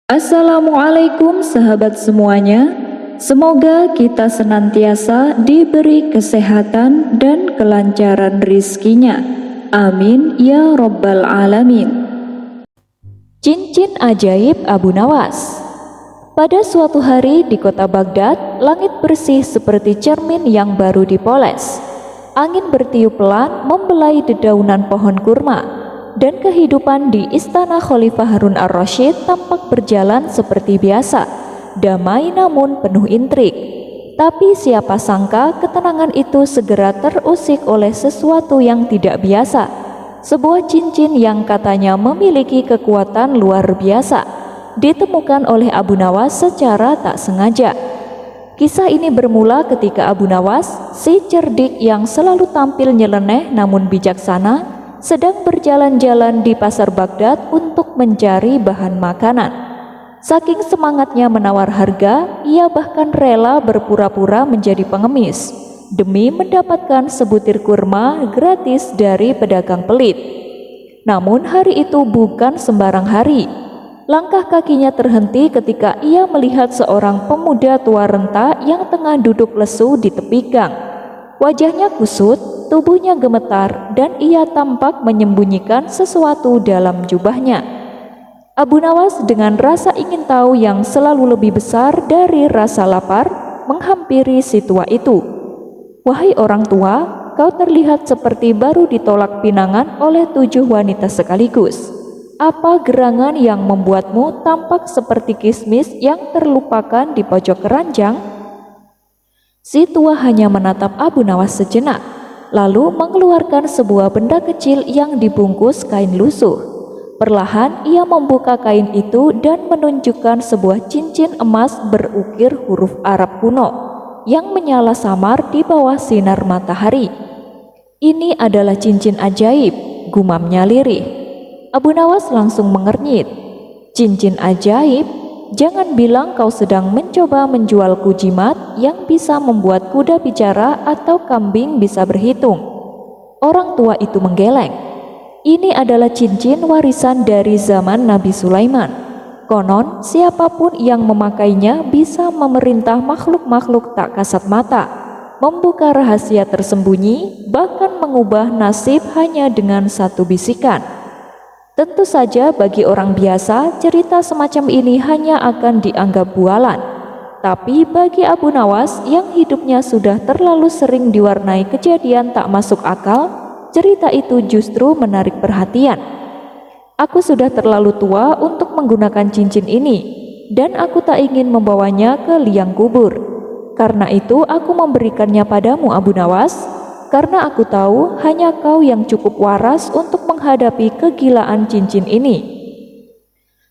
Assalamualaikum sahabat semuanya. Semoga kita senantiasa diberi kesehatan dan kelancaran rizkinya. Amin ya Rabbal Alamin. Cincin ajaib Abu Nawas. Pada suatu hari di kota Baghdad, langit bersih seperti cermin yang baru dipoles. Angin bertiup pelan membelai dedaunan pohon kurma. Dan kehidupan di istana Khalifah Harun ar-Rasyid tampak berjalan seperti biasa, damai namun penuh intrik. Tapi siapa sangka ketenangan itu segera terusik oleh sesuatu yang tidak biasa. Sebuah cincin yang katanya memiliki kekuatan luar biasa, ditemukan oleh Abu Nawas secara tak sengaja. Kisah ini bermula ketika Abu Nawas, si cerdik yang selalu tampil nyeleneh namun bijaksana, sedang berjalan-jalan di pasar Baghdad untuk mencari bahan makanan. Saking semangatnya menawar harga, ia bahkan rela berpura-pura menjadi pengemis demi mendapatkan sebutir kurma gratis dari pedagang pelit. Namun hari itu bukan sembarang hari. Langkah kakinya terhenti ketika ia melihat seorang pemuda tua renta yang tengah duduk lesu di tepi gang. Wajahnya kusut, tubuhnya gemetar, dan ia tampak menyembunyikan sesuatu dalam jubahnya. Abu Nawas dengan rasa ingin tahu yang selalu lebih besar dari rasa lapar menghampiri si tua itu. "Wahai orang tua, kau terlihat seperti baru ditolak pinangan oleh 7 wanita sekaligus. Apa gerangan yang membuatmu tampak seperti kismis yang terlupakan di pojok keranjang?" Si tua hanya menatap Abu Nawas sejenak, lalu mengeluarkan sebuah benda kecil yang dibungkus kain lusuh. Perlahan ia membuka kain itu dan menunjukkan sebuah cincin emas berukir huruf Arab kuno yang menyala samar di bawah sinar matahari. "Ini adalah cincin ajaib," gumamnya lirih. Abu Nawas langsung mengernyit. "Cincin ajaib? Jangan bilang kau sedang mencoba menjualku jimat yang bisa membuat kuda bicara atau kambing bisa berhitung." Orang tua itu menggeleng. "Ini adalah cincin warisan dari zaman Nabi Sulaiman. Konon siapapun yang memakainya bisa memerintah makhluk-makhluk tak kasat mata, membuka rahasia tersembunyi, bahkan mengubah nasib hanya dengan satu bisikan." Tentu saja bagi orang biasa cerita semacam ini hanya akan dianggap bualan. Tapi bagi Abu Nawas yang hidupnya sudah terlalu sering diwarnai kejadian tak masuk akal, cerita itu justru menarik perhatian. "Aku sudah terlalu tua untuk menggunakan cincin ini, dan aku tak ingin membawanya ke liang kubur. Karena itu aku memberikannya padamu Abu Nawas, karena aku tahu hanya kau yang cukup waras untuk menghadapi kegilaan cincin ini."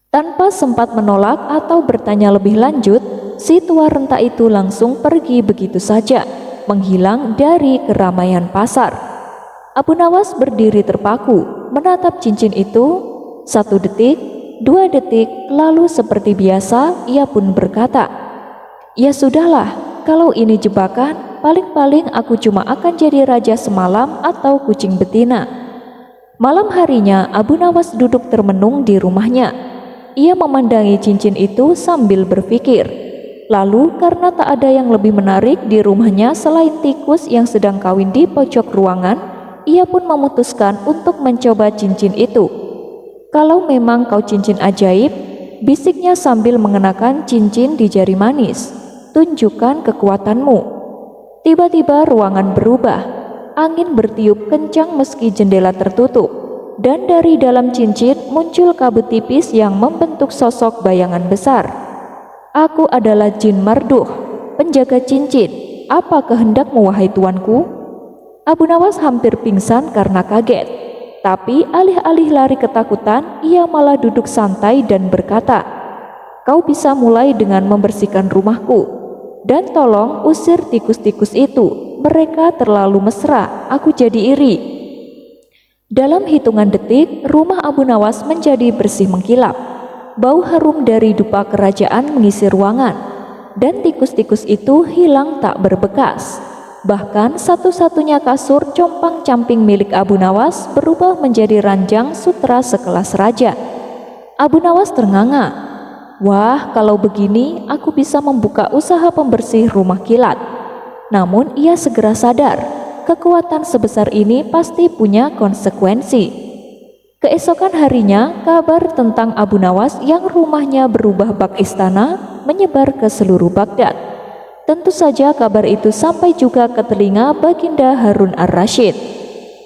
Tanpa sempat menolak atau bertanya lebih lanjut, si tua renta itu langsung pergi begitu saja, menghilang dari keramaian pasar. Abu Nawas berdiri terpaku, menatap cincin itu. 1 detik, 2 detik, lalu seperti biasa ia pun berkata, "Ya sudahlah, kalau ini jebakan, paling-paling aku cuma akan jadi raja semalam atau kucing betina." Malam harinya Abu Nawas duduk termenung di rumahnya. Ia memandangi cincin itu sambil berpikir. Lalu karena tak ada yang lebih menarik di rumahnya selain tikus yang sedang kawin di pojok ruangan, ia pun memutuskan untuk mencoba cincin itu. "Kalau memang kau cincin ajaib," bisiknya sambil mengenakan cincin di jari manis, "tunjukkan kekuatanmu." Tiba-tiba ruangan berubah. Angin bertiup kencang meski jendela tertutup, dan dari dalam cincin muncul kabut tipis yang membentuk sosok bayangan besar. "Aku adalah jin Marduh, penjaga cincin. Apa kehendakmu wahai tuanku?" Abu Nawas hampir pingsan karena kaget. Tapi alih-alih lari ketakutan, ia malah duduk santai dan berkata, "Kau bisa mulai dengan membersihkan rumahku. Dan tolong usir tikus-tikus itu. Mereka terlalu mesra, aku jadi iri." Dalam hitungan detik, rumah Abu Nawas menjadi bersih mengkilap. Bau harum dari dupa kerajaan mengisi ruangan, dan tikus-tikus itu hilang tak berbekas. Bahkan satu-satunya kasur compang-camping milik Abu Nawas berubah menjadi ranjang sutra sekelas raja. Abu Nawas ternganga. Wah, kalau begini aku bisa membuka usaha pembersih rumah kilat. Namun ia segera sadar, kekuatan sebesar ini pasti punya konsekuensi. Keesokan harinya, kabar tentang Abu Nawas yang rumahnya berubah bak istana menyebar ke seluruh Baghdad. Tentu saja kabar itu sampai juga ke telinga Baginda Harun ar-Rasyid.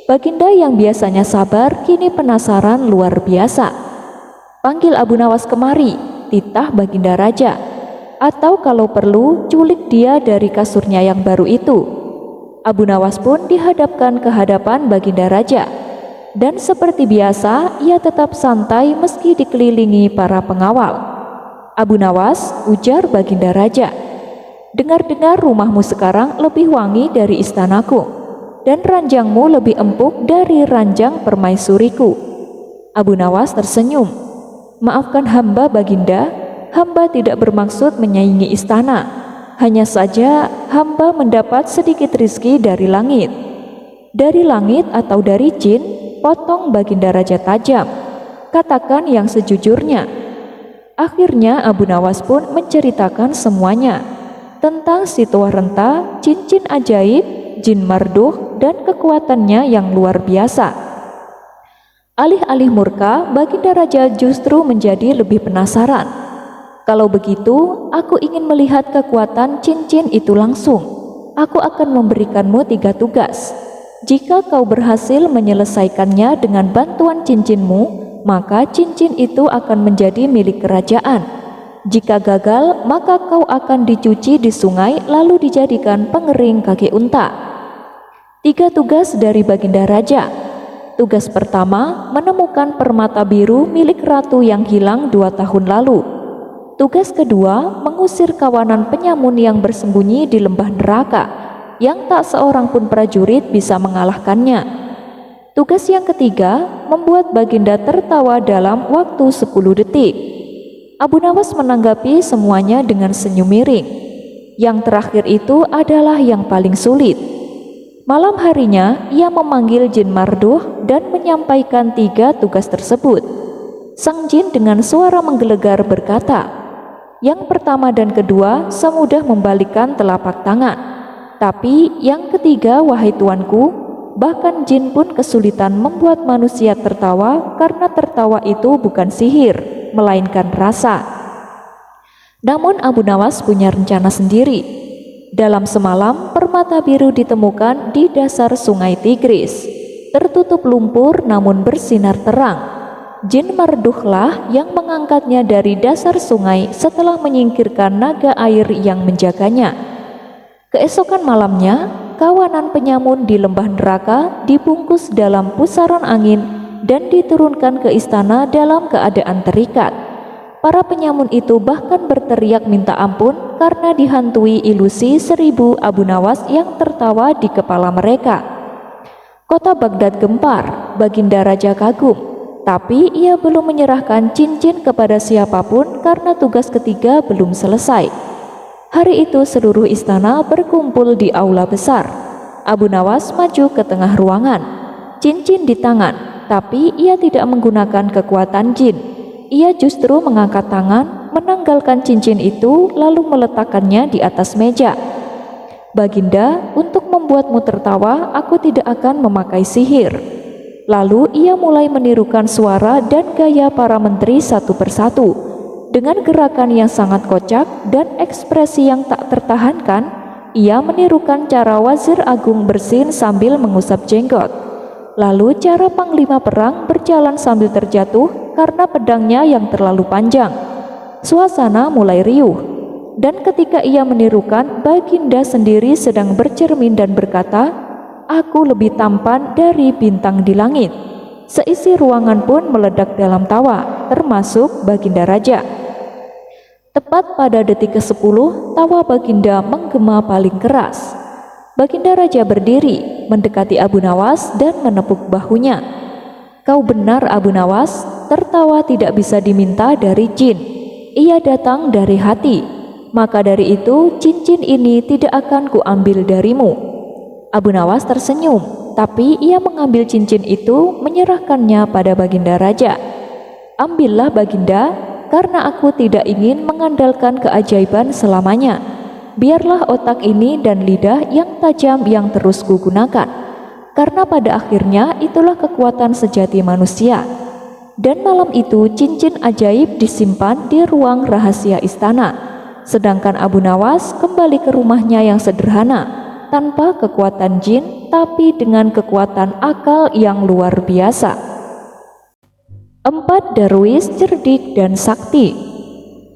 Baginda yang biasanya sabar kini penasaran luar biasa. Panggil Abu Nawas kemari, titah Baginda Raja. Atau kalau perlu, culik dia dari kasurnya yang baru itu. Abu Nawas pun dihadapkan ke hadapan Baginda Raja. Dan seperti biasa, ia tetap santai meski dikelilingi para pengawal. Abu Nawas, ujar Baginda Raja, dengar-dengar rumahmu sekarang lebih wangi dari istanaku, dan ranjangmu lebih empuk dari ranjang permaisuriku. Abu Nawas tersenyum. Maafkan hamba Baginda, hamba tidak bermaksud menyaingi istana. Hanya saja hamba mendapat sedikit rizki dari langit. Dari langit atau dari jin? Potong Baginda Raja tajam. Katakan yang sejujurnya. Akhirnya Abu Nawas pun menceritakan semuanya. Tentang si tua renta, cincin ajaib, jin marduh, dan kekuatannya yang luar biasa. Alih-alih murka, Baginda Raja justru menjadi lebih penasaran. Kalau begitu, aku ingin melihat kekuatan cincin itu langsung. Aku akan memberikanmu 3 tugas. Jika kau berhasil menyelesaikannya dengan bantuan cincinmu, maka cincin itu akan menjadi milik kerajaan. Jika gagal, maka kau akan dicuci di sungai lalu dijadikan pengering kaki unta. 3 tugas dari Baginda Raja. Tugas pertama, menemukan permata biru milik ratu yang hilang 2 tahun lalu. Tugas kedua, mengusir kawanan penyamun yang bersembunyi di lembah neraka, yang tak seorang pun prajurit bisa mengalahkannya. Tugas yang ketiga, membuat Baginda tertawa dalam waktu 10 detik. Abu Nawas menanggapi semuanya dengan senyum miring. Yang terakhir itu adalah yang paling sulit. Malam harinya, ia memanggil jin marduh dan menyampaikan 3 tugas tersebut. Sang jin dengan suara menggelegar berkata, yang pertama dan kedua semudah membalikkan telapak tangan. Tapi yang ketiga, wahai tuanku, bahkan jin pun kesulitan membuat manusia tertawa karena tertawa itu bukan sihir, melainkan rasa. Namun Abu Nawas punya rencana sendiri. Dalam semalam, permata biru ditemukan di dasar sungai Tigris, tertutup lumpur namun bersinar terang. Jin marduhlah yang mengangkatnya dari dasar sungai setelah menyingkirkan naga air yang menjaganya. Keesokan malamnya, kawanan penyamun di lembah neraka dibungkus dalam pusaran angin dan diturunkan ke istana dalam keadaan terikat. Para penyamun itu bahkan berteriak minta ampun karena dihantui ilusi 1000 Abu Nawas yang tertawa di kepala mereka. Kota Baghdad gempar, Baginda Raja kagum, tapi ia belum menyerahkan cincin kepada siapapun karena tugas ketiga belum selesai. Hari itu seluruh istana berkumpul di aula besar. Abu Nawas maju ke tengah ruangan, cincin di tangan, tapi ia tidak menggunakan kekuatan jin. Ia justru mengangkat tangan, menanggalkan cincin itu, lalu meletakkannya di atas meja. Baginda, untuk membuatmu tertawa, aku tidak akan memakai sihir. Lalu ia mulai menirukan suara dan gaya para menteri satu persatu. Dengan gerakan yang sangat kocak dan ekspresi yang tak tertahankan, ia menirukan cara Wazir Agung bersin sambil mengusap jenggot. Lalu cara Panglima Perang berjalan sambil terjatuh karena pedangnya yang terlalu panjang. Suasana mulai riuh. Dan ketika ia menirukan, Baginda sendiri sedang bercermin dan berkata, "Aku lebih tampan dari bintang di langit." Seisi ruangan pun meledak dalam tawa, termasuk Baginda Raja. Tepat pada detik ke-10, tawa Baginda menggema paling keras. Baginda Raja berdiri, mendekati Abu Nawas dan menepuk bahunya. Kau benar Abu Nawas, tertawa tidak bisa diminta dari jin. Ia datang dari hati. Maka dari itu, cincin ini tidak akan kuambil darimu. Abu Nawas tersenyum, tapi ia mengambil cincin itu, menyerahkannya pada Baginda Raja. Ambillah Baginda. karena aku tidak ingin mengandalkan keajaiban selamanya. Biarlah otak ini dan lidah yang tajam yang terus kugunakan, karena pada akhirnya itulah kekuatan sejati manusia. Dan malam itu cincin ajaib disimpan di ruang rahasia istana, sedangkan Abu Nawas kembali ke rumahnya yang sederhana, tanpa kekuatan jin tapi dengan kekuatan akal yang luar biasa. 4 darwis cerdik dan sakti.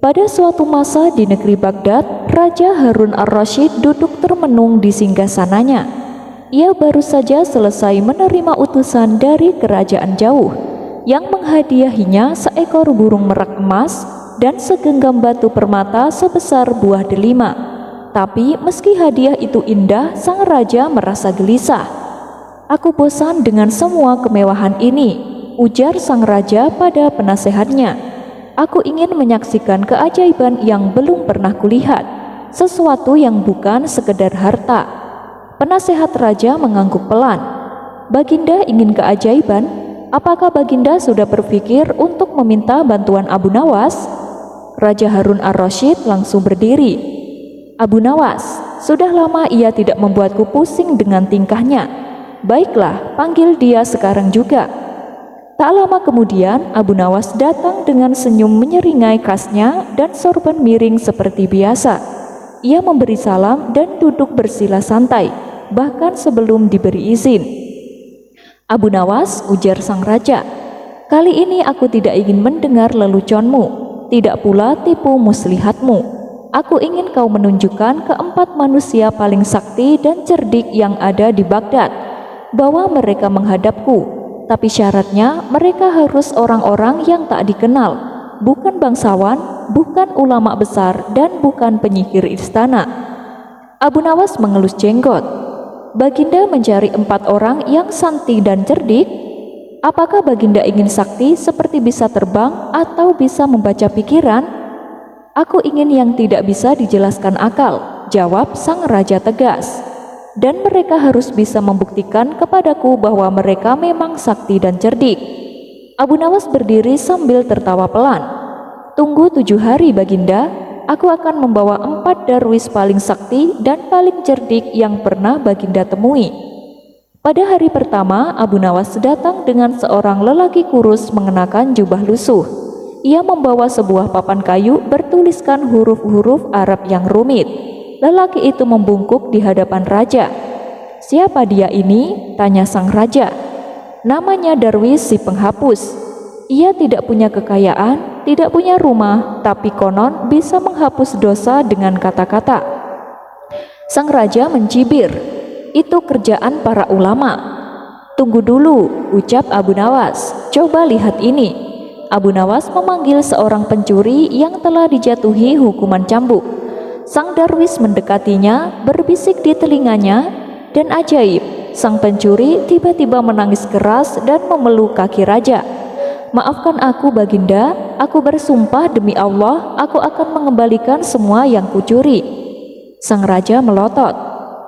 Pada suatu masa di negeri Baghdad, Raja Harun ar-Rasyid duduk termenung di singgasananya. Ia baru saja selesai menerima utusan dari kerajaan jauh yang menghadiahinya seekor burung merak emas dan segenggam batu permata sebesar buah delima. Tapi meski hadiah itu indah, sang raja merasa gelisah. "Aku bosan dengan semua kemewahan ini," ujar sang raja pada penasehatnya. "Aku ingin menyaksikan keajaiban yang belum pernah kulihat, sesuatu yang bukan sekedar harta." Penasehat raja mengangguk pelan. "Baginda ingin keajaiban? Apakah Baginda sudah berpikir untuk meminta bantuan Abu Nawas?" Raja Harun ar-Rasyid langsung berdiri. "Abu Nawas, sudah lama ia tidak membuatku pusing dengan tingkahnya. Baiklah, panggil dia sekarang juga." Tak lama kemudian Abu Nawas datang dengan senyum menyeringai khasnya dan sorban miring seperti biasa. Ia memberi salam dan duduk bersila santai, bahkan sebelum diberi izin. "Abu Nawas," ujar sang raja, "kali ini aku tidak ingin mendengar leluconmu, tidak pula tipu muslihatmu. Aku ingin kau menunjukkan keempat manusia paling sakti dan cerdik yang ada di Baghdad. Bawa mereka menghadapku. Tapi syaratnya mereka harus orang-orang yang tak dikenal, bukan bangsawan, bukan ulama besar, dan bukan penyihir istana." Abu Nawas mengelus jenggot. "Baginda mencari 4 orang yang santi dan cerdik? Apakah Baginda ingin sakti seperti bisa terbang atau bisa membaca pikiran?" "Aku ingin yang tidak bisa dijelaskan akal," jawab sang raja tegas. "Dan mereka harus bisa membuktikan kepadaku bahwa mereka memang sakti dan cerdik." Abu Nawas berdiri sambil tertawa pelan. "Tunggu 7 hari Baginda, aku akan membawa 4 darwis paling sakti dan paling cerdik yang pernah Baginda temui." Pada hari pertama, Abu Nawas datang dengan seorang lelaki kurus mengenakan jubah lusuh. Ia membawa sebuah papan kayu bertuliskan huruf-huruf Arab yang rumit. Lelaki itu membungkuk di hadapan raja. "Siapa dia ini?" tanya sang raja. "Namanya Darwis si penghapus. Ia tidak punya kekayaan, tidak punya rumah, tapi konon bisa menghapus dosa dengan kata-kata." Sang raja mencibir. "Itu kerjaan para ulama." "Tunggu dulu," ucap Abu Nawas. "Coba lihat ini." Abu Nawas memanggil seorang pencuri yang telah dijatuhi hukuman cambuk. Sang darwis mendekatinya, berbisik di telinganya, dan ajaib, sang pencuri tiba-tiba menangis keras dan memeluk kaki raja. "Maafkan aku Baginda, aku bersumpah demi Allah, aku akan mengembalikan semua yang kucuri." Sang raja melotot.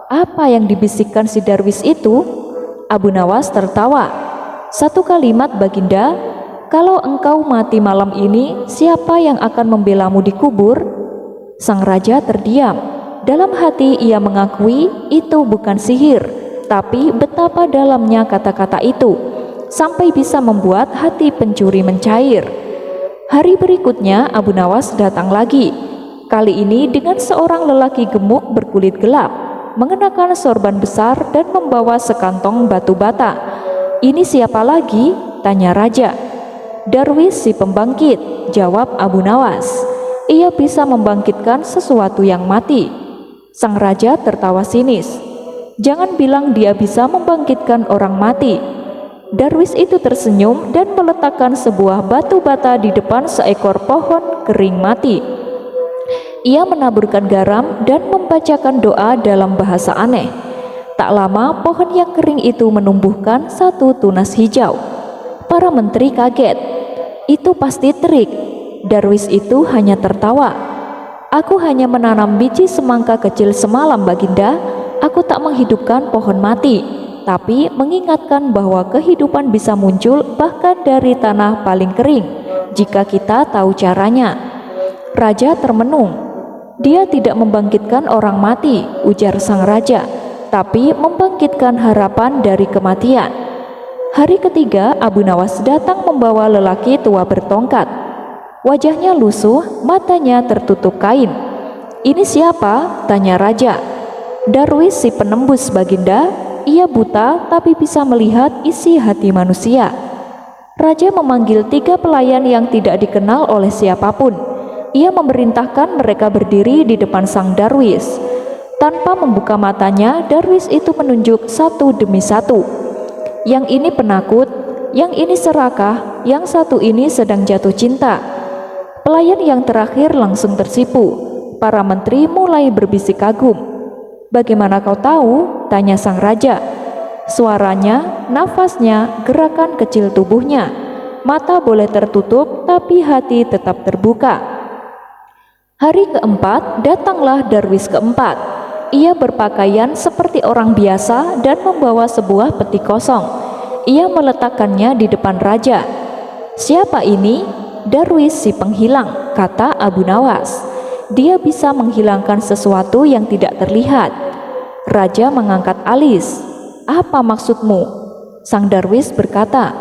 "Apa yang dibisikkan si darwis itu?" Abu Nawas tertawa. "1 kalimat Baginda, kalau engkau mati malam ini, siapa yang akan membelamu di kubur?" Sang raja terdiam. Dalam hati ia mengakui itu bukan sihir, tapi betapa dalamnya kata-kata itu, sampai bisa membuat hati pencuri mencair. Hari berikutnya Abu Nawas datang lagi. Kali ini dengan seorang lelaki gemuk berkulit gelap, mengenakan sorban besar dan membawa sekantong batu bata. "Ini siapa lagi?" tanya raja. "Darwis si pembangkit," jawab Abu Nawas. "Ia bisa membangkitkan sesuatu yang mati." Sang raja tertawa sinis. "Jangan bilang dia bisa membangkitkan orang mati." Darwis itu tersenyum dan meletakkan sebuah batu bata di depan seekor pohon kering mati. Ia menaburkan garam dan membacakan doa dalam bahasa aneh. Tak lama pohon yang kering itu menumbuhkan 1 tunas hijau. Para menteri kaget. "Itu pasti trik." Darwis itu hanya tertawa. "Aku hanya menanam biji semangka kecil semalam Baginda. Aku tak menghidupkan pohon mati, tapi mengingatkan bahwa kehidupan bisa muncul bahkan dari tanah paling kering. jika kita tahu caranya." Raja termenung. "Dia tidak membangkitkan orang mati," ujar sang raja, "tapi membangkitkan harapan dari kematian." Hari ketiga, Abu Nawas datang membawa lelaki tua bertongkat. Wajahnya lusuh, matanya tertutup kain. "Ini siapa?" tanya raja. "Darwis si penembus, Baginda. Ia buta tapi bisa melihat isi hati manusia." Raja memanggil 3 pelayan yang tidak dikenal oleh siapapun. Ia memerintahkan mereka berdiri di depan sang Darwis. Tanpa membuka matanya, Darwis itu menunjuk satu demi satu. Yang ini penakut, yang ini serakah, yang satu ini sedang jatuh cinta. Pelayan yang terakhir langsung tersipu. Para menteri mulai berbisik kagum. "Bagaimana kau tahu?" tanya sang raja. Suaranya, nafasnya, gerakan kecil tubuhnya. Mata boleh tertutup, tapi hati tetap terbuka. Hari keempat, datanglah Darwis keempat. Ia berpakaian seperti orang biasa dan membawa sebuah peti kosong. Ia meletakkannya di depan raja. "Siapa ini?" "Darwis si penghilang," kata Abu Nawas. "Dia bisa menghilangkan sesuatu yang tidak terlihat." Raja mengangkat alis. "Apa maksudmu?" Sang Darwis berkata,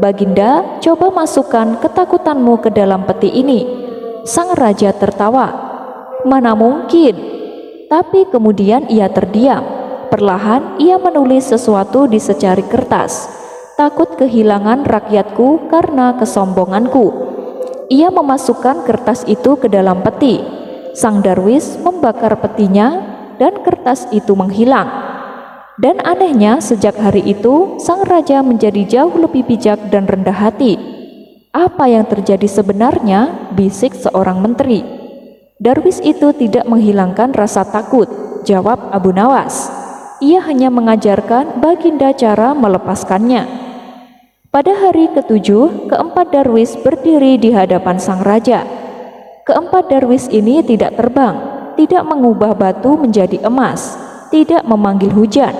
"Baginda, coba masukkan ketakutanmu ke dalam peti ini." Sang raja tertawa. "Mana mungkin?" Tapi kemudian ia terdiam. Perlahan ia menulis sesuatu di secari kertas. "Takut kehilangan rakyatku karena kesombonganku." Ia memasukkan kertas itu ke dalam peti. Sang Darwis membakar petinya dan kertas itu menghilang. Dan anehnya, sejak hari itu sang raja menjadi jauh lebih bijak dan rendah hati. "Apa yang terjadi sebenarnya?" bisik seorang menteri. "Darwis itu tidak menghilangkan rasa takut," jawab Abu Nawas. "Ia hanya mengajarkan Baginda cara melepaskannya." Pada hari ketujuh, keempat Darwis berdiri di hadapan sang raja. Keempat Darwis ini tidak terbang, tidak mengubah batu menjadi emas, tidak memanggil hujan,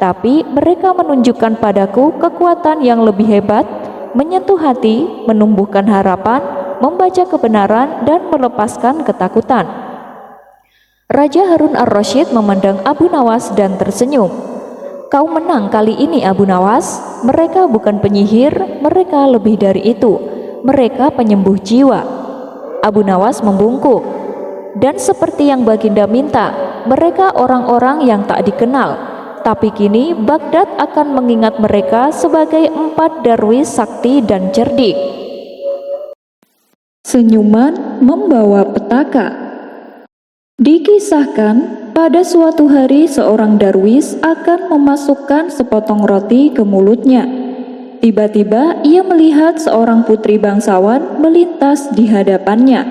tapi mereka menunjukkan padaku kekuatan yang lebih hebat, menyentuh hati, menumbuhkan harapan, membaca kebenaran, dan melepaskan ketakutan. Raja Harun ar-Rasyid memandang Abu Nawas dan tersenyum. "Kau menang kali ini, Abu Nawas. Mereka bukan penyihir, mereka lebih dari itu. Mereka penyembuh jiwa." Abu Nawas membungkuk. "Dan seperti yang Baginda minta, mereka orang-orang yang tak dikenal. Tapi kini Baghdad akan mengingat mereka sebagai 4 Darwis sakti dan cerdik." Senyuman membawa petaka. Dikisahkan, pada suatu hari seorang darwis akan memasukkan sepotong roti ke mulutnya. Tiba-tiba ia melihat seorang putri bangsawan melintas di hadapannya.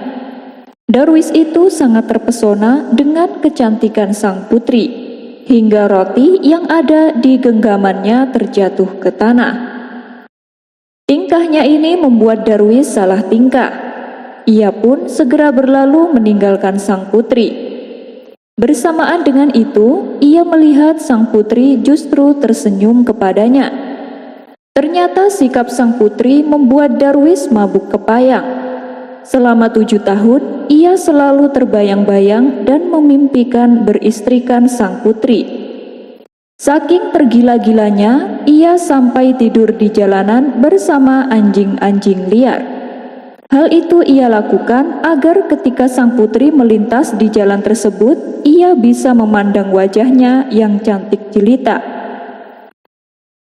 Darwis itu sangat terpesona dengan kecantikan sang putri, hingga roti yang ada di genggamannya terjatuh ke tanah. Tingkahnya ini membuat Darwis salah tingkah. Ia pun segera berlalu meninggalkan sang putri. Bersamaan dengan itu, ia melihat sang putri justru tersenyum kepadanya. Ternyata sikap sang putri membuat Darwis mabuk kepayang. Selama 7 tahun, ia selalu terbayang-bayang dan memimpikan beristrikan sang putri. Saking tergila-gilanya, ia sampai tidur di jalanan bersama anjing-anjing liar. Hal itu ia lakukan agar ketika sang putri melintas di jalan tersebut, ia bisa memandang wajahnya yang cantik jelita.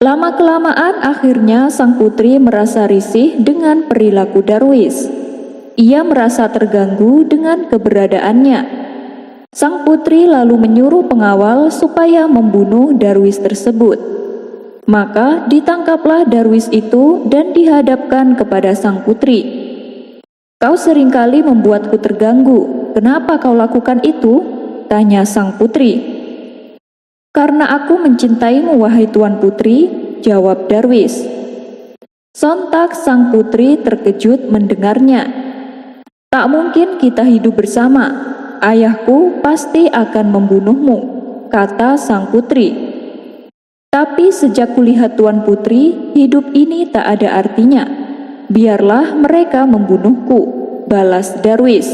Lama-kelamaan akhirnya sang putri merasa risih dengan perilaku Darwis. Ia merasa terganggu dengan keberadaannya. Sang putri lalu menyuruh pengawal supaya membunuh Darwis tersebut. Maka ditangkaplah Darwis itu dan dihadapkan kepada sang putri. "Kau seringkali membuatku terganggu. Kenapa kau lakukan itu?" tanya sang putri. "Karena aku mencintaimu, wahai Tuan Putri," jawab Darwis. Sontak sang putri terkejut mendengarnya. "Tak mungkin kita hidup bersama. Ayahku pasti akan membunuhmu," kata sang putri. "Tapi sejak kulihat Tuan Putri, hidup ini tak ada artinya. Biarlah mereka membunuhku, balas Darwis.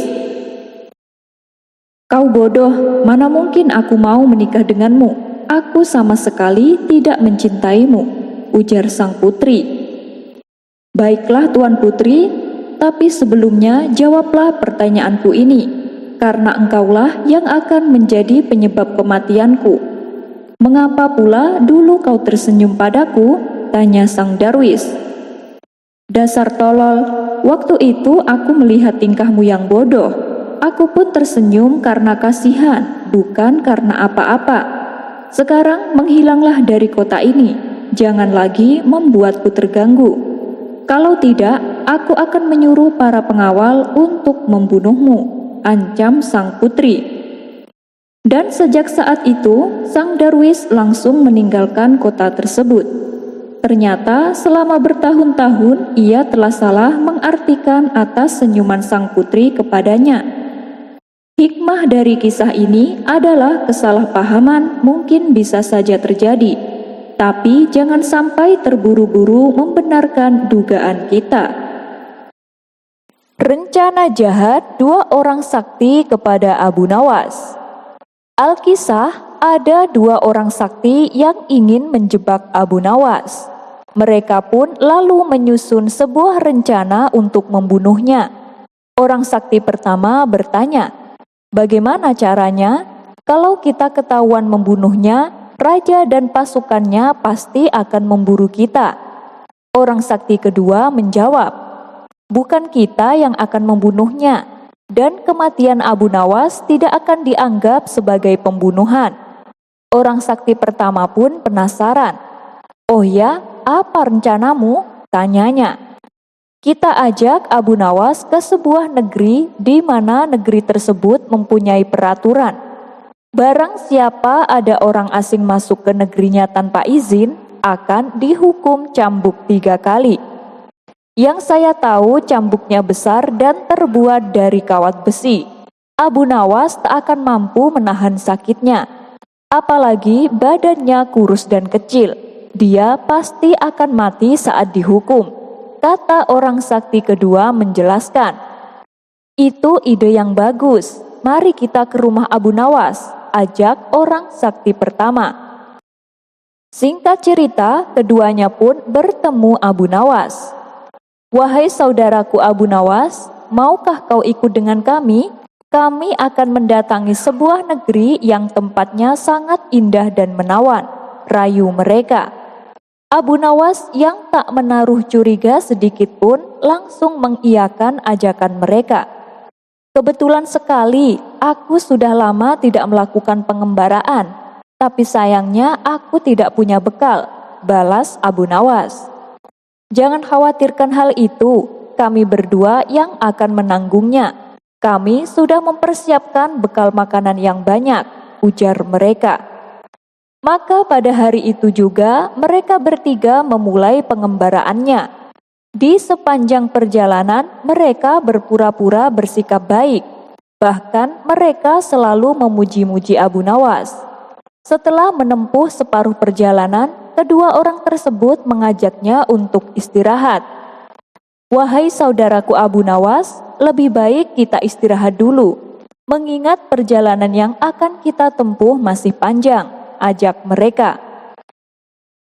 Kau bodoh, mana mungkin aku mau menikah denganmu? Aku sama sekali tidak mencintaimu, ujar sang putri. Baiklah Tuan Putri, tapi sebelumnya jawablah pertanyaanku ini, karena engkaulah yang akan menjadi penyebab kematianku. Mengapa pula dulu kau tersenyum padaku? Tanya sang Darwis. Dasar tolol, waktu itu aku melihat tingkahmu yang bodoh. Aku pun tersenyum karena kasihan, bukan karena apa-apa. Sekarang menghilanglah dari kota ini, jangan lagi membuatku terganggu. Kalau tidak, aku akan menyuruh para pengawal untuk membunuhmu, ancam sang putri. Dan sejak saat itu, sang Darwis langsung meninggalkan kota tersebut. Ternyata selama bertahun-tahun ia telah salah mengartikan atas senyuman sang putri kepadanya. Hikmah dari kisah ini adalah kesalahpahaman mungkin bisa saja terjadi, tapi jangan sampai terburu-buru membenarkan dugaan kita. Rencana jahat dua orang sakti kepada Abu Nawas. Alkisah, ada dua orang sakti yang ingin menjebak Abu Nawas. Mereka pun lalu menyusun sebuah rencana untuk membunuhnya. Orang sakti pertama bertanya, bagaimana caranya? Kalau kita ketahuan membunuhnya, raja dan pasukannya pasti akan memburu kita. Orang sakti kedua menjawab, bukan kita yang akan membunuhnya, dan kematian Abu Nawas tidak akan dianggap sebagai pembunuhan. Orang sakti pertama pun penasaran. Oh ya, apa rencanamu? Tanyanya. Kita ajak Abu Nawas ke sebuah negeri di mana negeri tersebut mempunyai peraturan. Barang siapa ada orang asing masuk ke negerinya tanpa izin, akan dihukum cambuk 3 kali. Yang saya tahu cambuknya besar dan terbuat dari kawat besi. Abu Nawas tak akan mampu menahan sakitnya. Apalagi badannya kurus dan kecil. Dia pasti akan mati saat dihukum, kata orang sakti kedua menjelaskan. Itu ide yang bagus. Mari kita ke rumah Abu Nawas, ajak orang sakti pertama. Singkat cerita, keduanya pun bertemu Abu Nawas. Wahai saudaraku Abu Nawas, maukah kau ikut dengan kami? Kami akan mendatangi sebuah negeri yang tempatnya sangat indah dan menawan, rayu mereka. Abu Nawas yang tak menaruh curiga sedikit pun langsung mengiyakan ajakan mereka. Kebetulan sekali, aku sudah lama tidak melakukan pengembaraan, tapi sayangnya aku tidak punya bekal, balas Abu Nawas. Jangan khawatirkan hal itu, kami berdua yang akan menanggungnya. Kami sudah mempersiapkan bekal makanan yang banyak, ujar mereka. Maka pada hari itu juga mereka bertiga memulai pengembaraannya. Di sepanjang perjalanan mereka berpura-pura bersikap baik. Bahkan mereka selalu memuji-muji Abu Nawas. Setelah menempuh separuh perjalanan, kedua orang tersebut mengajaknya untuk istirahat. Wahai saudaraku Abu Nawas, lebih baik kita istirahat dulu, mengingat perjalanan yang akan kita tempuh masih panjang, ajak mereka.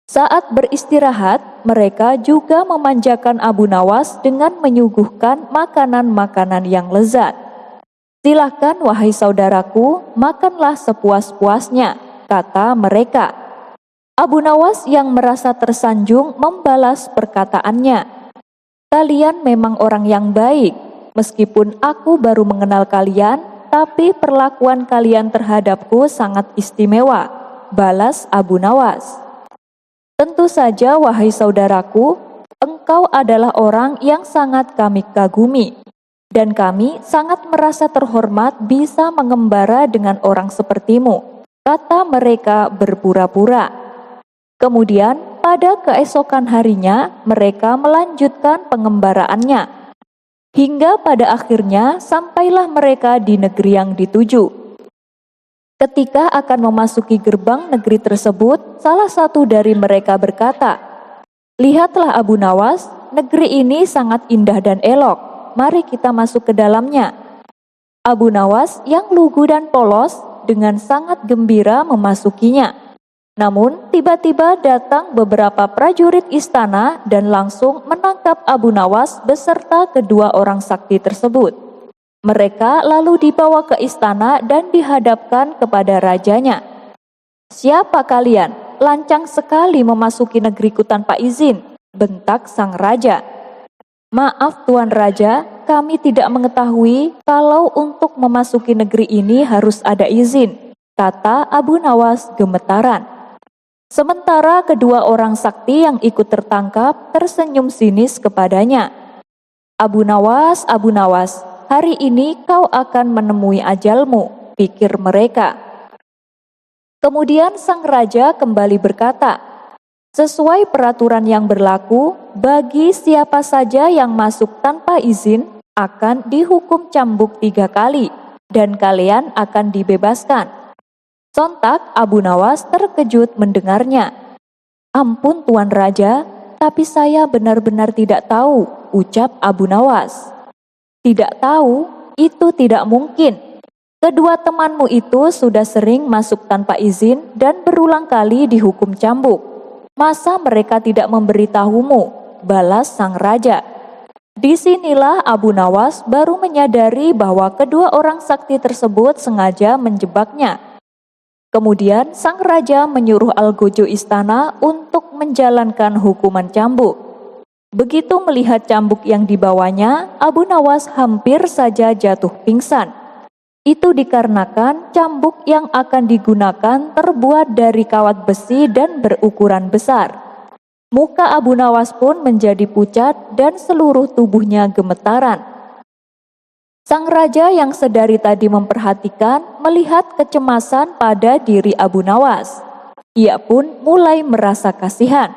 Saat beristirahat, mereka juga memanjakan Abu Nawas dengan menyuguhkan makanan-makanan yang lezat. Silakan wahai saudaraku, makanlah sepuas-puasnya, kata mereka. Abu Nawas yang merasa tersanjung membalas perkataannya. Kalian memang orang yang baik, meskipun aku baru mengenal kalian, tapi perlakuan kalian terhadapku sangat istimewa, balas Abu Nawas. Tentu saja wahai saudaraku, engkau adalah orang yang sangat kami kagumi, dan kami sangat merasa terhormat bisa mengembara dengan orang sepertimu, kata mereka berpura-pura. Kemudian pada keesokan harinya mereka melanjutkan pengembaraannya. Hingga pada akhirnya sampailah mereka di negeri yang dituju. Ketika akan memasuki gerbang negeri tersebut, salah satu dari mereka berkata, "Lihatlah Abu Nawas, negeri ini sangat indah dan elok. Mari kita masuk ke dalamnya." Abu Nawas yang lugu dan polos dengan sangat gembira memasukinya. Namun tiba-tiba datang beberapa prajurit istana dan langsung menangkap Abu Nawas beserta kedua orang sakti tersebut. Mereka lalu dibawa ke istana dan dihadapkan kepada rajanya. "Siapa kalian? Lancang sekali memasuki negeriku tanpa izin," bentak sang raja. "Maaf Tuan Raja, kami tidak mengetahui kalau untuk memasuki negeri ini harus ada izin," kata Abu Nawas gemetaran. Sementara kedua orang sakti yang ikut tertangkap tersenyum sinis kepadanya. Abu Nawas, hari ini kau akan menemui ajalmu," pikir mereka. Kemudian sang raja kembali berkata, "Sesuai peraturan yang berlaku, bagi siapa saja yang masuk tanpa izin akan dihukum cambuk 3 kali dan kalian akan dibebaskan." Sontak Abu Nawas terkejut mendengarnya. "Ampun Tuan Raja, tapi saya benar-benar tidak tahu," ucap Abu Nawas. "Tidak tahu? Itu tidak mungkin. Kedua temanmu itu sudah sering masuk tanpa izin dan berulang kali dihukum cambuk. Masa mereka tidak memberitahumu?" balas sang raja. Disinilah Abu Nawas baru menyadari bahwa kedua orang sakti tersebut sengaja menjebaknya. Kemudian sang raja menyuruh algojo istana untuk menjalankan hukuman cambuk. Begitu melihat cambuk yang dibawanya, Abu Nawas hampir saja jatuh pingsan. Itu dikarenakan cambuk yang akan digunakan terbuat dari kawat besi dan berukuran besar. Muka Abu Nawas pun menjadi pucat dan seluruh tubuhnya gemetaran. Sang raja yang sedari tadi memperhatikan melihat kecemasan pada diri Abu Nawas. Ia pun mulai merasa kasihan.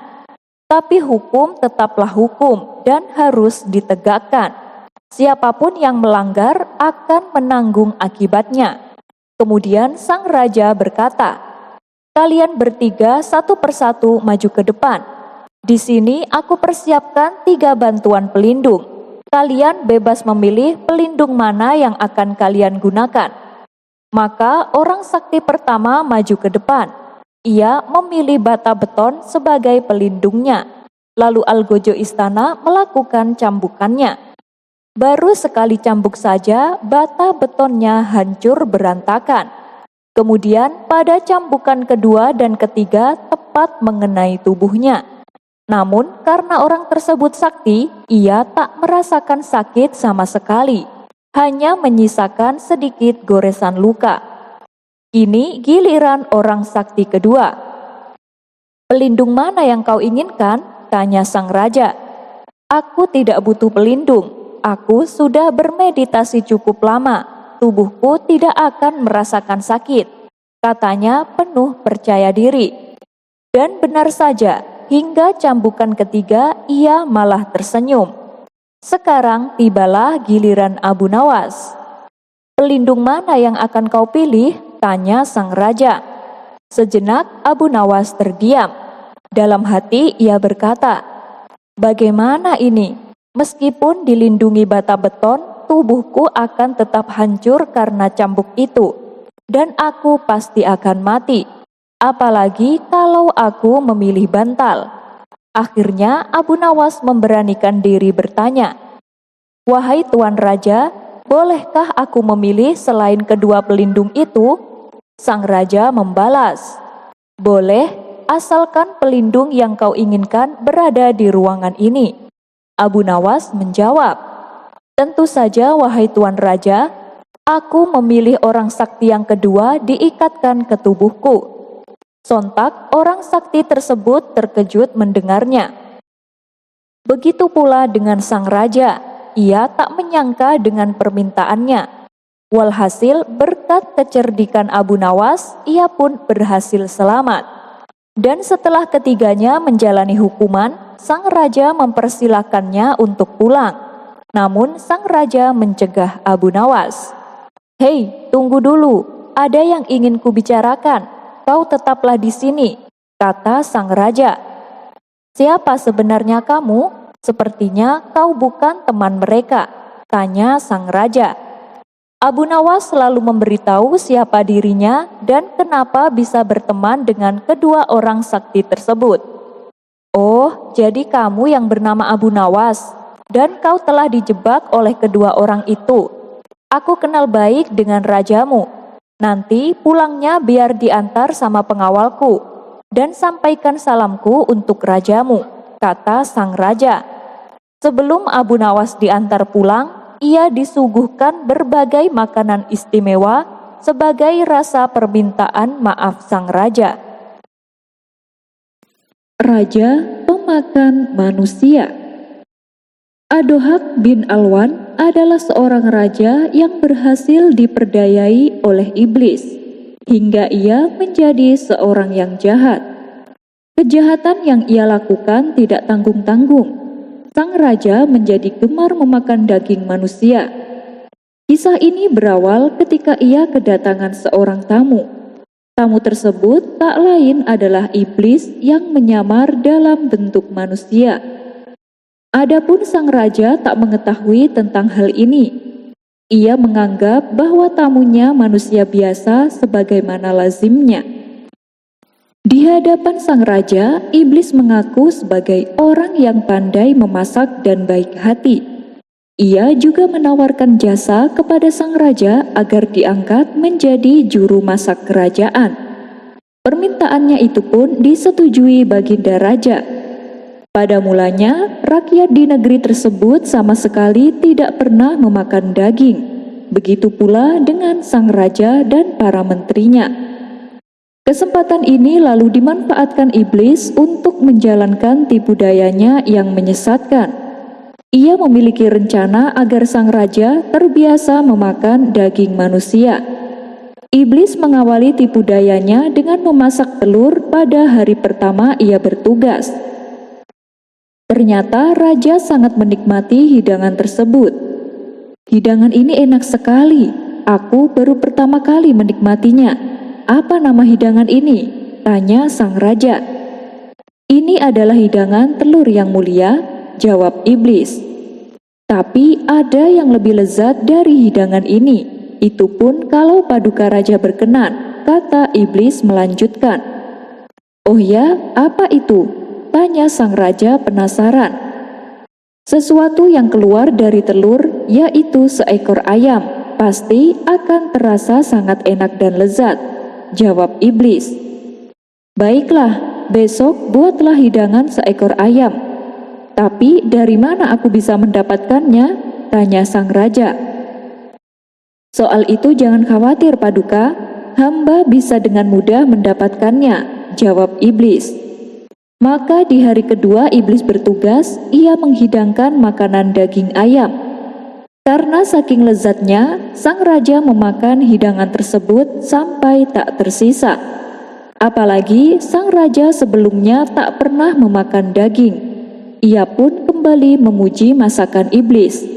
Tapi hukum tetaplah hukum dan harus ditegakkan. Siapapun yang melanggar akan menanggung akibatnya. Kemudian sang raja berkata, "Kalian bertiga satu persatu maju ke depan. Di sini aku persiapkan 3 bantuan pelindung. Kalian bebas memilih pelindung mana yang akan kalian gunakan." Maka orang sakti pertama maju ke depan. Ia memilih bata beton sebagai pelindungnya. Lalu algojo istana melakukan cambukannya. Baru sekali cambuk saja, bata betonnya hancur berantakan. Kemudian pada cambukan kedua dan ketiga tepat mengenai tubuhnya. Namun karena orang tersebut sakti, ia tak merasakan sakit sama sekali. Hanya menyisakan sedikit goresan luka. Kini giliran orang sakti kedua. "Pelindung mana yang kau inginkan?" tanya sang raja. "Aku tidak butuh pelindung. Aku sudah bermeditasi cukup lama, tubuhku tidak akan merasakan sakit," katanya penuh percaya diri. Dan benar saja, hingga cambukan ketiga ia malah tersenyum. Sekarang tibalah giliran Abu Nawas. "Pelindung mana yang akan kau pilih?" tanya sang raja. Sejenak Abu Nawas terdiam. Dalam hati ia berkata, "Bagaimana ini? Meskipun dilindungi bata beton, tubuhku akan tetap hancur karena cambuk itu, dan aku pasti akan mati. Apalagi kalau aku memilih bantal." Akhirnya Abu Nawas memberanikan diri bertanya, "Wahai Tuan Raja, bolehkah aku memilih selain kedua pelindung itu?" Sang raja membalas, "Boleh, asalkan pelindung yang kau inginkan berada di ruangan ini." Abu Nawas menjawab, "Tentu saja wahai Tuan Raja, aku memilih orang sakti yang kedua diikatkan ke tubuhku." Sontak orang sakti tersebut terkejut mendengarnya. Begitu pula dengan sang raja, ia tak menyangka dengan permintaannya. Walhasil berkat kecerdikan Abu Nawas, ia pun berhasil selamat. Dan setelah ketiganya menjalani hukuman, sang raja mempersilahkannya untuk pulang. Namun sang raja mencegah Abu Nawas. "Hei, tunggu dulu, ada yang ingin kubicarakan. Kau tetaplah di sini," kata sang raja. "Siapa sebenarnya kamu?" "Sepertinya kau bukan teman mereka," tanya sang raja. Abu Nawas selalu memberitahu siapa dirinya dan kenapa bisa berteman dengan kedua orang sakti tersebut. "Oh, jadi kamu yang bernama Abu Nawas, dan kau telah dijebak oleh kedua orang itu. Aku kenal baik dengan rajamu. Nanti pulangnya biar diantar sama pengawalku, dan sampaikan salamku untuk rajamu," kata sang raja. Sebelum Abu Nawas diantar pulang, ia disuguhkan berbagai makanan istimewa sebagai rasa permintaan maaf sang raja. Raja pemakan manusia. Adohak bin Alwan adalah seorang raja yang berhasil diperdayai oleh iblis, hingga ia menjadi seorang yang jahat. Kejahatan yang ia lakukan tidak tanggung-tanggung. Sang raja menjadi gemar memakan daging manusia. Kisah ini berawal ketika ia kedatangan seorang tamu. Tamu tersebut tak lain adalah iblis yang menyamar dalam bentuk manusia. Adapun sang raja tak mengetahui tentang hal ini. Ia menganggap bahwa tamunya manusia biasa sebagaimana lazimnya. Di hadapan sang raja, iblis mengaku sebagai orang yang pandai memasak dan baik hati. Ia juga menawarkan jasa kepada sang raja agar diangkat menjadi juru masak kerajaan. Permintaannya itu pun disetujui baginda raja. Pada mulanya, rakyat di negeri tersebut sama sekali tidak pernah memakan daging. Begitu pula dengan sang raja dan para menterinya. Kesempatan ini lalu dimanfaatkan iblis untuk menjalankan tipu dayanya yang menyesatkan. Ia memiliki rencana agar sang raja terbiasa memakan daging manusia. Iblis mengawali tipu dayanya dengan memasak telur pada hari pertama ia bertugas. Ternyata raja sangat menikmati hidangan tersebut. "Hidangan ini enak sekali, aku baru pertama kali menikmatinya. Apa nama hidangan ini?" tanya sang raja. "Ini adalah hidangan telur yang mulia," jawab iblis. "Tapi ada yang lebih lezat dari hidangan ini. Itu pun kalau paduka raja berkenan," kata iblis melanjutkan. "Oh ya, apa itu?" tanya sang raja penasaran. "Sesuatu yang keluar dari telur, yaitu seekor ayam. Pasti akan terasa sangat enak dan lezat," jawab iblis. "Baiklah, besok buatlah hidangan seekor ayam. Tapi dari mana aku bisa mendapatkannya?" tanya sang raja. "Soal itu jangan khawatir paduka, hamba bisa dengan mudah mendapatkannya," jawab iblis. Maka di hari kedua iblis bertugas, ia menghidangkan makanan daging ayam. Karena saking lezatnya, sang raja memakan hidangan tersebut sampai tak tersisa. Apalagi sang raja sebelumnya tak pernah memakan daging. Ia pun kembali memuji masakan iblis.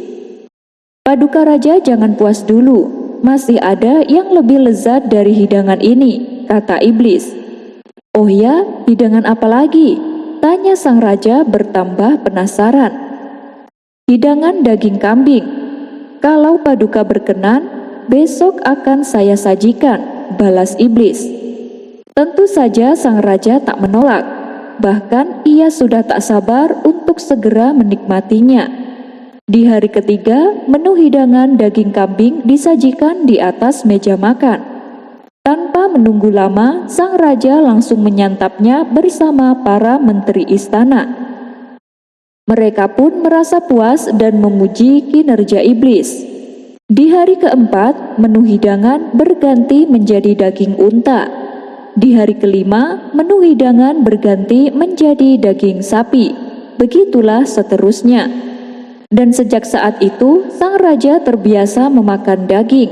"Paduka raja jangan puas dulu, masih ada yang lebih lezat dari hidangan ini," kata iblis. "Oh ya, hidangan apa lagi?" tanya sang raja bertambah penasaran. "Hidangan daging kambing. Kalau paduka berkenan, besok akan saya sajikan," balas iblis. Tentu saja sang raja tak menolak. Bahkan ia sudah tak sabar untuk segera menikmatinya. Di hari ketiga, menu hidangan daging kambing disajikan di atas meja makan. Tanpa menunggu lama, sang raja langsung menyantapnya bersama para menteri istana. Mereka pun merasa puas dan memuji kinerja iblis. Di hari keempat, menu hidangan berganti menjadi daging unta. Di hari kelima, menu hidangan berganti menjadi daging sapi. Begitulah seterusnya. Dan sejak saat itu, sang raja terbiasa memakan daging.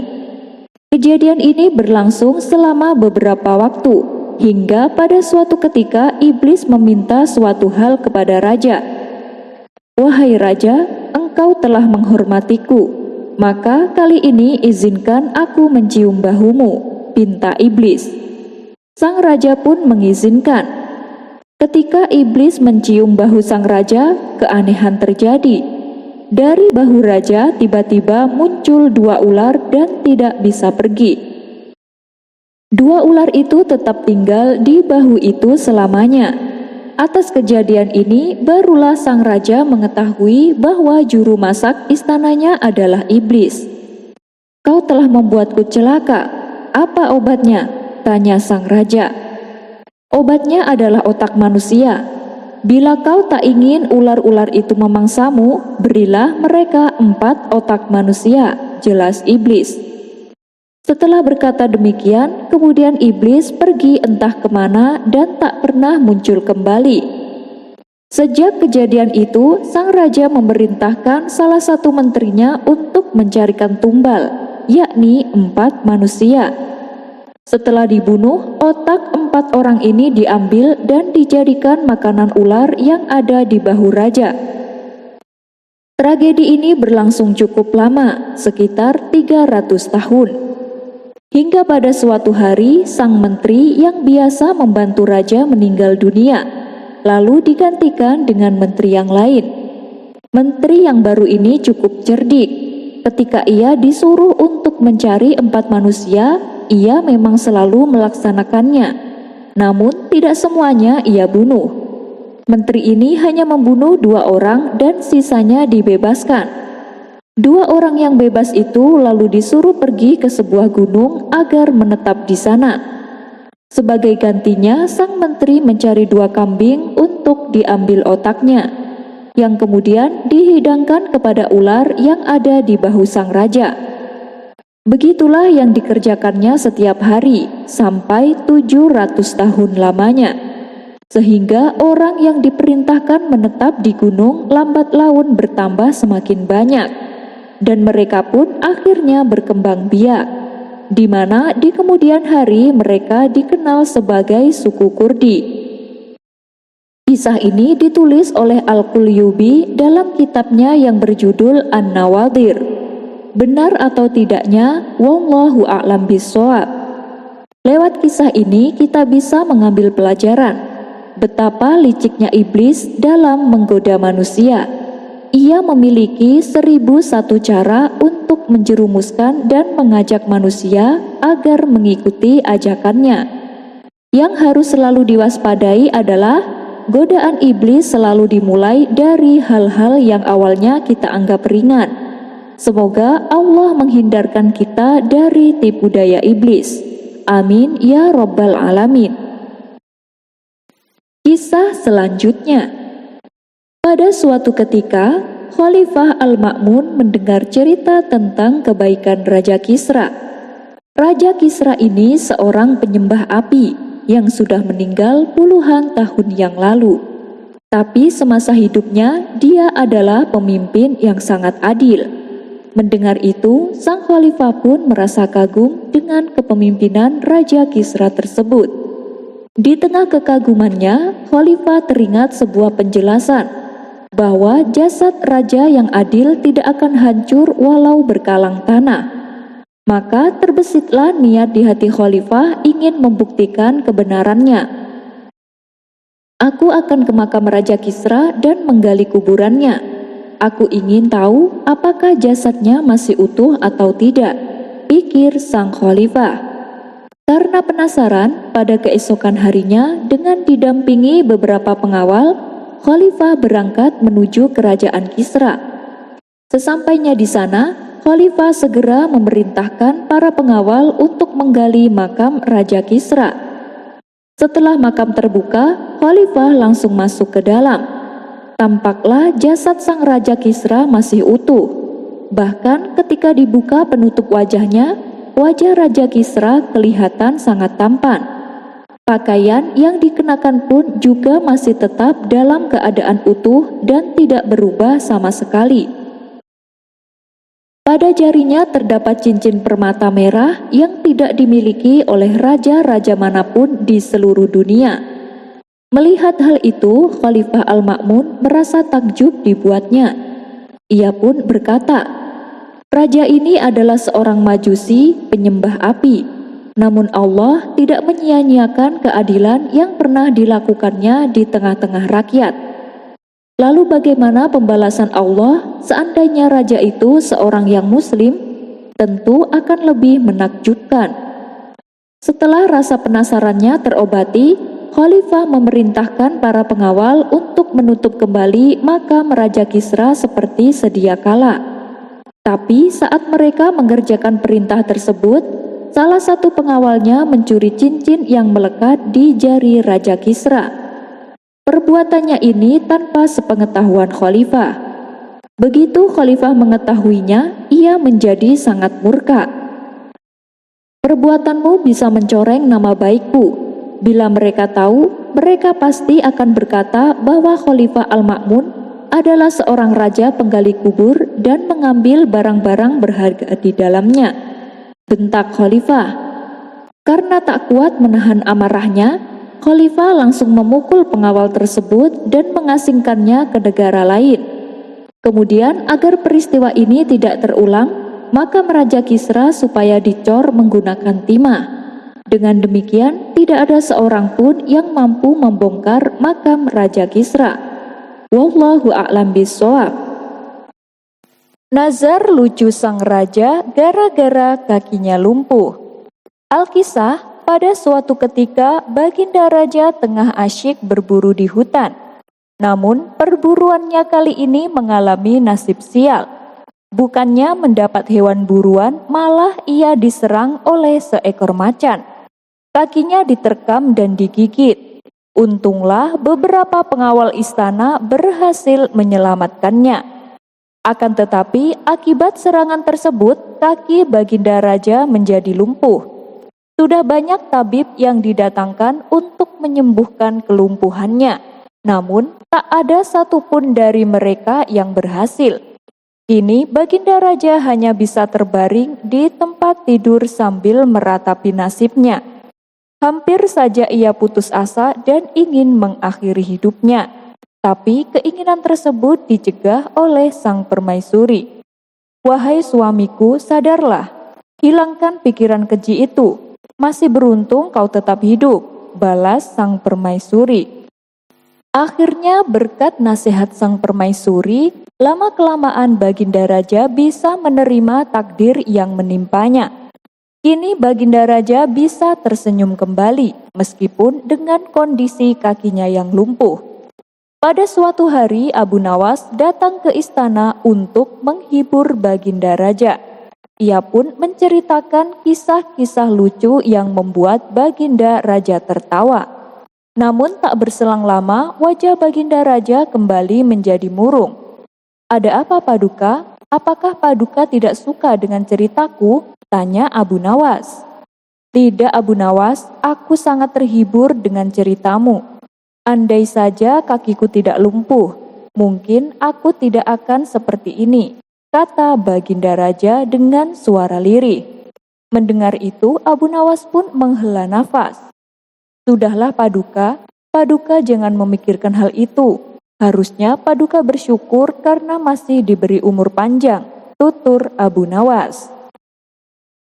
Kejadian ini berlangsung selama beberapa waktu, hingga pada suatu ketika iblis meminta suatu hal kepada raja. "Wahai raja, engkau telah menghormatiku, maka kali ini izinkan aku mencium bahumu," pinta iblis. Sang raja pun mengizinkan. Ketika iblis mencium bahu sang raja, keanehan terjadi. Dari bahu raja tiba-tiba muncul 2 ular dan tidak bisa pergi. 2 ular itu tetap tinggal di bahu itu selamanya. Atas kejadian ini barulah sang raja mengetahui bahwa juru masak istananya adalah iblis. "Kau telah membuatku celaka. Apa obatnya?" tanya sang raja. "Obatnya adalah otak manusia. Bila kau tak ingin ular-ular itu memangsamu, berilah mereka 4 otak manusia," jelas iblis. Setelah berkata demikian, kemudian iblis pergi entah kemana dan tak pernah muncul kembali. Sejak kejadian itu, sang raja memerintahkan salah satu menterinya untuk mencarikan tumbal, yakni 4 manusia. Setelah dibunuh, otak 4 orang ini diambil dan dijadikan makanan ular yang ada di bahu raja. Tragedi ini berlangsung cukup lama, sekitar 300 tahun. Hingga pada suatu hari, sang menteri yang biasa membantu raja meninggal dunia, lalu digantikan dengan menteri yang lain. Menteri yang baru ini cukup cerdik. Ketika ia disuruh untuk mencari 4 manusia, ia memang selalu melaksanakannya. Namun tidak semuanya ia bunuh. Menteri ini hanya membunuh 2 orang dan sisanya dibebaskan. 2 orang yang bebas itu lalu disuruh pergi ke sebuah gunung agar menetap di sana. Sebagai gantinya, sang menteri mencari 2 kambing untuk diambil otaknya, yang kemudian dihidangkan kepada ular yang ada di bahu sang raja. Begitulah yang dikerjakannya setiap hari sampai 700 tahun lamanya. Sehingga orang yang diperintahkan menetap di gunung lambat laun bertambah semakin banyak, dan mereka pun akhirnya berkembang biak, di mana di kemudian hari mereka dikenal sebagai suku Kurdi. Kisah ini ditulis oleh Al-Qulyubi dalam kitabnya yang berjudul An-Nawadhir. Benar atau tidaknya, wallahu a'lam bishawab. Lewat kisah ini kita bisa mengambil pelajaran betapa liciknya iblis dalam menggoda manusia. Ia memiliki 1001 cara untuk menjerumuskan dan mengajak manusia agar mengikuti ajakannya. Yang harus selalu diwaspadai adalah godaan iblis selalu dimulai dari hal-hal yang awalnya kita anggap ringan. Semoga Allah menghindarkan kita dari tipu daya iblis. Amin ya Rabbal Alamin. Kisah selanjutnya. Pada suatu ketika, Khalifah Al-Ma'mun mendengar cerita tentang kebaikan Raja Kisra. Raja Kisra ini seorang penyembah api yang sudah meninggal puluhan tahun yang lalu. Tapi semasa hidupnya, dia adalah pemimpin yang sangat adil. Mendengar itu, sang khalifah pun merasa kagum dengan kepemimpinan Raja Kisra tersebut. Di tengah kekagumannya, khalifah teringat sebuah penjelasan bahwa jasad raja yang adil tidak akan hancur walau berkalang tanah. Maka terbesitlah niat di hati khalifah ingin membuktikan kebenarannya. "Aku akan ke makam Raja Kisra dan menggali kuburannya. Aku ingin tahu apakah jasadnya masih utuh atau tidak," pikir sang khalifah. Karena penasaran, pada keesokan harinya dengan didampingi beberapa pengawal, khalifah berangkat menuju kerajaan Kisra. Sesampainya di sana, khalifah segera memerintahkan para pengawal untuk menggali makam Raja Kisra. Setelah makam terbuka, khalifah langsung masuk ke dalam. Tampaklah jasad sang Raja Kisra masih utuh. Bahkan ketika dibuka penutup wajahnya, wajah Raja Kisra kelihatan sangat tampan. Pakaian yang dikenakan pun juga masih tetap dalam keadaan utuh dan tidak berubah sama sekali. Pada jarinya terdapat cincin permata merah yang tidak dimiliki oleh raja-raja manapun di seluruh dunia. Melihat hal itu, Khalifah Al-Ma'mun merasa takjub dibuatnya. Ia pun berkata, "Raja ini adalah seorang majusi penyembah api. Namun Allah tidak menyia-nyiakan keadilan yang pernah dilakukannya di tengah-tengah rakyat. Lalu bagaimana pembalasan Allah seandainya raja itu seorang yang muslim? Tentu akan lebih menakjubkan. Setelah rasa penasarannya terobati, Khalifah memerintahkan para pengawal untuk menutup kembali makam Raja Kisra seperti sedia kala. Tapi saat mereka mengerjakan perintah tersebut, salah satu pengawalnya mencuri cincin yang melekat di jari Raja Kisra. Perbuatannya ini tanpa sepengetahuan Khalifah. Begitu Khalifah mengetahuinya, ia menjadi sangat murka. Perbuatanmu bisa mencoreng nama baikku. Bila mereka tahu, mereka pasti akan berkata bahwa Khalifah Al-Ma'mun adalah seorang raja penggali kubur dan mengambil barang-barang berharga di dalamnya. Bentak Khalifah. Karena tak kuat menahan amarahnya, Khalifah langsung memukul pengawal tersebut dan mengasingkannya ke negara lain. Kemudian agar peristiwa ini tidak terulang, maka Raja Kisra supaya dicor menggunakan timah. Dengan demikian, tidak ada seorang pun yang mampu membongkar makam Raja Kisra. Wallahu a'lam bishawab. Nazar lucu sang raja gara-gara kakinya lumpuh. Alkisah, pada suatu ketika Baginda Raja tengah asyik berburu di hutan. Namun perburuannya kali ini mengalami nasib sial. Bukannya mendapat hewan buruan, malah ia diserang oleh seekor macan. Kakinya diterkam dan digigit. Untunglah beberapa pengawal istana berhasil menyelamatkannya. Akan tetapi akibat serangan tersebut, kaki Baginda Raja menjadi lumpuh. Sudah banyak tabib yang didatangkan untuk menyembuhkan kelumpuhannya, namun tak ada satupun dari mereka yang berhasil. Kini Baginda Raja hanya bisa terbaring di tempat tidur sambil meratapi nasibnya. Hampir saja ia putus asa dan ingin mengakhiri hidupnya, tapi keinginan tersebut dicegah oleh sang permaisuri. "Wahai suamiku, sadarlah, hilangkan pikiran keji itu. Masih beruntung kau tetap hidup," balas sang permaisuri. Akhirnya berkat nasihat sang permaisuri, lama-kelamaan Baginda Raja bisa menerima takdir yang menimpanya. Kini Baginda Raja bisa tersenyum kembali, meskipun dengan kondisi kakinya yang lumpuh. Pada suatu hari Abu Nawas datang ke istana untuk menghibur Baginda Raja. Ia pun menceritakan kisah-kisah lucu yang membuat Baginda Raja tertawa. Namun tak berselang lama, wajah Baginda Raja kembali menjadi murung. "Ada apa, Paduka? Apakah Paduka tidak suka dengan ceritaku?" tanya Abu Nawas. "Tidak, Abu Nawas, aku sangat terhibur dengan ceritamu. Andai saja kakiku tidak lumpuh, mungkin aku tidak akan seperti ini," kata Baginda Raja dengan suara lirih. Mendengar itu, Abu Nawas pun menghela nafas. "Sudahlah Paduka, Paduka jangan memikirkan hal itu. Harusnya Paduka bersyukur karena masih diberi umur panjang," tutur Abu Nawas.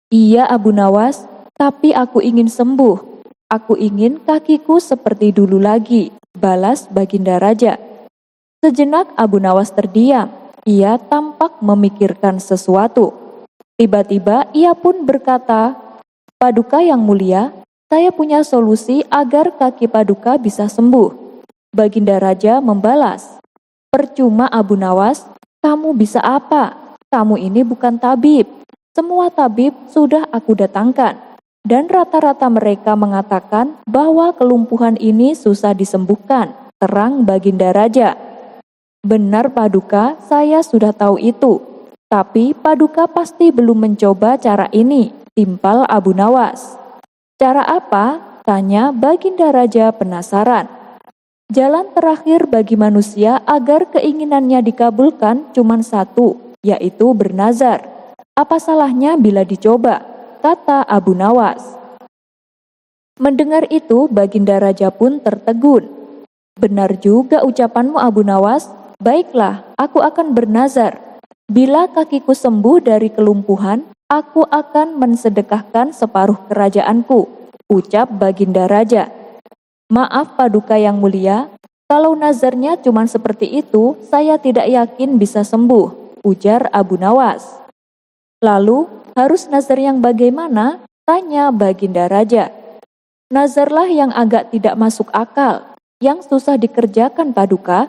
"Iya Abu Nawas, tapi aku ingin sembuh. Aku ingin kakiku seperti dulu lagi," balas Baginda Raja. Sejenak Abu Nawas terdiam. Ia tampak memikirkan sesuatu. Tiba-tiba ia pun berkata, "Paduka yang mulia, saya punya solusi agar kaki Paduka bisa sembuh." Baginda Raja membalas, "Percuma Abu Nawas, kamu bisa apa? Kamu ini bukan tabib. Semua tabib sudah aku datangkan, dan rata-rata mereka mengatakan bahwa kelumpuhan ini susah disembuhkan," terang Baginda Raja. "Benar Paduka, saya sudah tahu itu. Tapi Paduka pasti belum mencoba cara ini," timpal Abu Nawas. "Cara apa?" tanya Baginda Raja penasaran. "Jalan terakhir bagi manusia agar keinginannya dikabulkan cuma satu, yaitu bernazar. Apa salahnya bila dicoba?" kata Abu Nawas. Mendengar itu, Baginda Raja pun tertegun. "Benar juga ucapanmu Abu Nawas. Baiklah, aku akan bernazar. Bila kakiku sembuh dari kelumpuhan, aku akan mensedekahkan separuh kerajaanku, ucap Baginda Raja. Maaf Paduka yang mulia, kalau nazarnya cuma seperti itu, saya tidak yakin bisa sembuh, ujar Abu Nawas. Lalu, harus nazar yang bagaimana? Tanya Baginda Raja. Nazarlah yang agak tidak masuk akal, yang susah dikerjakan Paduka,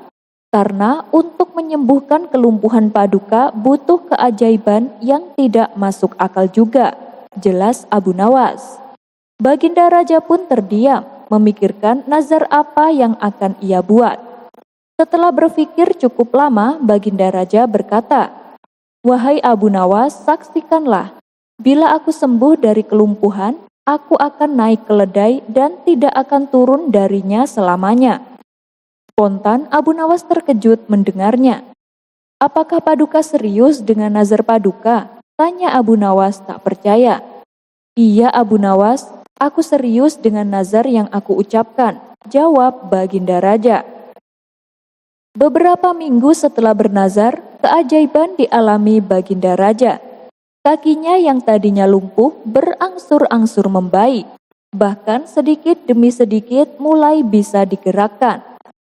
karena untuk menyembuhkan kelumpuhan Paduka butuh keajaiban yang tidak masuk akal juga, jelas Abu Nawas. Baginda Raja pun terdiam, memikirkan nazar apa yang akan ia buat. Setelah berpikir cukup lama, Baginda Raja berkata, "Wahai Abu Nawas, saksikanlah, bila aku sembuh dari kelumpuhan, aku akan naik keledai dan tidak akan turun darinya selamanya." Spontan Abu Nawas terkejut mendengarnya. "Apakah Paduka serius dengan nazar Paduka?" tanya Abu Nawas tak percaya. "Iya Abu Nawas, aku serius dengan nazar yang aku ucapkan," jawab Baginda Raja. Beberapa minggu setelah bernazar, keajaiban dialami Baginda Raja. Kakinya yang tadinya lumpuh berangsur-angsur membaik, bahkan sedikit demi sedikit mulai bisa digerakkan.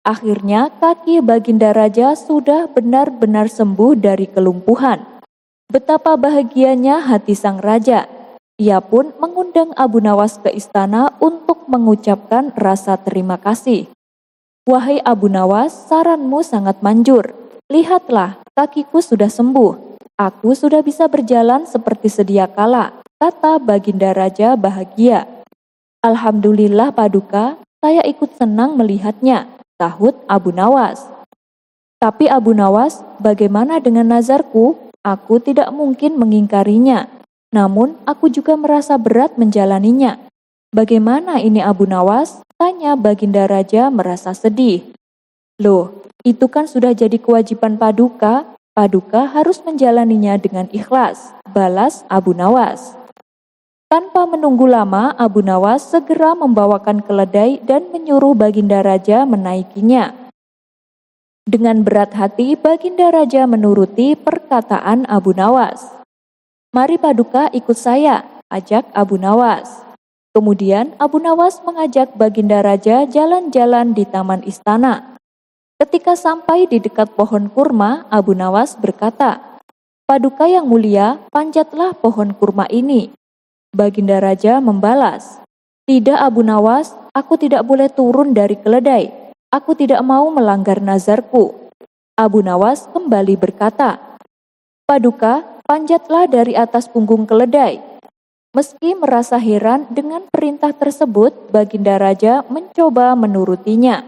Akhirnya kaki Baginda Raja sudah benar-benar sembuh dari kelumpuhan. Betapa bahagianya hati sang raja. Ia pun mengundang Abu Nawas ke istana untuk mengucapkan rasa terima kasih. "Wahai Abu Nawas, saranmu sangat manjur. Lihatlah, kakiku sudah sembuh. Aku sudah bisa berjalan seperti sedia kala," kata Baginda Raja bahagia. "Alhamdulillah Paduka, saya ikut senang melihatnya," sahut Abu Nawas. "Tapi Abu Nawas, bagaimana dengan nazarku? Aku tidak mungkin mengingkarinya. Namun aku juga merasa berat menjalaninya. Bagaimana ini Abu Nawas?" tanya Baginda Raja merasa sedih. "Loh, itu kan sudah jadi kewajiban Paduka. Paduka harus menjalaninya dengan ikhlas," balas Abu Nawas. Tanpa menunggu lama, Abu Nawas segera membawakan keledai dan menyuruh Baginda Raja menaikinya. Dengan berat hati, Baginda Raja menuruti perkataan Abu Nawas. "Mari Paduka ikut saya," ajak Abu Nawas. Kemudian Abu Nawas mengajak Baginda Raja jalan-jalan di taman istana. Ketika sampai di dekat pohon kurma, Abu Nawas berkata, "Paduka yang mulia, panjatlah pohon kurma ini." Baginda Raja membalas, "Tidak Abu Nawas, aku tidak boleh turun dari keledai. Aku tidak mau melanggar nazarku." Abu Nawas kembali berkata, "Paduka, panjatlah dari atas punggung keledai." Meski merasa heran dengan perintah tersebut, Baginda Raja mencoba menurutinya.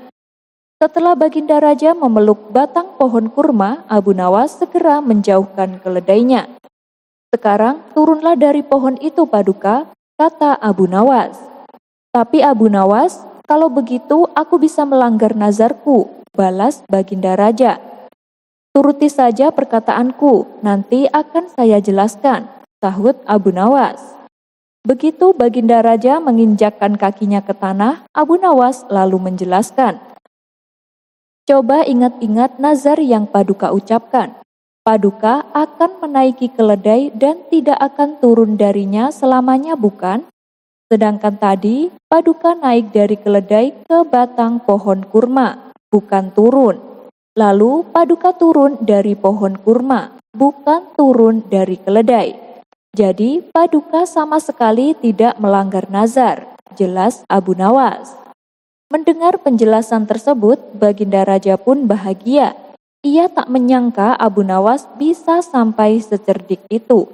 Setelah Baginda Raja memeluk batang pohon kurma, Abu Nawas segera menjauhkan keledainya. "Sekarang turunlah dari pohon itu Paduka," kata Abu Nawas. "Tapi Abu Nawas, kalau begitu aku bisa melanggar nazarku," balas Baginda Raja. "Turuti saja perkataanku, nanti akan saya jelaskan," sahut Abu Nawas. Begitu Baginda Raja menginjakkan kakinya ke tanah, Abu Nawas lalu menjelaskan, "Coba ingat-ingat nazar yang Paduka ucapkan. Paduka akan menaiki keledai dan tidak akan turun darinya selamanya bukan? Sedangkan tadi Paduka naik dari keledai ke batang pohon kurma, bukan turun. Lalu Paduka turun dari pohon kurma, bukan turun dari keledai. Jadi Paduka sama sekali tidak melanggar nazar," jelas Abu Nawas. Mendengar penjelasan tersebut, Baginda Raja pun bahagia. Ia tak menyangka Abu Nawas bisa sampai secerdik itu.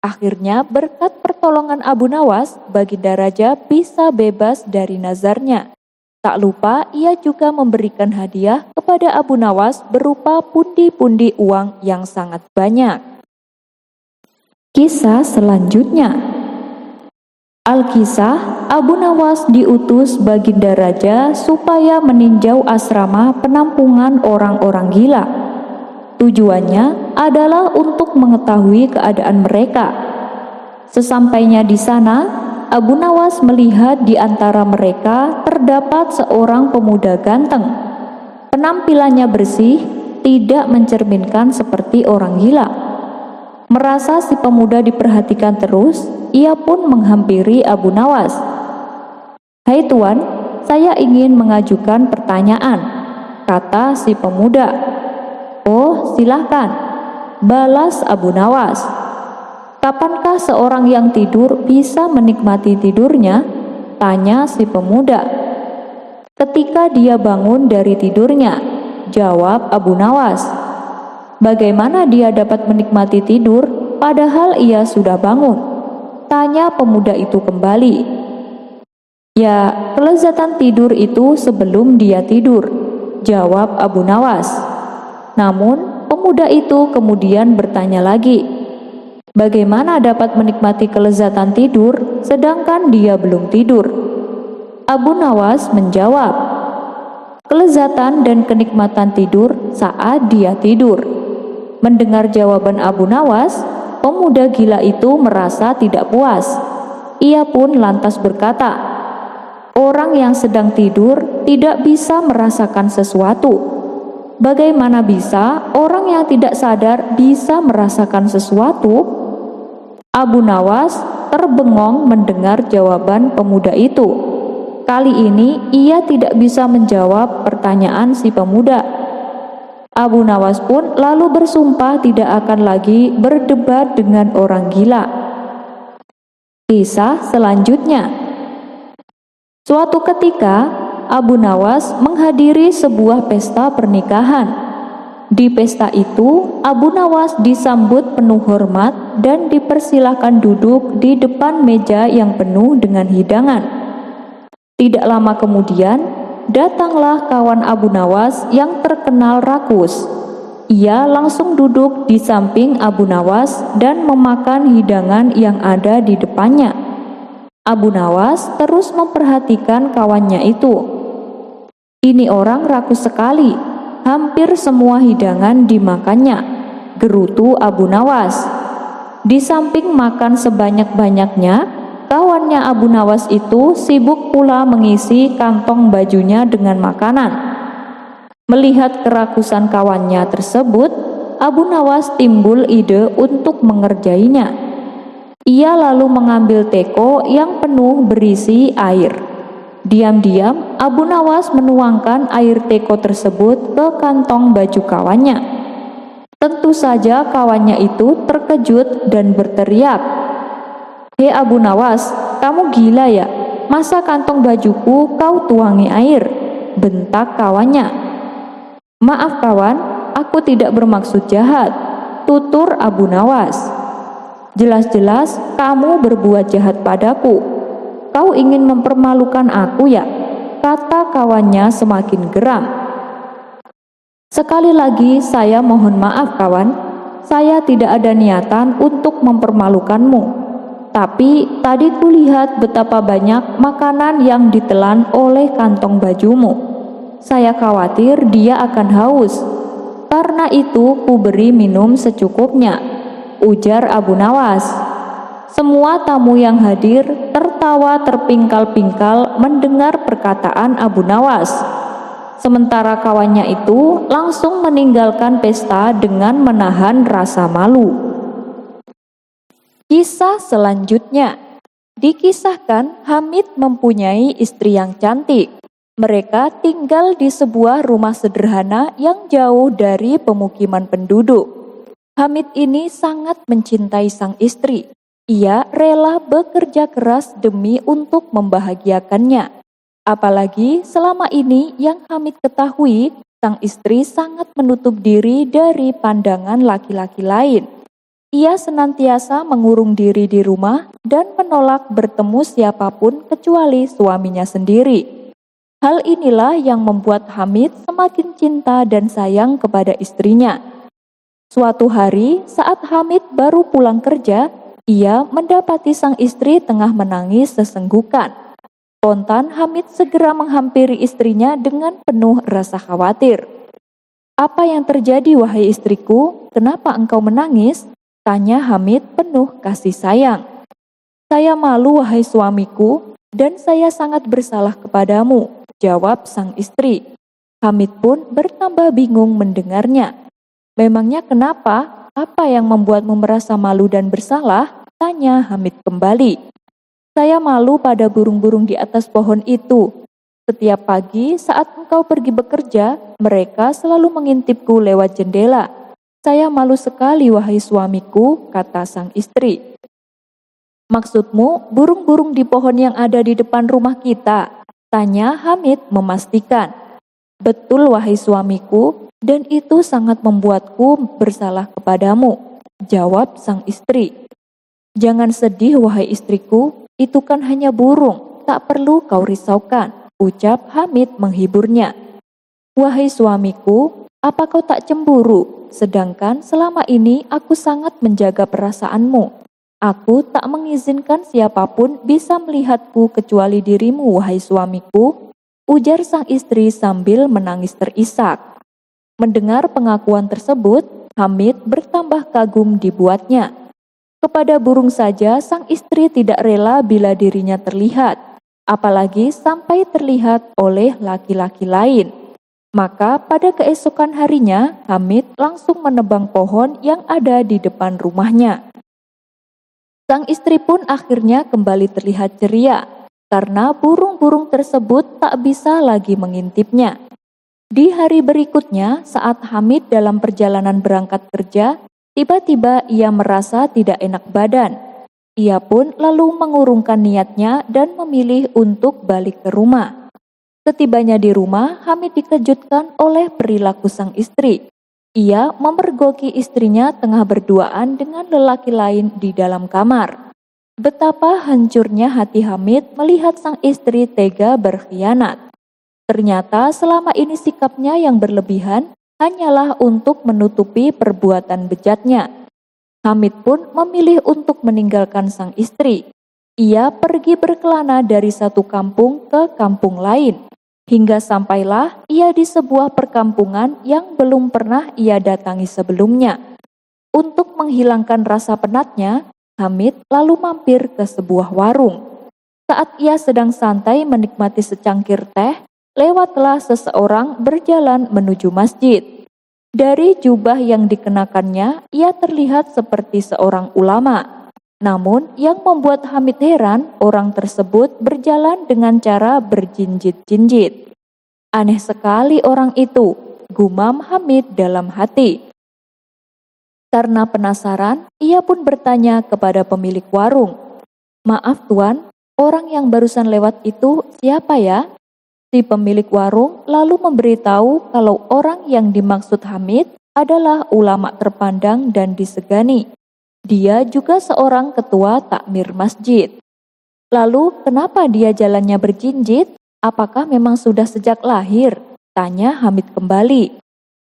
Akhirnya berkat pertolongan Abu Nawas, Baginda Raja bisa bebas dari nazarnya. Tak lupa ia juga memberikan hadiah kepada Abu Nawas berupa pundi-pundi uang yang sangat banyak. Kisah selanjutnya. Alkisah, Abu Nawas diutus Baginda Raja supaya meninjau asrama penampungan orang-orang gila. Tujuannya adalah untuk mengetahui keadaan mereka. Sesampainya di sana, Abu Nawas melihat di antara mereka terdapat seorang pemuda ganteng. Penampilannya bersih, tidak mencerminkan seperti orang gila. Merasa si pemuda diperhatikan terus, ia pun menghampiri Abu Nawas. "Hai Tuan, saya ingin mengajukan pertanyaan," kata si pemuda. "Oh, silahkan," balas Abu Nawas. "Kapankah seorang yang tidur bisa menikmati tidurnya?" tanya si pemuda. "Ketika dia bangun dari tidurnya," jawab Abu Nawas. "Bagaimana dia dapat menikmati tidur padahal ia sudah bangun?" tanya pemuda itu kembali. "Ya, kelezatan tidur itu sebelum dia tidur," jawab Abu Nawas. Namun pemuda itu kemudian bertanya lagi, "Bagaimana dapat menikmati kelezatan tidur sedangkan dia belum tidur?" Abu Nawas menjawab, "Kelezatan dan kenikmatan tidur saat dia tidur." Mendengar jawaban Abu Nawas, pemuda gila itu merasa tidak puas. Ia pun lantas berkata, "Orang yang sedang tidur tidak bisa merasakan sesuatu. Bagaimana bisa orang yang tidak sadar bisa merasakan sesuatu?" Abu Nawas terbengong mendengar jawaban pemuda itu. Kali ini ia tidak bisa menjawab pertanyaan si pemuda. Abu Nawas pun lalu bersumpah tidak akan lagi berdebat dengan orang gila. Kisah selanjutnya. Suatu ketika, Abu Nawas menghadiri sebuah pesta pernikahan. Di pesta itu, Abu Nawas disambut penuh hormat dan dipersilahkan duduk di depan meja yang penuh dengan hidangan. Tidak lama kemudian, datanglah kawan Abu Nawas yang terkenal rakus. Ia langsung duduk di samping Abu Nawas dan memakan hidangan yang ada di depannya. Abu Nawas terus memperhatikan kawannya itu. "Ini orang rakus sekali, hampir semua hidangan dimakannya," gerutu Abu Nawas. Di samping makan sebanyak-banyaknya, kawannya Abu Nawas itu sibuk pula mengisi kantong bajunya dengan makanan. Melihat kerakusan kawannya tersebut, Abu Nawas timbul ide untuk mengerjainya. Ia lalu mengambil teko yang penuh berisi air. Diam-diam, Abu Nawas menuangkan air teko tersebut ke kantong baju kawannya. Tentu saja kawannya itu terkejut dan berteriak, "Hei Abu Nawas, kamu gila ya? Masa kantong bajuku kau tuangi air?" bentak kawannya. "Maaf kawan, aku tidak bermaksud jahat," tutur Abu Nawas. "Jelas-jelas kamu berbuat jahat padaku. Kau ingin mempermalukan aku ya?" kata kawannya semakin geram. "Sekali lagi saya mohon maaf kawan, saya tidak ada niatan untuk mempermalukanmu. Tapi tadi kulihat betapa banyak makanan yang ditelan oleh kantong bajumu. Saya khawatir dia akan haus. Karena itu kuberi minum secukupnya," ujar Abu Nawas. Semua tamu yang hadir tertawa terpingkal-pingkal mendengar perkataan Abu Nawas. Sementara kawannya itu langsung meninggalkan pesta dengan menahan rasa malu. Kisah selanjutnya. Dikisahkan Hamid mempunyai istri yang cantik. Mereka tinggal di sebuah rumah sederhana yang jauh dari pemukiman penduduk. Hamid ini sangat mencintai sang istri. Ia rela bekerja keras demi untuk membahagiakannya. Apalagi selama ini yang Hamid ketahui, sang istri sangat menutup diri dari pandangan laki-laki lain. Ia senantiasa mengurung diri di rumah dan menolak bertemu siapapun kecuali suaminya sendiri. Hal inilah yang membuat Hamid semakin cinta dan sayang kepada istrinya. Suatu hari saat Hamid baru pulang kerja, ia mendapati sang istri tengah menangis sesenggukan. Spontan Hamid segera menghampiri istrinya dengan penuh rasa khawatir. "Apa yang terjadi wahai istriku? Kenapa engkau menangis?" tanya Hamid penuh kasih sayang. "Saya malu wahai suamiku dan saya sangat bersalah kepadamu," jawab sang istri. Hamid pun bertambah bingung mendengarnya. "Memangnya kenapa? apa yang membuatmu merasa malu dan bersalah? Tanya Hamid kembali. Saya malu pada burung-burung di atas pohon itu. Setiap pagi saat engkau pergi bekerja, mereka selalu mengintipku lewat jendela. Saya malu sekali, wahai suamiku, kata sang istri. Maksudmu burung-burung di pohon yang ada di depan rumah kita? Tanya Hamid memastikan. Betul, wahai suamiku, dan itu sangat membuatku bersalah kepadamu, jawab sang istri. Jangan sedih, wahai istriku, itu kan hanya burung, tak perlu kau risaukan, ucap Hamid menghiburnya. Wahai suamiku, apa kau tak cemburu? Sedangkan selama ini aku sangat menjaga perasaanmu. Aku tak mengizinkan siapapun bisa melihatku kecuali dirimu, wahai suamiku, ujar sang istri sambil menangis terisak. Mendengar pengakuan tersebut, Hamid bertambah kagum dibuatnya. Kepada burung saja sang istri tidak rela bila dirinya terlihat, apalagi sampai terlihat oleh laki-laki lain. Maka pada keesokan harinya, Hamid langsung menebang pohon yang ada di depan rumahnya. Sang istri pun akhirnya kembali terlihat ceria, karena burung-burung tersebut tak bisa lagi mengintipnya. Di hari berikutnya, saat Hamid dalam perjalanan berangkat kerja, tiba-tiba ia merasa tidak enak badan. Ia pun lalu mengurungkan niatnya dan memilih untuk balik ke rumah. Setibanya di rumah, Hamid dikejutkan oleh perilaku sang istri. Ia memergoki istrinya tengah berduaan dengan lelaki lain di dalam kamar. Betapa hancurnya hati Hamid melihat sang istri tega berkhianat. Ternyata selama ini sikapnya yang berlebihan hanyalah untuk menutupi perbuatan bejatnya. Hamid pun memilih untuk meninggalkan sang istri. Ia pergi berkelana dari satu kampung ke kampung lain, hingga sampailah ia di sebuah perkampungan yang belum pernah ia datangi sebelumnya. Untuk menghilangkan rasa penatnya, Hamid lalu mampir ke sebuah warung. Saat ia sedang santai menikmati secangkir teh, lewatlah seseorang berjalan menuju masjid. Dari jubah yang dikenakannya, ia terlihat seperti seorang ulama. Namun yang membuat Hamid heran, orang tersebut berjalan dengan cara berjinjit-jinjit. Aneh sekali orang itu, gumam Hamid dalam hati. Karena penasaran, ia pun bertanya kepada pemilik warung. Maaf tuan, orang yang barusan lewat itu siapa ya? Si pemilik warung lalu memberitahu kalau orang yang dimaksud Hamid adalah ulama terpandang dan disegani. Dia juga seorang ketua takmir masjid. Lalu kenapa dia jalannya berjinjit? Apakah memang sudah sejak lahir? Tanya Hamid kembali.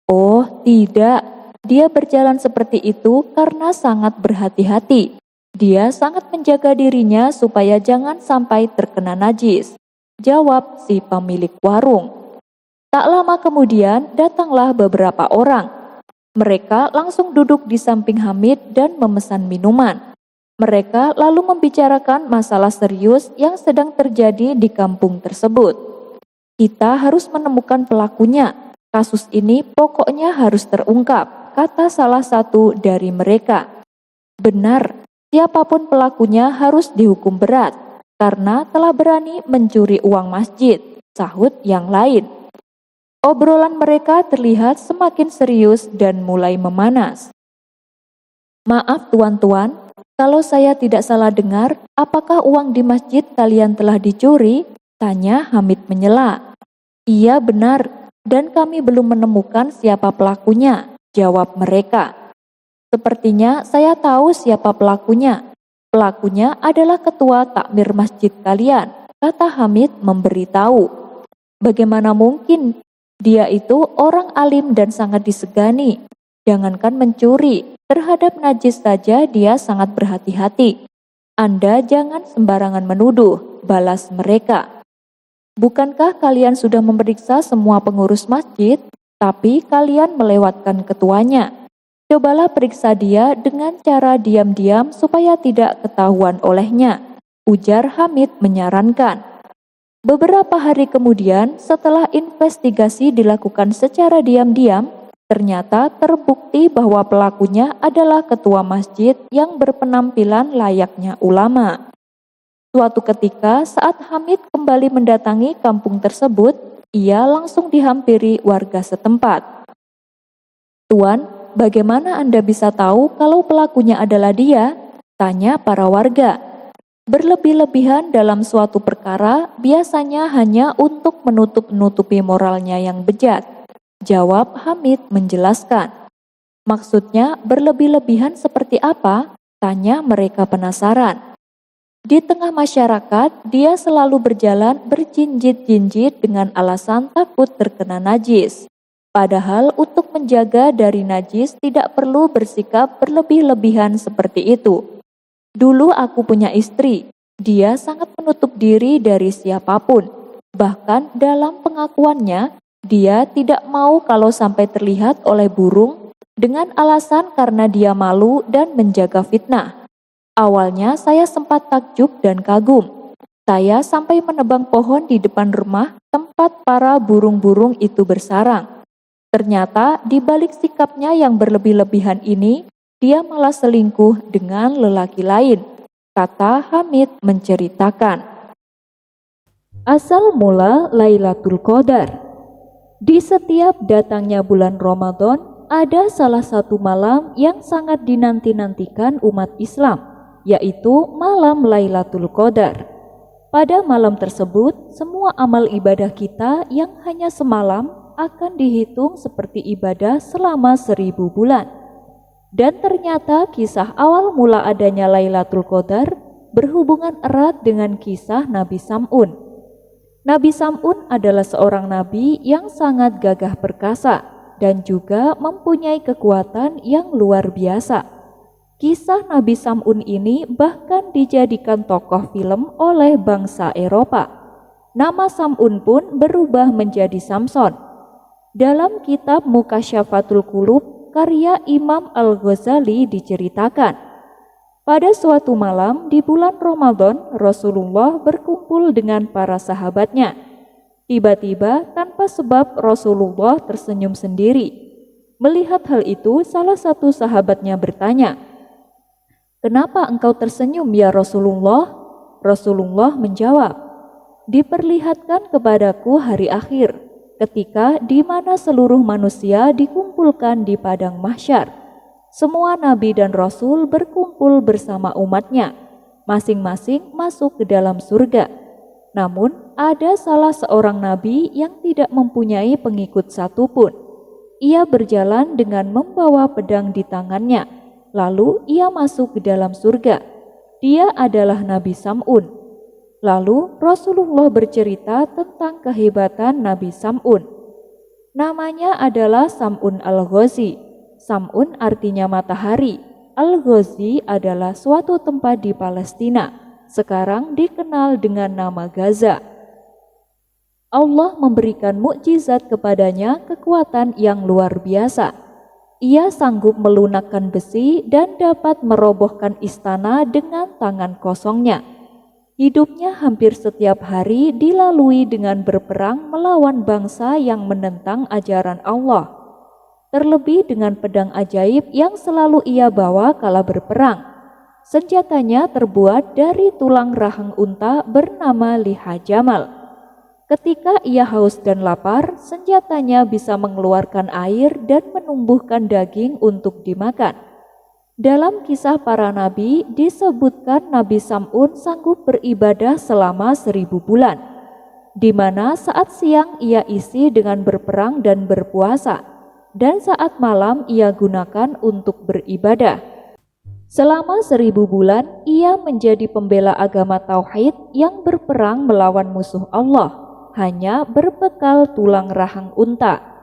Oh tidak, dia berjalan seperti itu karena sangat berhati-hati. Dia sangat menjaga dirinya supaya jangan sampai terkena najis, jawab si pemilik warung. Tak lama kemudian datanglah beberapa orang. Mereka langsung duduk di samping Hamid dan memesan minuman. Mereka lalu membicarakan masalah serius yang sedang terjadi di kampung tersebut. Kita harus menemukan pelakunya. Kasus ini pokoknya harus terungkap, kata salah satu dari mereka. Benar, siapapun pelakunya harus dihukum berat, karena telah berani mencuri uang masjid, sahut yang lain. Obrolan mereka terlihat semakin serius dan mulai memanas. Maaf tuan-tuan, kalau saya tidak salah dengar, apakah uang di masjid kalian telah dicuri? Tanya Hamid menyela. Iya benar, dan kami belum menemukan siapa pelakunya, jawab mereka. Sepertinya saya tahu siapa pelakunya. Pelakunya adalah ketua takmir masjid kalian, kata Hamid memberitahu. Bagaimana mungkin? Dia itu orang alim dan sangat disegani. Jangankan mencuri, terhadap najis saja dia sangat berhati-hati. Anda jangan sembarangan menuduh, balas mereka. Bukankah kalian sudah memeriksa semua pengurus masjid, tapi kalian melewatkan ketuanya? Cobalah periksa dia dengan cara diam-diam supaya tidak ketahuan olehnya, ujar Hamid menyarankan. Beberapa hari kemudian, setelah investigasi dilakukan secara diam-diam, Ternyata terbukti bahwa pelakunya adalah ketua masjid yang berpenampilan layaknya ulama. Suatu ketika saat Hamid kembali mendatangi kampung tersebut, ia langsung dihampiri warga setempat. "Tuan, bagaimana Anda bisa tahu kalau pelakunya adalah dia?" tanya para warga. Berlebih-lebihan dalam suatu perkara biasanya hanya untuk menutup-nutupi moralnya yang bejat, jawab Hamid menjelaskan. "Maksudnya berlebih-lebihan seperti apa?" tanya mereka penasaran. Di tengah masyarakat, dia selalu berjalan berjinjit-jinjit dengan alasan takut terkena najis. Padahal untuk menjaga dari najis tidak perlu bersikap berlebih-lebihan seperti itu. "Dulu aku punya istri, dia sangat menutup diri dari siapapun. Bahkan dalam pengakuannya, dia tidak mau kalau sampai terlihat oleh burung dengan alasan karena dia malu dan menjaga fitnah. Awalnya saya sempat takjub dan kagum. Saya sampai menebang pohon di depan rumah tempat para burung-burung itu bersarang. Ternyata di balik sikapnya yang berlebih-lebihan ini, dia malah selingkuh dengan lelaki lain," kata Hamid menceritakan. Asal mula Lailatul Qadar. Di setiap datangnya bulan Ramadan, ada salah satu malam yang sangat dinanti-nantikan umat Islam, yaitu malam Lailatul Qadar. Pada malam tersebut, semua amal ibadah kita yang hanya semalam akan dihitung seperti ibadah selama 1000 bulan. Dan ternyata kisah awal mula adanya Lailatul Qadar berhubungan erat dengan kisah Nabi Sam'un. Nabi Sam'un adalah seorang nabi yang sangat gagah perkasa dan juga mempunyai kekuatan yang luar biasa. Kisah Nabi Sam'un ini bahkan dijadikan tokoh film oleh bangsa Eropa. Nama Sam'un pun berubah menjadi Samson. Dalam kitab Mukasyafatul Qulub karya Imam Al-Ghazali diceritakan, pada suatu malam di bulan Ramadan, Rasulullah berkumpul dengan para sahabatnya. Tiba-tiba tanpa sebab Rasulullah tersenyum sendiri. Melihat hal itu, salah satu sahabatnya bertanya, "Kenapa engkau tersenyum ya Rasulullah?" Rasulullah menjawab, "Diperlihatkan kepadaku hari akhir, ketika di mana seluruh manusia dikumpulkan di padang mahsyar. Semua nabi dan rasul berkumpul bersama umatnya, masing-masing masuk ke dalam surga. Namun ada salah seorang nabi yang tidak mempunyai pengikut satupun. Ia berjalan dengan membawa pedang di tangannya, lalu ia masuk ke dalam surga. Dia adalah Nabi Sam'un." Lalu Rasulullah bercerita tentang kehebatan Nabi Sam'un. Namanya adalah Sam'un Al-Ghazi. Sam'un artinya matahari. Al-Ghazi adalah suatu tempat di Palestina, sekarang dikenal dengan nama Gaza. Allah memberikan mukjizat kepadanya kekuatan yang luar biasa. Ia sanggup melunakkan besi dan dapat merobohkan istana dengan tangan kosongnya. Hidupnya hampir setiap hari dilalui dengan berperang melawan bangsa yang menentang ajaran Allah. Terlebih dengan pedang ajaib yang selalu ia bawa kala berperang. Senjatanya terbuat dari tulang rahang unta bernama liha jamal. Ketika ia haus dan lapar, senjatanya bisa mengeluarkan air dan menumbuhkan daging untuk dimakan. Dalam kisah para nabi disebutkan Nabi Sam'un sanggup beribadah selama 1000 bulan, di mana saat siang ia isi dengan berperang dan berpuasa, dan saat malam ia gunakan untuk beribadah. Selama 1000 bulan ia menjadi pembela agama tauhid yang berperang melawan musuh Allah, hanya berbekal tulang rahang unta.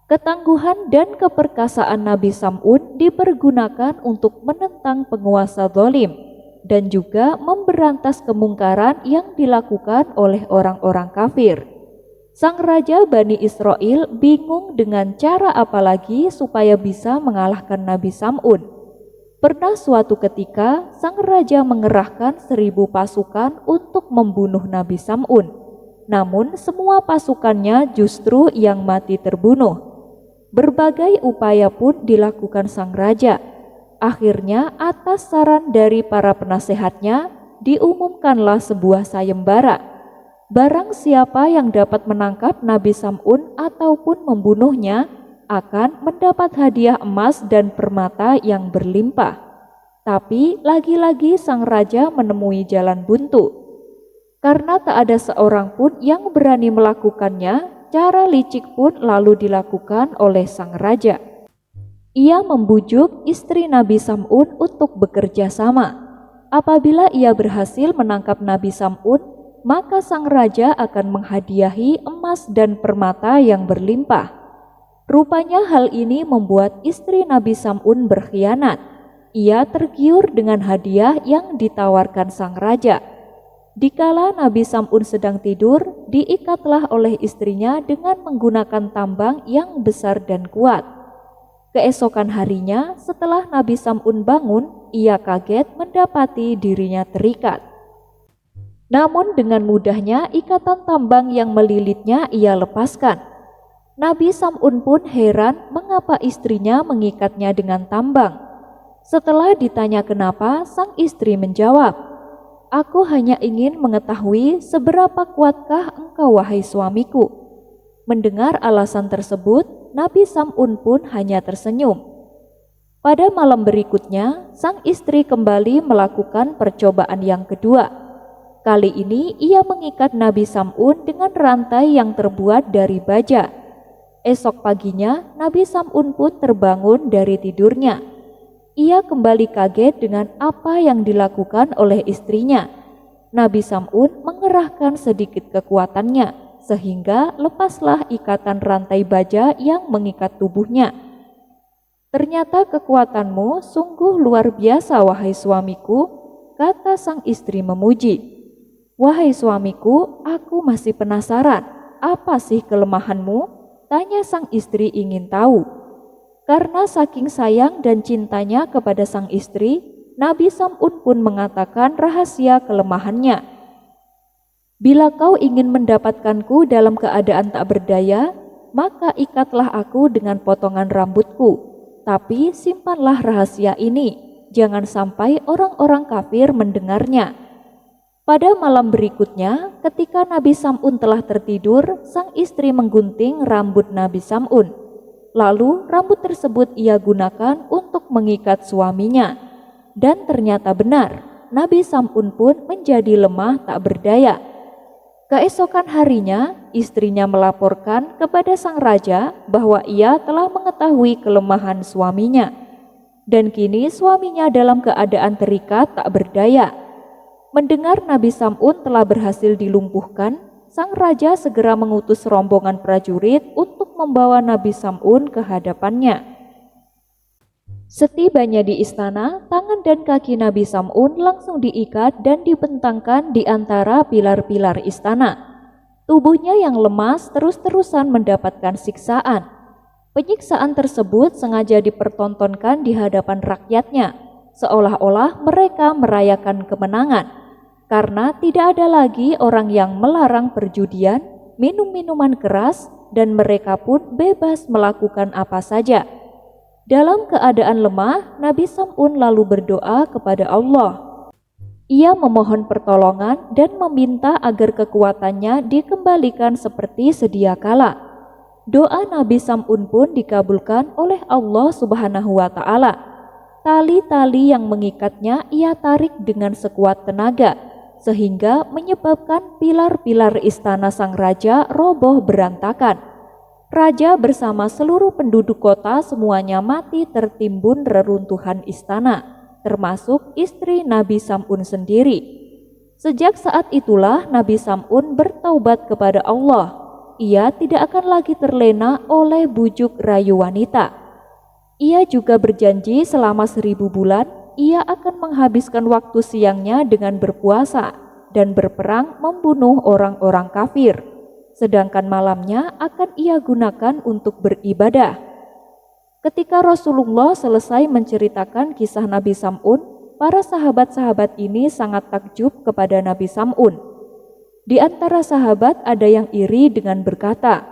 Ketangguhan dan keperkasaan Nabi Sam'un dipergunakan untuk menentang penguasa zalim dan juga memberantas kemungkaran yang dilakukan oleh orang-orang kafir. Sang raja Bani Israel bingung dengan cara apa lagi supaya bisa mengalahkan Nabi Sam'un. Pernah suatu ketika sang raja mengerahkan 1000 pasukan untuk membunuh Nabi Sam'un. Namun semua pasukannya justru yang mati terbunuh. Berbagai upaya pun dilakukan sang raja. Akhirnya atas saran dari para penasehatnya diumumkanlah sebuah sayembara. Barang siapa yang dapat menangkap Nabi Sam'un ataupun membunuhnya akan mendapat hadiah emas dan permata yang berlimpah. Tapi lagi-lagi sang raja menemui jalan buntu. Karena tak ada seorang pun yang berani melakukannya, cara licik pun lalu dilakukan oleh sang raja. Ia membujuk istri Nabi Sam'un untuk bekerja sama. Apabila ia berhasil menangkap Nabi Sam'un, maka sang raja akan menghadiahi emas dan permata yang berlimpah. Rupanya hal ini membuat istri Nabi Sam'un berkhianat. Ia tergiur dengan hadiah yang ditawarkan sang raja. Dikala Nabi Sam'un sedang tidur, diikatlah oleh istrinya dengan menggunakan tambang yang besar dan kuat. Keesokan harinya, setelah Nabi Sam'un bangun, ia kaget mendapati dirinya terikat. Namun dengan mudahnya ikatan tambang yang melilitnya ia lepaskan. Nabi Sam'un pun heran mengapa istrinya mengikatnya dengan tambang. Setelah ditanya kenapa, sang istri menjawab, "Aku hanya ingin mengetahui seberapa kuatkah engkau wahai suamiku." Mendengar alasan tersebut, Nabi Sam'un pun hanya tersenyum. Pada malam berikutnya, sang istri kembali melakukan percobaan yang kedua. Kali ini ia mengikat Nabi Sam'un dengan rantai yang terbuat dari baja. Esok paginya, Nabi Sam'un pun terbangun dari tidurnya. Ia kembali kaget dengan apa yang dilakukan oleh istrinya. Nabi Sam'un mengerahkan sedikit kekuatannya, sehingga lepaslah ikatan rantai baja yang mengikat tubuhnya. "Ternyata kekuatanmu sungguh luar biasa, wahai suamiku," kata sang istri memuji. "Wahai suamiku, aku masih penasaran, apa sih kelemahanmu?" tanya sang istri ingin tahu. Karena saking sayang dan cintanya kepada sang istri, Nabi Sam'un pun mengatakan rahasia kelemahannya. "Bila kau ingin mendapatkanku dalam keadaan tak berdaya, maka ikatlah aku dengan potongan rambutku. Tapi simpanlah rahasia ini, jangan sampai orang-orang kafir mendengarnya." Pada malam berikutnya, ketika Nabi Sam'un telah tertidur, sang istri menggunting rambut Nabi Sam'un. Lalu rambut tersebut ia gunakan untuk mengikat suaminya. Dan ternyata benar, Nabi Sam'un pun menjadi lemah tak berdaya. Keesokan harinya, istrinya melaporkan kepada sang raja bahwa ia telah mengetahui kelemahan suaminya. Dan kini suaminya dalam keadaan terikat tak berdaya. Mendengar Nabi Sam'un telah berhasil dilumpuhkan, sang raja segera mengutus rombongan prajurit untuk membawa Nabi Sam'un ke hadapannya. Setibanya di istana, tangan dan kaki Nabi Sam'un langsung diikat dan dibentangkan di antara pilar-pilar istana. Tubuhnya yang lemas terus-terusan mendapatkan siksaan. Penyiksaan tersebut sengaja dipertontonkan di hadapan rakyatnya, seolah-olah mereka merayakan kemenangan. Karena tidak ada lagi orang yang melarang perjudian, minum minuman keras, dan mereka pun bebas melakukan apa saja. Dalam keadaan lemah, Nabi Sam'un lalu berdoa kepada Allah. Ia memohon pertolongan dan meminta agar kekuatannya dikembalikan seperti sedia kala. Doa Nabi Sam'un pun dikabulkan oleh Allah Subhanahu wa Ta'ala. Tali-tali yang mengikatnya ia tarik dengan sekuat tenaga, sehingga menyebabkan pilar-pilar istana sang raja roboh berantakan. Raja bersama seluruh penduduk kota semuanya mati tertimbun reruntuhan istana, termasuk istri Nabi Sam'un sendiri. Sejak saat itulah Nabi Sam'un bertaubat kepada Allah. Ia tidak akan lagi terlena oleh bujuk rayu wanita. Ia juga berjanji selama 1000 bulan ia akan menghabiskan waktu siangnya dengan berpuasa dan berperang membunuh orang-orang kafir, sedangkan malamnya akan ia gunakan untuk beribadah. Ketika Rasulullah selesai menceritakan kisah Nabi Sam'un, para sahabat-sahabat ini sangat takjub kepada Nabi Sam'un. Di antara sahabat ada yang iri dengan berkata,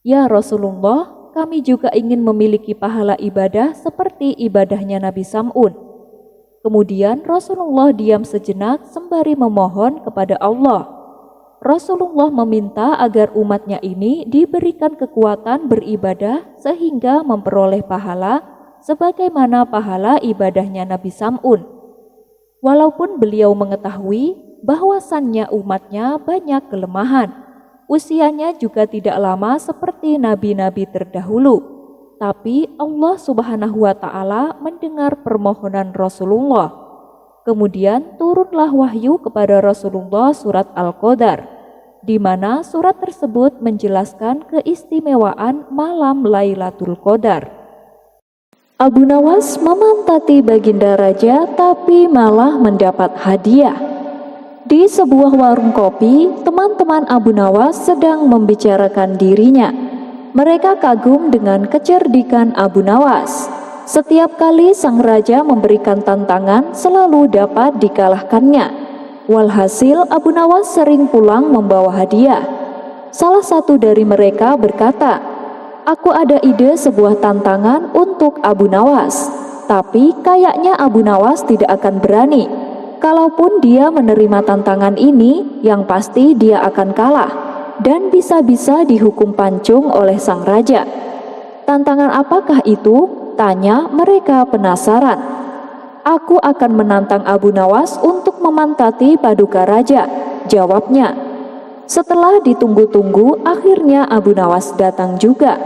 "Ya Rasulullah, kami juga ingin memiliki pahala ibadah seperti ibadahnya Nabi Sam'un. Kemudian Rasulullah diam sejenak sembari memohon kepada Allah. Rasulullah meminta agar umatnya ini diberikan kekuatan beribadah sehingga memperoleh pahala sebagaimana pahala ibadahnya Nabi Sam'un. Walaupun beliau mengetahui bahwasannya umatnya banyak kelemahan, usianya juga tidak lama seperti nabi-nabi terdahulu, tapi Allah Subhanahu wa Ta'ala mendengar permohonan Rasulullah. Kemudian turunlah wahyu kepada Rasulullah surat Al-Qadar, di mana surat tersebut menjelaskan keistimewaan malam Lailatul Qadar. Abu Nawas memantati baginda raja tapi malah mendapat hadiah. Di sebuah warung kopi, teman-teman Abu Nawas sedang membicarakan dirinya. Mereka kagum dengan kecerdikan Abu Nawas. Setiap kali sang raja memberikan tantangan selalu dapat dikalahkannya. Walhasil Abu Nawas sering pulang membawa hadiah. Salah satu dari mereka berkata, "Aku ada ide sebuah tantangan untuk Abu Nawas, tapi kayaknya Abu Nawas tidak akan berani. Kalaupun dia menerima tantangan ini, yang pasti dia akan kalah dan bisa-bisa dihukum pancung oleh sang raja." "Tantangan apakah itu?" tanya mereka penasaran. "Aku akan menantang Abu Nawas untuk memantati paduka raja," jawabnya. Setelah ditunggu-tunggu, akhirnya Abu Nawas datang juga.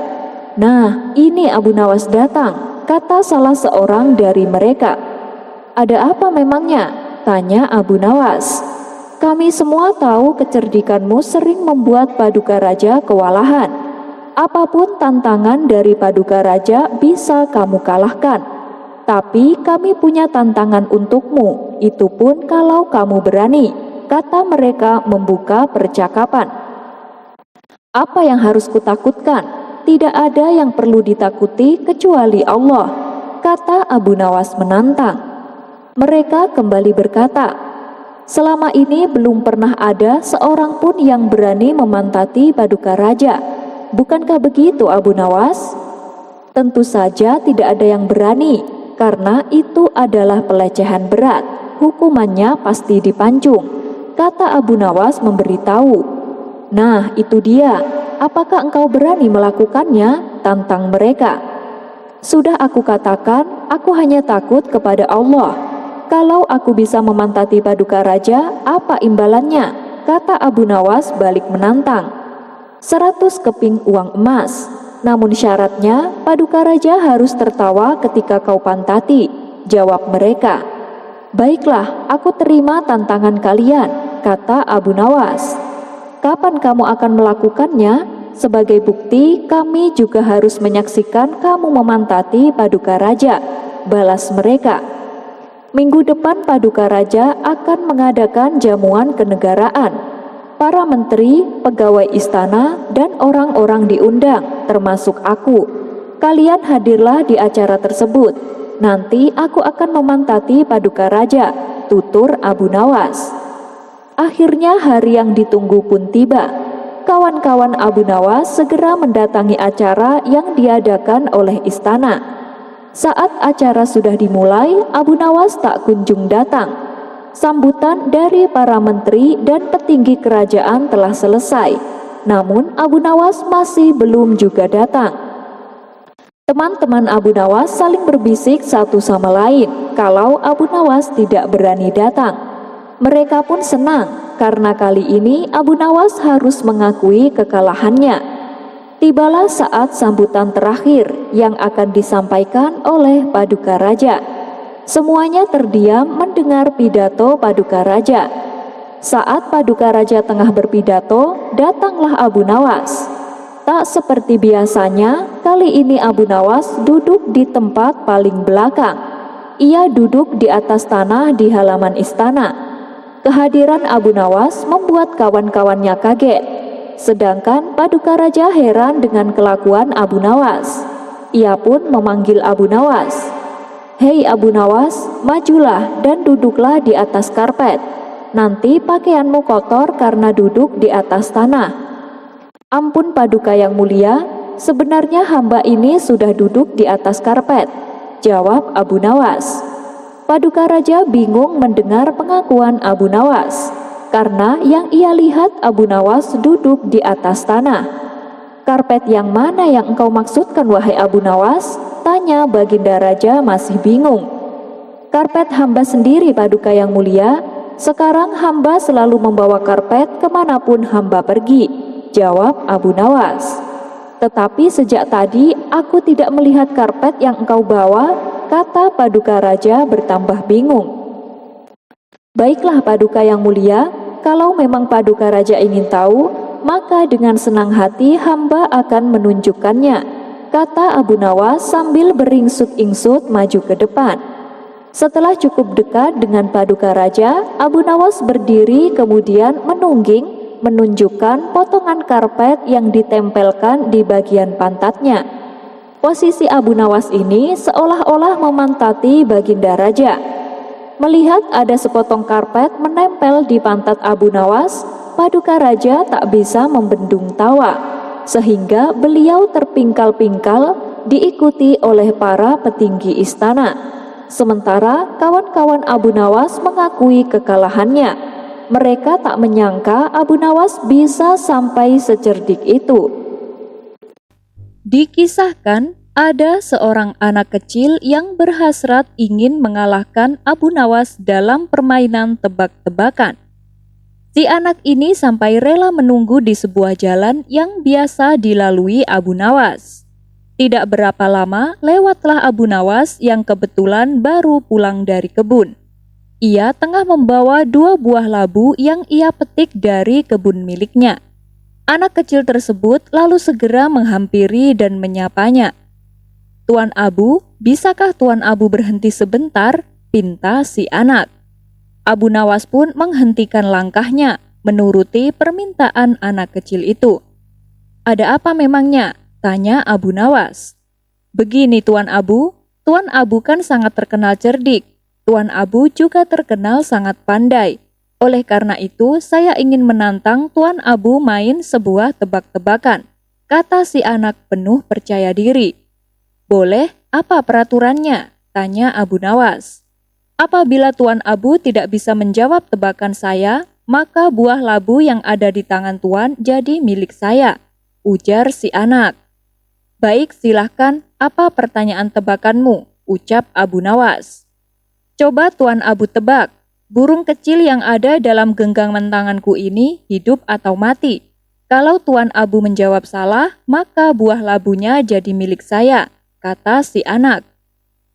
"Nah, ini Abu Nawas datang," kata salah seorang dari mereka. "Ada apa memangnya?" tanya Abu Nawas. "Kami semua tahu kecerdikanmu sering membuat paduka raja kewalahan. Apapun tantangan dari paduka raja bisa kamu kalahkan. Tapi kami punya tantangan untukmu, itu pun kalau kamu berani," kata mereka membuka percakapan. "Apa yang harus kutakutkan? Tidak ada yang perlu ditakuti kecuali Allah," kata Abu Nawas menantang. Mereka kembali berkata, "Selama ini belum pernah ada seorang pun yang berani memantati paduka raja. Bukankah begitu Abu Nawas?" "Tentu saja tidak ada yang berani, karena itu adalah pelecehan berat. Hukumannya pasti dipancung," kata Abu Nawas memberitahu. "Nah, itu dia. Apakah engkau berani melakukannya?" tantang mereka. "Sudah aku katakan, aku hanya takut kepada Allah. Kalau aku bisa memantati paduka raja, apa imbalannya?" kata Abu Nawas balik menantang. 100 keping uang emas. Namun syaratnya, paduka raja harus tertawa ketika kau pantati," jawab mereka. "Baiklah, aku terima tantangan kalian," kata Abu Nawas. "Kapan kamu akan melakukannya? Sebagai bukti, kami juga harus menyaksikan kamu memantati paduka raja," balas mereka. "Minggu depan paduka raja akan mengadakan jamuan kenegaraan. Para menteri, pegawai istana, dan orang-orang diundang, termasuk aku. Kalian hadirlah di acara tersebut. Nanti aku akan memantati paduka raja," tutur Abu Nawas. Akhirnya hari yang ditunggu pun tiba. Kawan-kawan Abu Nawas segera mendatangi acara yang diadakan oleh istana. Saat acara sudah dimulai, Abu Nawas tak kunjung datang. Sambutan dari para menteri dan petinggi kerajaan telah selesai, namun Abu Nawas masih belum juga datang. Teman-teman Abu Nawas saling berbisik satu sama lain kalau Abu Nawas tidak berani datang. Mereka pun senang karena kali ini Abu Nawas harus mengakui kekalahannya. Tibalah saat sambutan terakhir yang akan disampaikan oleh paduka raja. Semuanya terdiam mendengar pidato paduka raja. Saat paduka raja tengah berpidato, datanglah Abu Nawas. Tak seperti biasanya, kali ini Abu Nawas duduk di tempat paling belakang. Ia duduk di atas tanah di halaman istana. Kehadiran Abu Nawas membuat kawan-kawannya kaget. Sedangkan paduka raja heran dengan kelakuan Abu Nawas. Ia pun memanggil Abu Nawas. "Hei Abu Nawas, majulah dan duduklah di atas karpet. Nanti pakaianmu kotor karena duduk di atas tanah." "Ampun paduka yang mulia, sebenarnya hamba ini sudah duduk di atas karpet, jawab Abu Nawas. Paduka Raja bingung mendengar pengakuan Abu Nawas, karena yang ia lihat Abu Nawas duduk di atas tanah. Karpet yang mana yang engkau maksudkan wahai Abu Nawas? Tanya Baginda Raja masih bingung. Karpet hamba sendiri Paduka yang mulia. Sekarang hamba selalu membawa karpet kemanapun hamba pergi, jawab Abu Nawas. Tetapi sejak tadi aku tidak melihat karpet yang engkau bawa, kata Paduka Raja bertambah bingung. Baiklah Paduka yang mulia, kalau memang Paduka Raja ingin tahu, maka dengan senang hati hamba akan menunjukkannya, kata Abu Nawas sambil beringsut-ingsut maju ke depan. Setelah cukup dekat dengan Paduka Raja, Abu Nawas berdiri kemudian menunjukkan potongan karpet yang ditempelkan di bagian pantatnya. Posisi Abu Nawas ini seolah-olah memantati Baginda Raja. Melihat ada sepotong karpet menempel di pantat Abu Nawas, Paduka Raja tak bisa membendung tawa, sehingga beliau terpingkal-pingkal diikuti oleh para petinggi istana. Sementara kawan-kawan Abu Nawas mengakui kekalahannya. Mereka tak menyangka Abu Nawas bisa sampai secerdik itu. Dikisahkan ada seorang anak kecil yang berhasrat ingin mengalahkan Abu Nawas dalam permainan tebak-tebakan. Si anak ini sampai rela menunggu di sebuah jalan yang biasa dilalui Abu Nawas. Tidak berapa lama, lewatlah Abu Nawas yang kebetulan baru pulang dari kebun. Ia tengah membawa 2 buah labu yang ia petik dari kebun miliknya. Anak kecil tersebut lalu segera menghampiri dan menyapanya. "Tuan Abu, bisakah Tuan Abu berhenti sebentar?" pinta si anak. Abu Nawas pun menghentikan langkahnya, menuruti permintaan anak kecil itu. "Ada apa memangnya?" tanya Abu Nawas. "Begini Tuan Abu kan sangat terkenal cerdik. Tuan Abu juga terkenal sangat pandai. Oleh karena itu, saya ingin menantang Tuan Abu main sebuah tebak-tebakan," kata si anak penuh percaya diri. "Boleh, apa peraturannya?" tanya Abu Nawas. "Apabila Tuan Abu tidak bisa menjawab tebakan saya, maka buah labu yang ada di tangan Tuan jadi milik saya," ujar si anak. "Baik, silahkan, apa pertanyaan tebakanmu?" ucap Abu Nawas. "Coba Tuan Abu tebak, burung kecil yang ada dalam genggaman tanganku ini hidup atau mati? Kalau Tuan Abu menjawab salah, maka buah labunya jadi milik saya," kata si anak.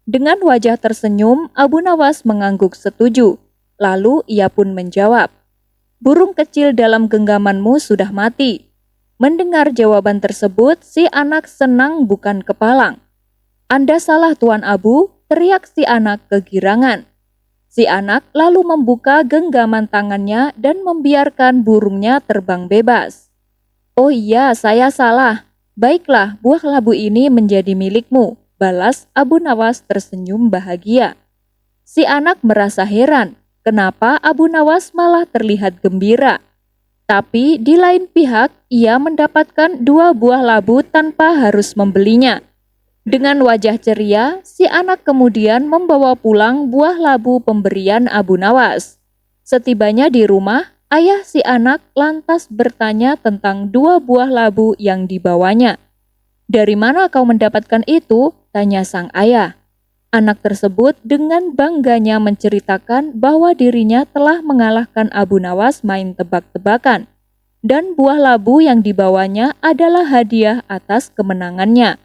Dengan wajah tersenyum, Abu Nawas mengangguk setuju. Lalu ia pun menjawab, "Burung kecil dalam genggamanmu sudah mati." Mendengar jawaban tersebut, si anak senang bukan kepalang. "Anda salah Tuan Abu," teriak si anak kegirangan. Si anak lalu membuka genggaman tangannya dan membiarkan burungnya terbang bebas. "Oh iya, saya salah. Baiklah, buah labu ini menjadi milikmu," balas Abu Nawas tersenyum bahagia. Si anak merasa heran, kenapa Abu Nawas malah terlihat gembira. Tapi di lain pihak, ia mendapatkan 2 buah labu tanpa harus membelinya. Dengan wajah ceria, si anak kemudian membawa pulang buah labu pemberian Abu Nawas. Setibanya di rumah, ayah si anak lantas bertanya tentang 2 buah labu yang dibawanya. "Dari mana kau mendapatkan itu?" tanya sang ayah. Anak tersebut dengan bangganya menceritakan bahwa dirinya telah mengalahkan Abu Nawas main tebak-tebakan, dan buah labu yang dibawanya adalah hadiah atas kemenangannya.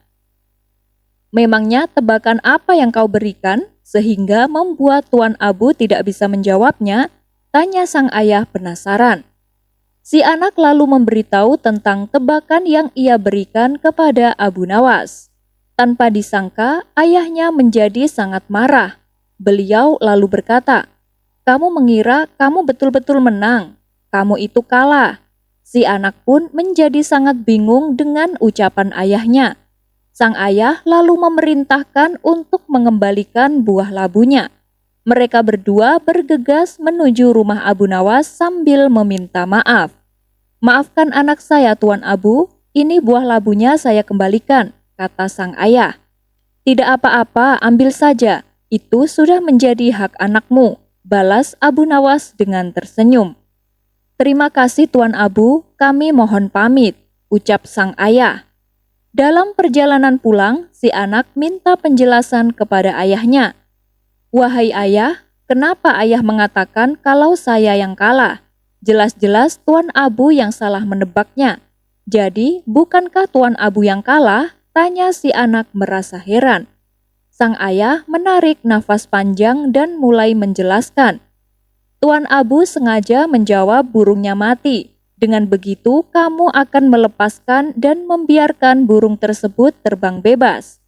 "Memangnya tebakan apa yang kau berikan sehingga membuat Tuan Abu tidak bisa menjawabnya?" tanya sang ayah penasaran. Si anak lalu memberitahu tentang tebakan yang ia berikan kepada Abu Nawas. Tanpa disangka, ayahnya menjadi sangat marah. Beliau lalu berkata, "Kamu mengira kamu betul-betul menang. Kamu itu kalah." Si anak pun menjadi sangat bingung dengan ucapan ayahnya. Sang ayah lalu memerintahkan untuk mengembalikan buah labunya. Mereka berdua bergegas menuju rumah Abu Nawas sambil meminta maaf. "Maafkan anak saya, Tuan Abu. ini buah labunya saya kembalikan, kata sang ayah. Tidak apa-apa, ambil saja, itu sudah menjadi hak anakmu, balas Abu Nawas dengan tersenyum. Terima kasih Tuan Abu, kami mohon pamit, ucap sang ayah. Dalam perjalanan pulang, si anak minta penjelasan kepada ayahnya. Wahai ayah, kenapa ayah mengatakan kalau saya yang kalah? Jelas-jelas Tuan Abu yang salah menebaknya. Jadi, bukankah Tuan Abu yang kalah? Tanya si anak merasa heran. Sang ayah menarik nafas panjang dan mulai menjelaskan. Tuan Abu sengaja menjawab burungnya mati. Dengan begitu, kamu akan melepaskan dan membiarkan burung tersebut terbang bebas.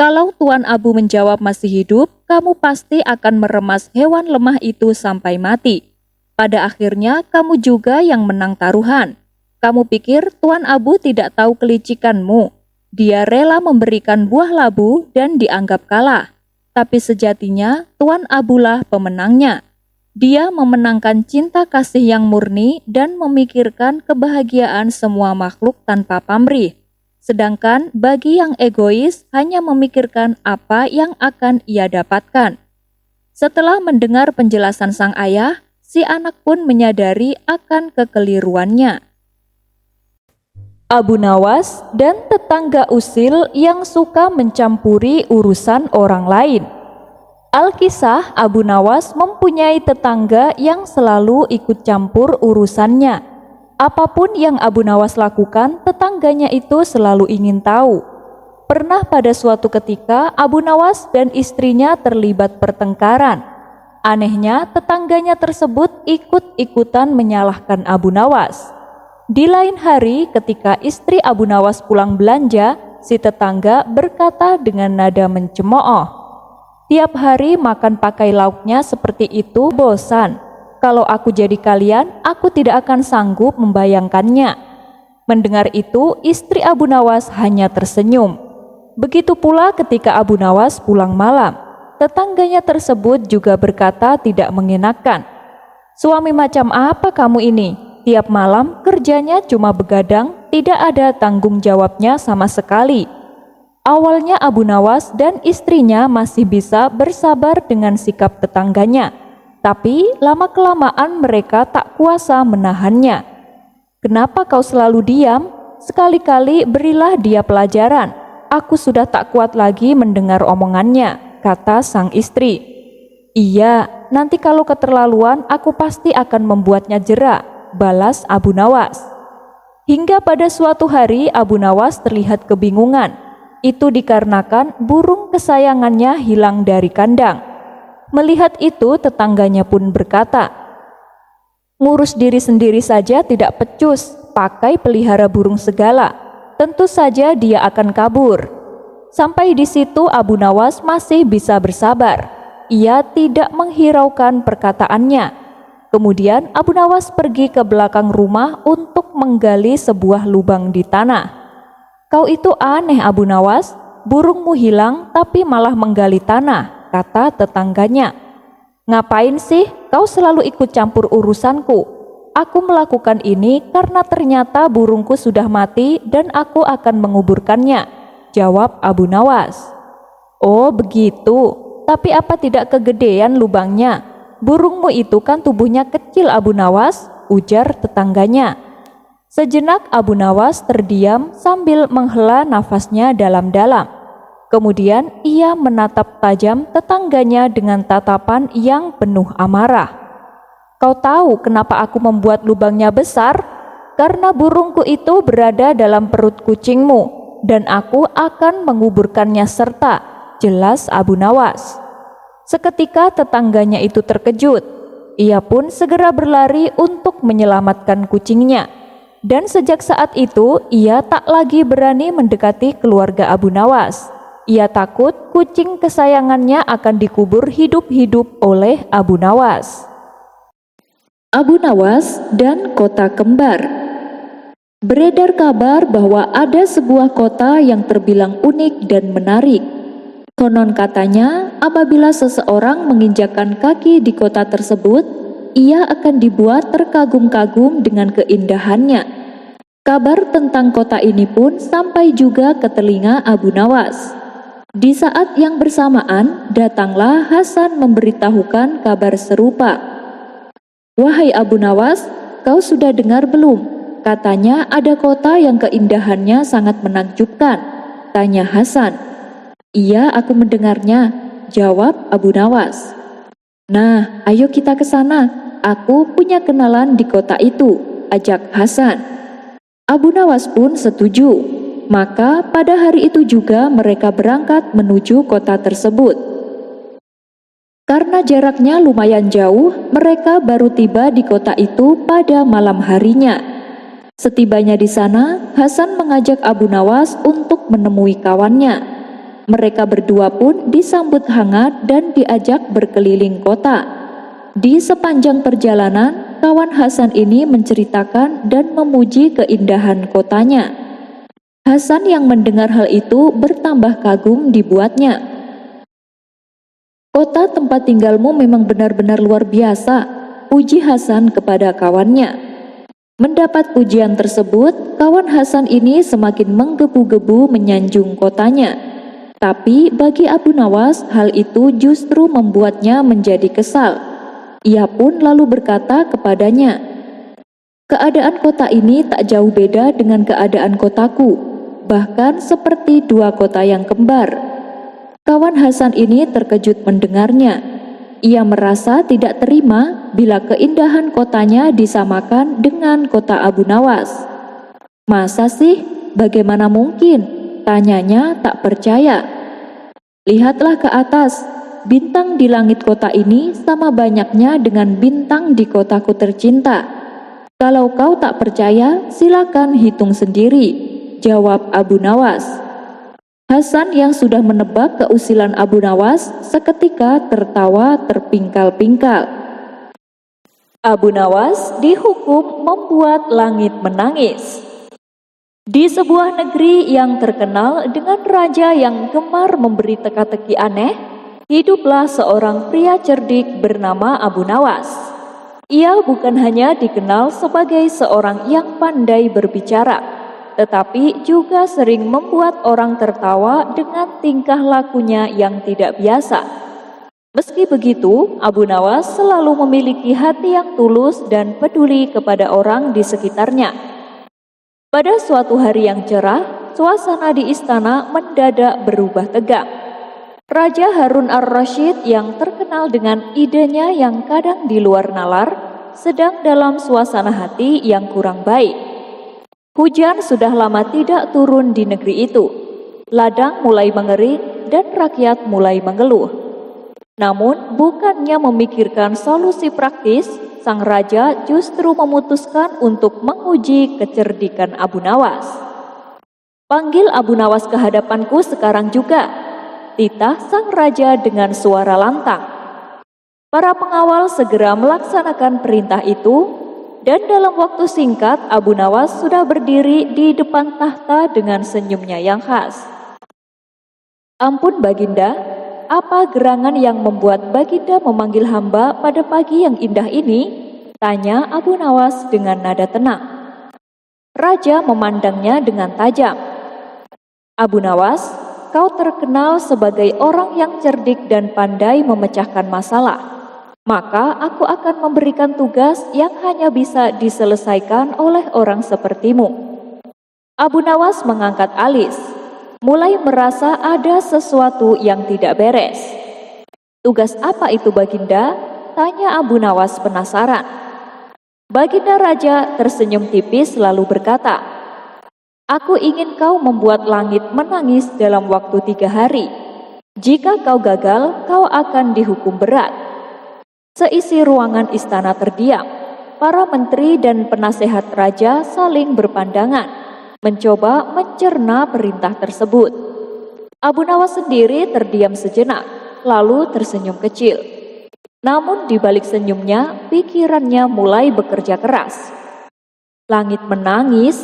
Kalau Tuan Abu menjawab masih hidup, kamu pasti akan meremas hewan lemah itu sampai mati. Pada akhirnya, kamu juga yang menang taruhan. Kamu pikir Tuan Abu tidak tahu kelicikanmu. Dia rela memberikan buah labu dan dianggap kalah. Tapi sejatinya, Tuan Abulah pemenangnya. Dia memenangkan cinta kasih yang murni dan memikirkan kebahagiaan semua makhluk tanpa pamrih. Sedangkan bagi yang egois hanya memikirkan apa yang akan ia dapatkan. Setelah mendengar penjelasan sang ayah, si anak pun menyadari akan kekeliruannya. Abu Nawas dan tetangga usil yang suka mencampuri urusan orang lain. Alkisah, Abu Nawas mempunyai tetangga yang selalu ikut campur urusannya. Apapun yang Abu Nawas lakukan, tetangganya itu selalu ingin tahu. Pernah pada suatu ketika, Abu Nawas dan istrinya terlibat pertengkaran. Anehnya, tetangganya tersebut ikut-ikutan menyalahkan Abu Nawas. Di lain hari, ketika istri Abu Nawas pulang belanja, si tetangga berkata dengan nada mencemooh, "Tiap hari makan pakai lauknya seperti itu bosan. Kalau aku jadi kalian, aku tidak akan sanggup membayangkannya." Mendengar itu, istri Abu Nawas hanya tersenyum. Begitu pula ketika Abu Nawas pulang malam. Tetangganya tersebut juga berkata tidak mengenakan. "Suami macam apa kamu ini? Tiap malam kerjanya cuma begadang, tidak ada tanggung jawabnya sama sekali." Awalnya Abu Nawas dan istrinya masih bisa bersabar dengan sikap tetangganya, tapi lama-kelamaan mereka tak kuasa menahannya. "Kenapa kau selalu diam? Sekali-kali berilah dia pelajaran. Aku sudah tak kuat lagi mendengar omongannya," kata sang istri. "Iya, nanti kalau keterlaluan aku pasti akan membuatnya jera," balas Abu Nawas. Hingga pada suatu hari Abu Nawas terlihat kebingungan. Itu dikarenakan burung kesayangannya hilang dari kandang. Melihat itu, tetangganya pun berkata, "Ngurus diri sendiri saja tidak pecus, pakai pelihara burung segala. Tentu saja dia akan kabur." Sampai di situ Abu Nawas masih bisa bersabar. Ia tidak menghiraukan perkataannya. Kemudian Abu Nawas pergi ke belakang rumah untuk menggali sebuah lubang di tanah. "Kau itu aneh Abu Nawas, burungmu hilang tapi malah menggali tanah," kata tetangganya. "Ngapain sih kau selalu ikut campur urusanku? Aku melakukan ini karena ternyata burungku sudah mati dan aku akan menguburkannya," jawab Abu Nawas. "Oh begitu, tapi apa tidak kegedean lubangnya? Burungmu itu kan tubuhnya kecil Abu Nawas," ujar tetangganya. Sejenak Abu Nawas terdiam sambil menghela nafasnya dalam-dalam. Kemudian ia menatap tajam tetangganya dengan tatapan yang penuh amarah. "Kau tahu kenapa aku membuat lubangnya besar? Karena burungku itu berada dalam perut kucingmu, dan aku akan menguburkannya serta," jelas Abu Nawas. Seketika tetangganya itu terkejut. Ia pun segera berlari untuk menyelamatkan kucingnya. Dan sejak saat itu, ia tak lagi berani mendekati keluarga Abu Nawas. Ia takut kucing kesayangannya akan dikubur hidup-hidup oleh Abu Nawas. Abu Nawas dan kota kembar. Beredar kabar bahwa ada sebuah kota yang terbilang unik dan menarik. Konon katanya, apabila seseorang menginjakkan kaki di kota tersebut, ia akan dibuat terkagum-kagum dengan keindahannya. Kabar tentang kota ini pun sampai juga ke telinga Abu Nawas. Di saat yang bersamaan, datanglah Hasan memberitahukan kabar serupa. "Wahai Abu Nawas, kau sudah dengar belum? Katanya ada kota yang keindahannya sangat menakjubkan," tanya Hasan. "Iya, aku mendengarnya," jawab Abu Nawas. "Nah, ayo kita ke sana. Aku punya kenalan di kota itu," ajak Hasan. Abu Nawas pun setuju. Maka pada hari itu juga mereka berangkat menuju kota tersebut. Karena jaraknya lumayan jauh, mereka baru tiba di kota itu pada malam harinya. Setibanya di sana, Hasan mengajak Abu Nawas untuk menemui kawannya. Mereka berdua pun disambut hangat dan diajak berkeliling kota. Di sepanjang perjalanan, kawan Hasan ini menceritakan dan memuji keindahan kotanya. Hasan yang mendengar hal itu bertambah kagum dibuatnya. "Kota tempat tinggalmu memang benar-benar luar biasa," puji Hasan kepada kawannya. Mendapat pujian tersebut, kawan Hasan ini semakin menggebu-gebu menyanjung kotanya. Tapi bagi Abu Nawas, hal itu justru membuatnya menjadi kesal. Ia pun lalu berkata kepadanya, "Keadaan kota ini tak jauh beda dengan keadaan kotaku, bahkan seperti dua kota yang kembar." Kawan Hasan ini terkejut mendengarnya. Ia merasa tidak terima bila keindahan kotanya disamakan dengan kota Abu Nawas. "Masa sih? Bagaimana mungkin?" tanyanya tak percaya. "Lihatlah ke atas. Bintang di langit kota ini sama banyaknya dengan bintang di kotaku tercinta. Kalau kau tak percaya, silakan hitung sendiri," jawab Abu Nawas. Hasan yang sudah menebak keusilan Abu Nawas seketika tertawa terpingkal-pingkal. Abu Nawas dihukum membuat langit menangis. Di sebuah negeri yang terkenal dengan raja yang gemar memberi teka-teki aneh, hiduplah seorang pria cerdik bernama Abu Nawas. Ia bukan hanya dikenal sebagai seorang yang pandai berbicara, tetapi juga sering membuat orang tertawa dengan tingkah lakunya yang tidak biasa. Meski begitu, Abu Nawas selalu memiliki hati yang tulus dan peduli kepada orang di sekitarnya. Pada suatu hari yang cerah, suasana di istana mendadak berubah tegang. Raja Harun ar-Rasyid yang terkenal dengan idenya yang kadang di luar nalar, sedang dalam suasana hati yang kurang baik. Hujan sudah lama tidak turun di negeri itu. Ladang mulai mengering dan rakyat mulai mengeluh. Namun bukannya memikirkan solusi praktis, sang raja justru memutuskan untuk menguji kecerdikan Abu Nawas. "Panggil Abu Nawas ke hadapanku sekarang juga," titah sang raja dengan suara lantang. Para pengawal segera melaksanakan perintah itu, dan dalam waktu singkat Abu Nawas sudah berdiri di depan tahta dengan senyumnya yang khas. "Ampun Baginda, apa gerangan yang membuat Baginda memanggil hamba pada pagi yang indah ini?" tanya Abu Nawas dengan nada tenang. Raja memandangnya dengan tajam. "Abu Nawas, kau terkenal sebagai orang yang cerdik dan pandai memecahkan masalah. Maka aku akan memberikan tugas yang hanya bisa diselesaikan oleh orang sepertimu." Abu Nawas mengangkat alis, mulai merasa ada sesuatu yang tidak beres. "Tugas apa itu Baginda?" tanya Abu Nawas penasaran. Baginda Raja tersenyum tipis lalu berkata, "Aku ingin kau membuat langit menangis dalam waktu 3 hari. Jika kau gagal, kau akan dihukum berat." Seisi ruangan istana terdiam. Para menteri dan penasehat raja saling berpandangan, mencoba mencerna perintah tersebut. Abu Nawas sendiri terdiam sejenak, lalu tersenyum kecil. Namun di balik senyumnya, pikirannya mulai bekerja keras. "Langit menangis,"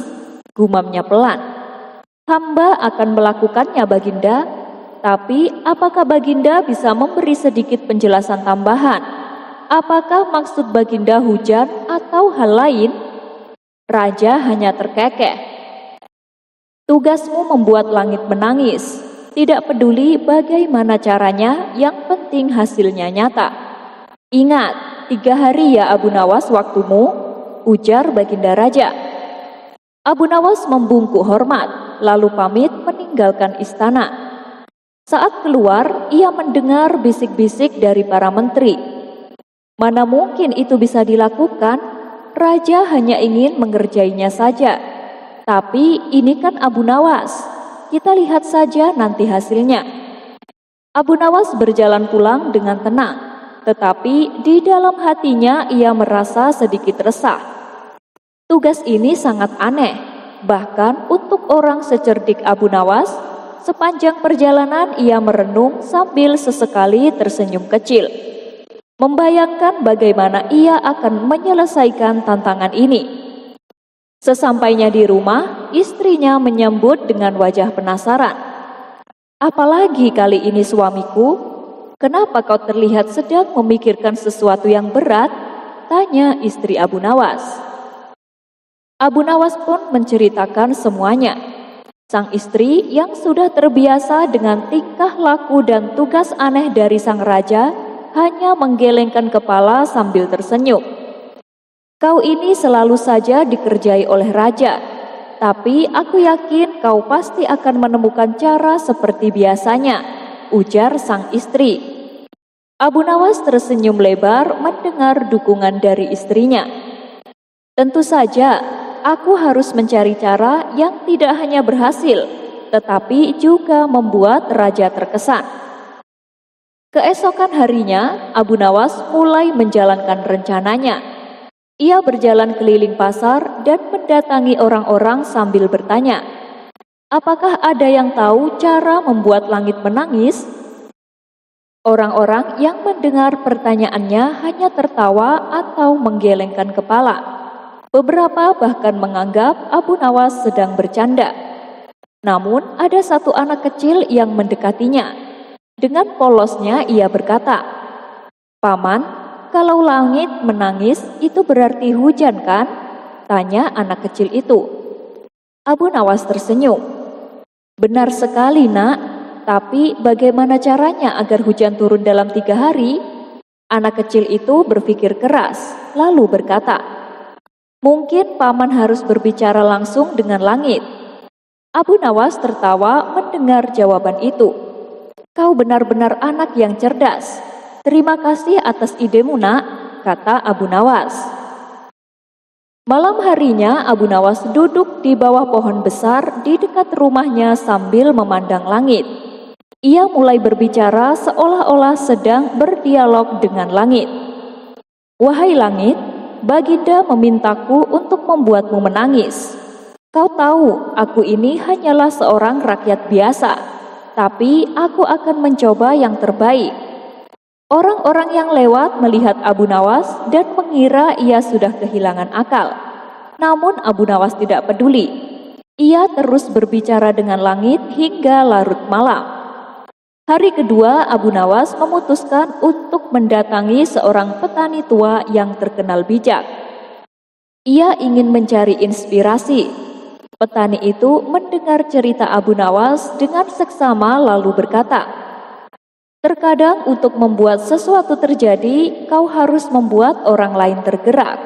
gumamnya pelan. "Hamba akan melakukannya Baginda, tapi apakah Baginda bisa memberi sedikit penjelasan tambahan? Apakah maksud Baginda hujan atau hal lain?" Raja hanya terkekeh. Tugasmu membuat langit menangis. Tidak peduli bagaimana caranya, yang penting hasilnya nyata. Ingat, 3 hari ya Abu Nawas waktumu, ujar Baginda Raja. Abu Nawas membungkuk hormat, lalu pamit meninggalkan istana. Saat keluar, ia mendengar bisik-bisik dari para menteri. Mana mungkin itu bisa dilakukan? Raja hanya ingin mengerjainya saja. Tapi ini kan Abu Nawas. Kita lihat saja nanti hasilnya. Abu Nawas berjalan pulang dengan tenang, tetapi di dalam hatinya ia merasa sedikit resah. Tugas ini sangat aneh, bahkan untuk orang secerdik Abu Nawas. Sepanjang perjalanan ia merenung sambil sesekali tersenyum kecil, membayangkan bagaimana ia akan menyelesaikan tantangan ini. Sesampainya di rumah, istrinya menyambut dengan wajah penasaran. Apalagi kali ini suamiku? Kenapa kau terlihat sedang memikirkan sesuatu yang berat? Tanya istri Abu Nawas. Abu Nawas pun menceritakan semuanya. Sang istri yang sudah terbiasa dengan tingkah laku dan tugas aneh dari sang raja hanya menggelengkan kepala sambil tersenyum. Kau ini selalu saja dikerjai oleh raja, tapi aku yakin kau pasti akan menemukan cara seperti biasanya, ujar sang istri. Abu Nawas tersenyum lebar mendengar dukungan dari istrinya. Tentu saja, aku harus mencari cara yang tidak hanya berhasil, tetapi juga membuat raja terkesan. Keesokan harinya, Abu Nawas mulai menjalankan rencananya. Ia berjalan keliling pasar dan mendatangi orang-orang sambil bertanya, apakah ada yang tahu cara membuat langit menangis? Orang-orang yang mendengar pertanyaannya hanya tertawa atau menggelengkan kepala. Beberapa bahkan menganggap Abu Nawas sedang bercanda. Namun ada satu anak kecil yang mendekatinya. Dengan polosnya ia berkata, Paman, kalau langit menangis itu berarti hujan kan? Tanya anak kecil itu. Abu Nawas tersenyum. Benar sekali nak, tapi bagaimana caranya agar hujan turun dalam 3 hari? Anak kecil itu berpikir keras, lalu berkata, mungkin paman harus berbicara langsung dengan langit. Abu Nawas tertawa mendengar jawaban itu. Kau benar-benar anak yang cerdas. Terima kasih atas idemu nak, kata Abu Nawas. Malam harinya Abu Nawas duduk di bawah pohon besar di dekat rumahnya sambil memandang langit. Ia mulai berbicara seolah-olah sedang berdialog dengan langit. Wahai langit, Baginda memintaku untuk membuatmu menangis. Kau tahu, aku ini hanyalah seorang rakyat biasa, tapi aku akan mencoba yang terbaik. Orang-orang yang lewat melihat Abu Nawas dan mengira ia sudah kehilangan akal. Namun Abu Nawas tidak peduli. Ia terus berbicara dengan langit hingga larut malam. Hari kedua, Abu Nawas memutuskan untuk mendatangi seorang petani tua yang terkenal bijak. Ia ingin mencari inspirasi. Petani itu mendengar cerita Abu Nawas dengan seksama lalu berkata, terkadang untuk membuat sesuatu terjadi, kau harus membuat orang lain tergerak.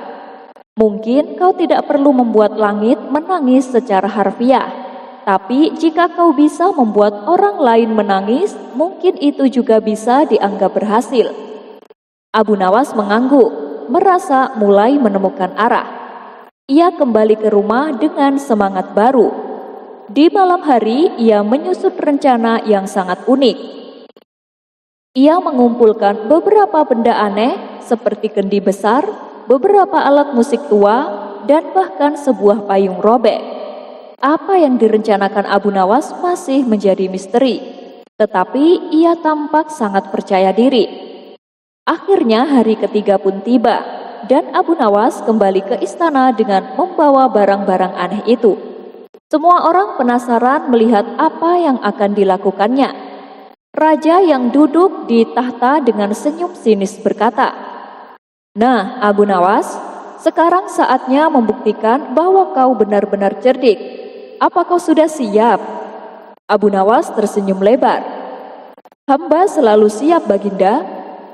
Mungkin kau tidak perlu membuat langit menangis secara harfiah. Tapi jika kau bisa membuat orang lain menangis, mungkin itu juga bisa dianggap berhasil. Abu Nawas mengangguk, merasa mulai menemukan arah. Ia kembali ke rumah dengan semangat baru. Di malam hari, ia menyusun rencana yang sangat unik. Ia mengumpulkan beberapa benda aneh seperti kendi besar, beberapa alat musik tua, dan bahkan sebuah payung robek. Apa yang direncanakan Abu Nawas masih menjadi misteri, tetapi ia tampak sangat percaya diri. Akhirnya hari ketiga pun tiba, dan Abu Nawas kembali ke istana dengan membawa barang-barang aneh itu. Semua orang penasaran melihat apa yang akan dilakukannya. Raja yang duduk di tahta dengan senyum sinis berkata, nah Abu Nawas, Sekarang saatnya membuktikan bahwa kau benar-benar cerdik. Apa kau sudah siap?" Abu Nawas tersenyum lebar. "Hamba selalu siap, Baginda.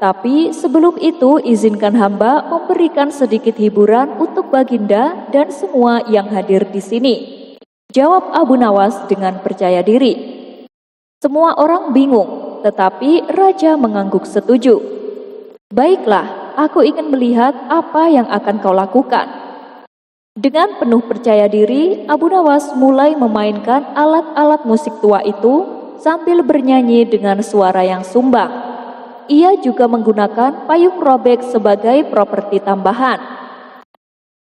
Tapi sebelum itu izinkan hamba memberikan sedikit hiburan untuk Baginda dan semua yang hadir di sini," jawab Abu Nawas dengan percaya diri. Semua orang bingung, tetapi raja mengangguk setuju. "Baiklah, aku ingin melihat apa yang akan kau lakukan." Dengan penuh percaya diri, Abu Nawas mulai memainkan alat-alat musik tua itu sambil bernyanyi dengan suara yang sumbang. Ia juga menggunakan payung robek sebagai properti tambahan.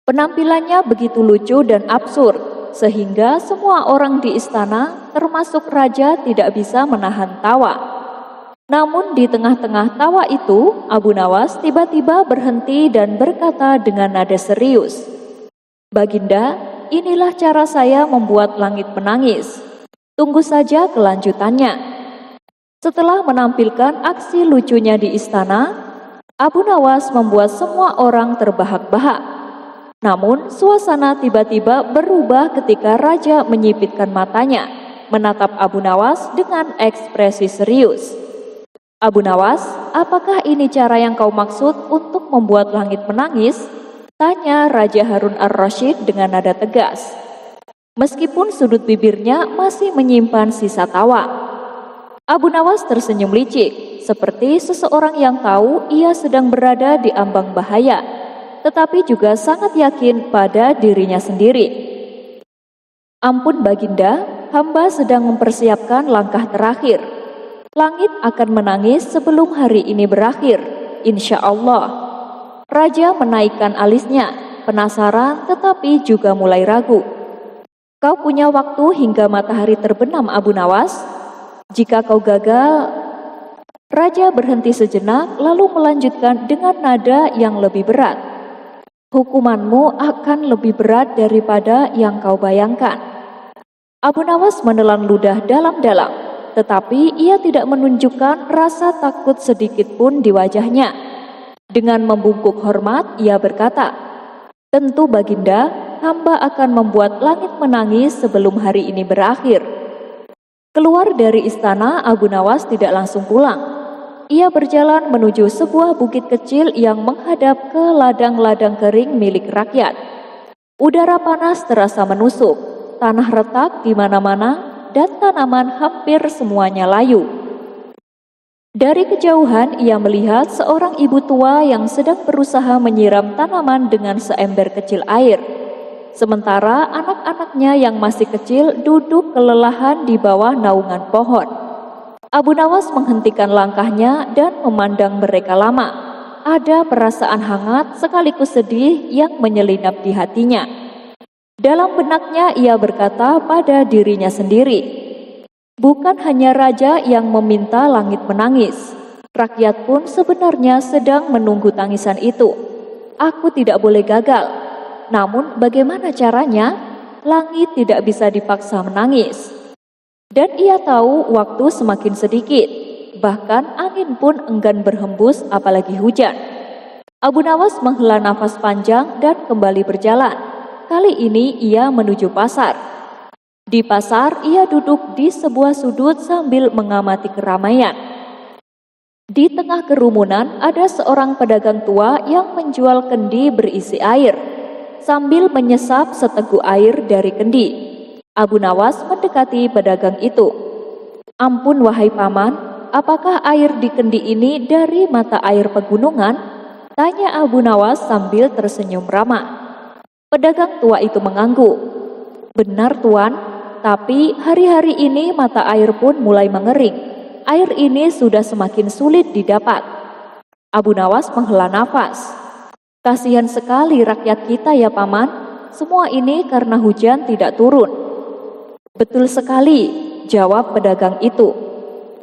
Penampilannya begitu lucu dan absurd, sehingga semua orang di istana, termasuk raja, tidak bisa menahan tawa. Namun di tengah-tengah tawa itu, Abu Nawas tiba-tiba berhenti dan berkata dengan nada serius, "Baginda, inilah cara saya membuat langit menangis. Tunggu saja kelanjutannya." Setelah menampilkan aksi lucunya di istana, Abu Nawas membuat semua orang terbahak-bahak. Namun suasana tiba-tiba berubah ketika raja menyipitkan matanya, menatap Abu Nawas dengan ekspresi serius. "Abu Nawas, apakah ini cara yang kau maksud untuk membuat langit menangis?" tanya Raja Harun ar-Rasyid dengan nada tegas. Meskipun sudut bibirnya masih menyimpan sisa tawa. Abu Nawas tersenyum licik, seperti seseorang yang tahu ia sedang berada di ambang bahaya, tetapi juga sangat yakin pada dirinya sendiri. "Ampun Baginda, hamba sedang mempersiapkan langkah terakhir. Langit akan menangis sebelum hari ini berakhir, insya Allah." Raja menaikkan alisnya, penasaran tetapi juga mulai ragu. "Kau punya waktu hingga matahari terbenam, Abu Nawas. Jika kau gagal..." Raja berhenti sejenak lalu melanjutkan dengan nada yang lebih berat. "Hukumanmu akan lebih berat daripada yang kau bayangkan." Abu Nawas menelan ludah dalam-dalam, tetapi ia tidak menunjukkan rasa takut sedikit pun di wajahnya. Dengan membungkuk hormat, ia berkata, "Tentu Baginda, hamba akan membuat langit menangis sebelum hari ini berakhir." Keluar dari istana, Abu Nawas tidak langsung pulang. Ia berjalan menuju sebuah bukit kecil yang menghadap ke ladang-ladang kering milik rakyat. Udara panas terasa menusuk, tanah retak di mana-mana, dan tanaman hampir semuanya layu. Dari kejauhan ia melihat seorang ibu tua yang sedang berusaha menyiram tanaman dengan seember kecil air. Sementara anak-anaknya yang masih kecil duduk kelelahan di bawah naungan pohon. Abu Nawas menghentikan langkahnya dan memandang mereka lama. Ada perasaan hangat sekaligus sedih yang menyelinap di hatinya. Dalam benaknya ia berkata pada dirinya sendiri, "Bukan hanya raja yang meminta langit menangis. Rakyat pun sebenarnya sedang menunggu tangisan itu. Aku tidak boleh gagal. Namun bagaimana caranya? Langit tidak bisa dipaksa menangis." Dan ia tahu waktu semakin sedikit. Bahkan angin pun enggan berhembus apalagi hujan. Abu Nawas menghela nafas panjang dan kembali berjalan. Kali ini ia menuju pasar. Di pasar ia duduk di sebuah sudut sambil mengamati keramaian. Di tengah kerumunan ada seorang pedagang tua yang menjual kendi berisi air. Sambil menyesap seteguk air dari kendi, Abu Nawas mendekati pedagang itu. "Ampun wahai paman, apakah air di kendi ini dari mata air pegunungan?" tanya Abu Nawas sambil tersenyum ramah. Pedagang tua itu mengangguk. "Benar tuan, tapi hari-hari ini mata air pun mulai mengering. Air ini sudah semakin sulit didapat." Abu Nawas menghela nafas. "Kasihan sekali rakyat kita ya paman, semua ini karena hujan tidak turun." "Betul sekali," jawab pedagang itu.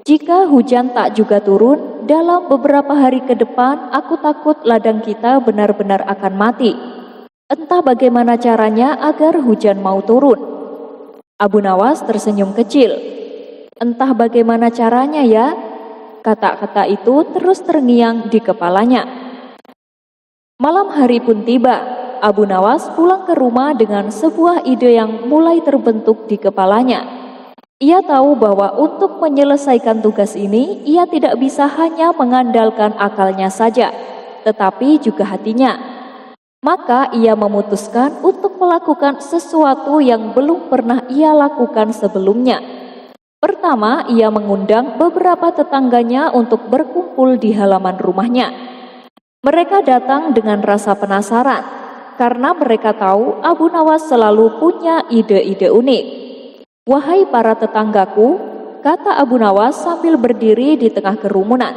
"Jika hujan tak juga turun, dalam beberapa hari ke depan aku takut ladang kita benar-benar akan mati. Entah bagaimana caranya agar hujan mau turun." Abu Nawas tersenyum kecil. "Entah bagaimana caranya ya?" Kata-kata itu terus terngiang di kepalanya. Malam hari pun tiba. Abu Nawas pulang ke rumah dengan sebuah ide yang mulai terbentuk di kepalanya. Ia tahu bahwa untuk menyelesaikan tugas ini, ia tidak bisa hanya mengandalkan akalnya saja, tetapi juga hatinya. Maka ia memutuskan untuk melakukan sesuatu yang belum pernah ia lakukan sebelumnya. Pertama, ia mengundang beberapa tetangganya untuk berkumpul di halaman rumahnya. Mereka datang dengan rasa penasaran, karena mereka tahu Abu Nawas selalu punya ide-ide unik. "Wahai para tetanggaku," kata Abu Nawas sambil berdiri di tengah kerumunan,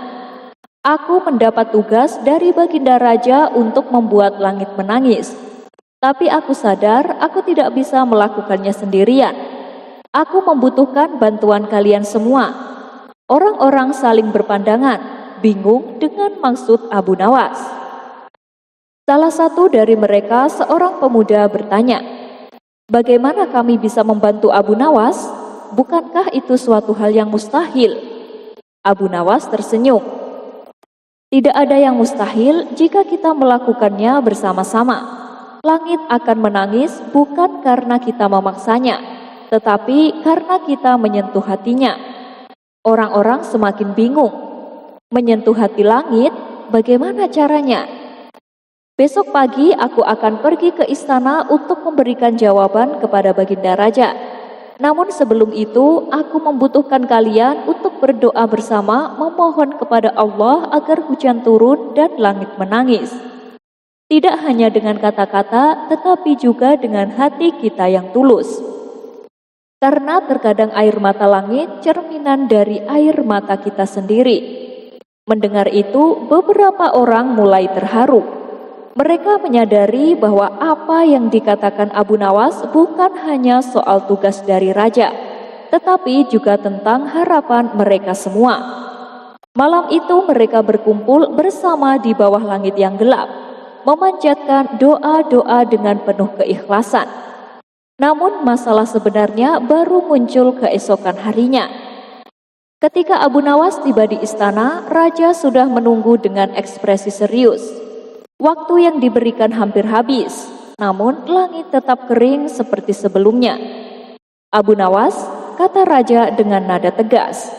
"aku mendapat tugas dari Baginda Raja untuk membuat langit menangis. Tapi aku sadar aku tidak bisa melakukannya sendirian. Aku membutuhkan bantuan kalian semua." Orang-orang saling berpandangan, bingung dengan maksud Abu Nawas. Salah satu dari mereka, seorang pemuda, bertanya, "Bagaimana kami bisa membantu Abu Nawas? Bukankah itu suatu hal yang mustahil?" Abu Nawas tersenyum. "Tidak ada yang mustahil jika kita melakukannya bersama-sama. Langit akan menangis bukan karena kita memaksanya, tetapi karena kita menyentuh hatinya." Orang-orang semakin bingung. Menyentuh hati langit, bagaimana caranya? "Besok pagi aku akan pergi ke istana untuk memberikan jawaban kepada Baginda Raja. Namun sebelum itu, aku membutuhkan kalian untuk berdoa bersama memohon kepada Allah agar hujan turun dan langit menangis. Tidak hanya dengan kata-kata, tetapi juga dengan hati kita yang tulus. Karena terkadang air mata langit cerminan dari air mata kita sendiri." Mendengar itu, beberapa orang mulai terharu. Mereka menyadari bahwa apa yang dikatakan Abu Nawas bukan hanya soal tugas dari raja, tetapi juga tentang harapan mereka semua. Malam itu mereka berkumpul bersama di bawah langit yang gelap, memanjatkan doa-doa dengan penuh keikhlasan. Namun masalah sebenarnya baru muncul keesokan harinya. Ketika Abu Nawas tiba di istana, raja sudah menunggu dengan ekspresi serius. Waktu yang diberikan hampir habis, namun langit tetap kering seperti sebelumnya. "Abu Nawas," kata raja dengan nada tegas,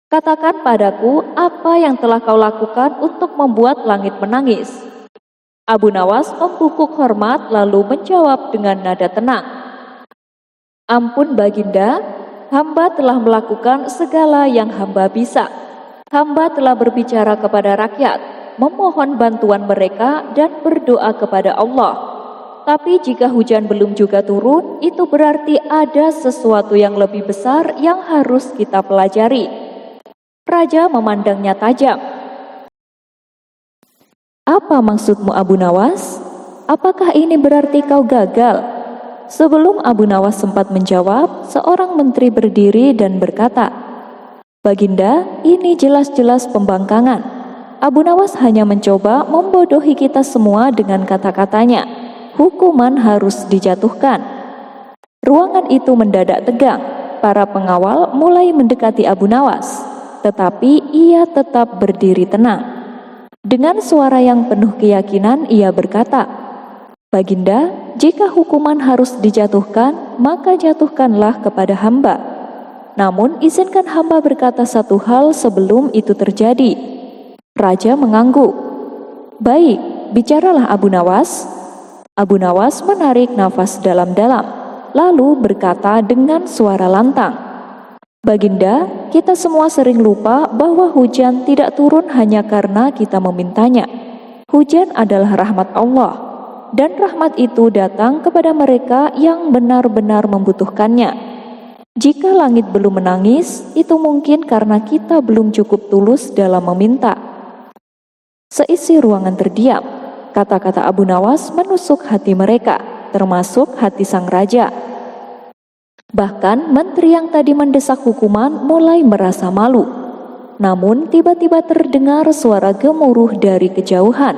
"katakan padaku apa yang telah kau lakukan untuk membuat langit menangis." Abu Nawas membungkuk hormat lalu menjawab dengan nada tenang, "Ampun Baginda, hamba telah melakukan segala yang hamba bisa. Hamba telah berbicara kepada rakyat, memohon bantuan mereka dan berdoa kepada Allah. Tapi jika hujan belum juga turun, itu berarti ada sesuatu yang lebih besar yang harus kita pelajari." Raja memandangnya tajam. "Apa maksudmu Abu Nawas? Apakah ini berarti kau gagal?" Sebelum Abu Nawas sempat menjawab, seorang menteri berdiri dan berkata, "Baginda, ini jelas-jelas pembangkangan. Abu Nawas hanya mencoba membodohi kita semua dengan kata-katanya. Hukuman harus dijatuhkan." Ruangan itu mendadak tegang. Para pengawal mulai mendekati Abu Nawas, tetapi ia tetap berdiri tenang. Dengan suara yang penuh keyakinan ia berkata, "Baginda, jika hukuman harus dijatuhkan, maka jatuhkanlah kepada hamba. Namun izinkan hamba berkata satu hal sebelum itu terjadi." Raja mengangguk. "Baik, bicaralah Abu Nawas." Abu Nawas menarik nafas dalam-dalam, lalu berkata dengan suara lantang, "Baginda, kita semua sering lupa bahwa hujan tidak turun hanya karena kita memintanya. Hujan adalah rahmat Allah, dan rahmat itu datang kepada mereka yang benar-benar membutuhkannya. Jika langit belum menangis, itu mungkin karena kita belum cukup tulus dalam meminta." Seisi ruangan terdiam. Kata-kata Abu Nawas menusuk hati mereka, termasuk hati sang raja. Bahkan menteri yang tadi mendesak hukuman mulai merasa malu. Namun tiba-tiba terdengar suara gemuruh dari kejauhan.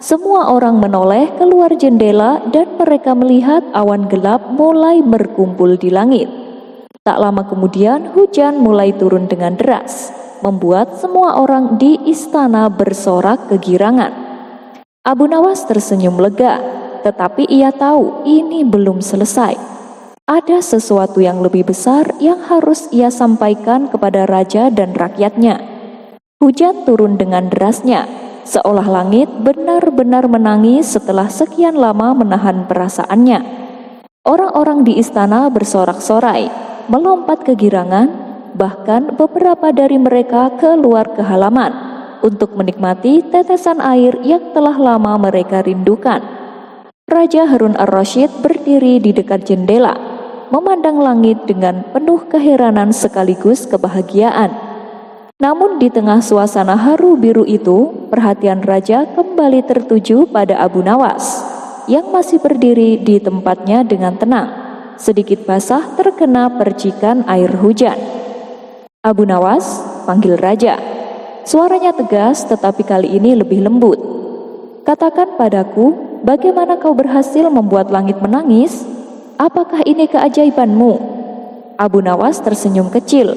Semua orang menoleh keluar jendela dan mereka melihat awan gelap mulai berkumpul di langit. Tak lama kemudian hujan mulai turun dengan deras, membuat semua orang di istana bersorak kegirangan. Abu Nawas tersenyum lega. tetapi ia tahu ini belum selesai. Ada sesuatu yang lebih besar yang harus ia sampaikan kepada raja dan rakyatnya. Hujan turun dengan derasnya, seolah langit benar-benar menangis setelah sekian lama menahan perasaannya. Orang-orang di istana bersorak-sorai, melompat kegirangan, bahkan beberapa dari mereka keluar ke halaman untuk menikmati tetesan air yang telah lama mereka rindukan. Raja Harun ar-Rasyid berdiri di dekat jendela, memandang langit dengan penuh keheranan sekaligus kebahagiaan. Namun di tengah suasana haru biru itu, perhatian raja kembali tertuju pada Abu Nawas yang masih berdiri di tempatnya dengan tenang, sedikit basah terkena percikan air hujan. "Abu Nawas," panggil raja. Suaranya tegas tetapi kali ini lebih lembut. "Katakan padaku, bagaimana kau berhasil membuat langit menangis? Apakah ini keajaibanmu?" Abu Nawas tersenyum kecil.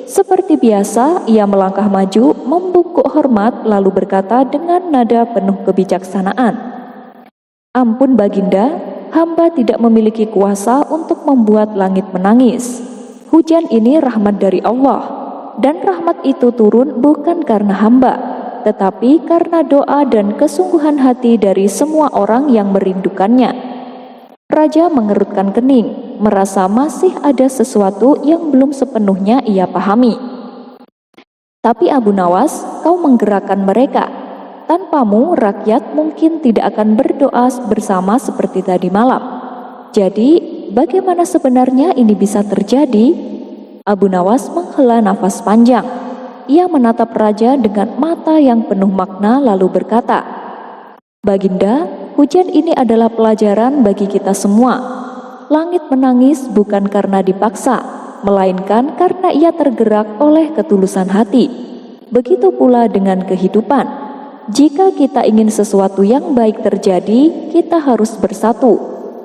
Seperti biasa, ia melangkah maju, membungkuk hormat, lalu berkata dengan nada penuh kebijaksanaan, "Ampun Baginda, hamba tidak memiliki kuasa untuk membuat langit menangis. Hujan ini rahmat dari Allah, dan rahmat itu turun bukan karena hamba, tetapi karena doa dan kesungguhan hati dari semua orang yang merindukannya." Raja mengerutkan kening, merasa masih ada sesuatu yang belum sepenuhnya ia pahami. "Tapi Abu Nawas, kau menggerakkan mereka. Tanpamu, rakyat mungkin tidak akan berdoa bersama seperti tadi malam. Jadi, bagaimana sebenarnya ini bisa terjadi?" Abu Nawas menghela nafas panjang. Ia menatap raja dengan mata yang penuh makna lalu berkata, "Baginda, hujan ini adalah pelajaran bagi kita semua. Langit menangis bukan karena dipaksa, melainkan karena ia tergerak oleh ketulusan hati. Begitu pula dengan kehidupan. Jika kita ingin sesuatu yang baik terjadi, kita harus bersatu,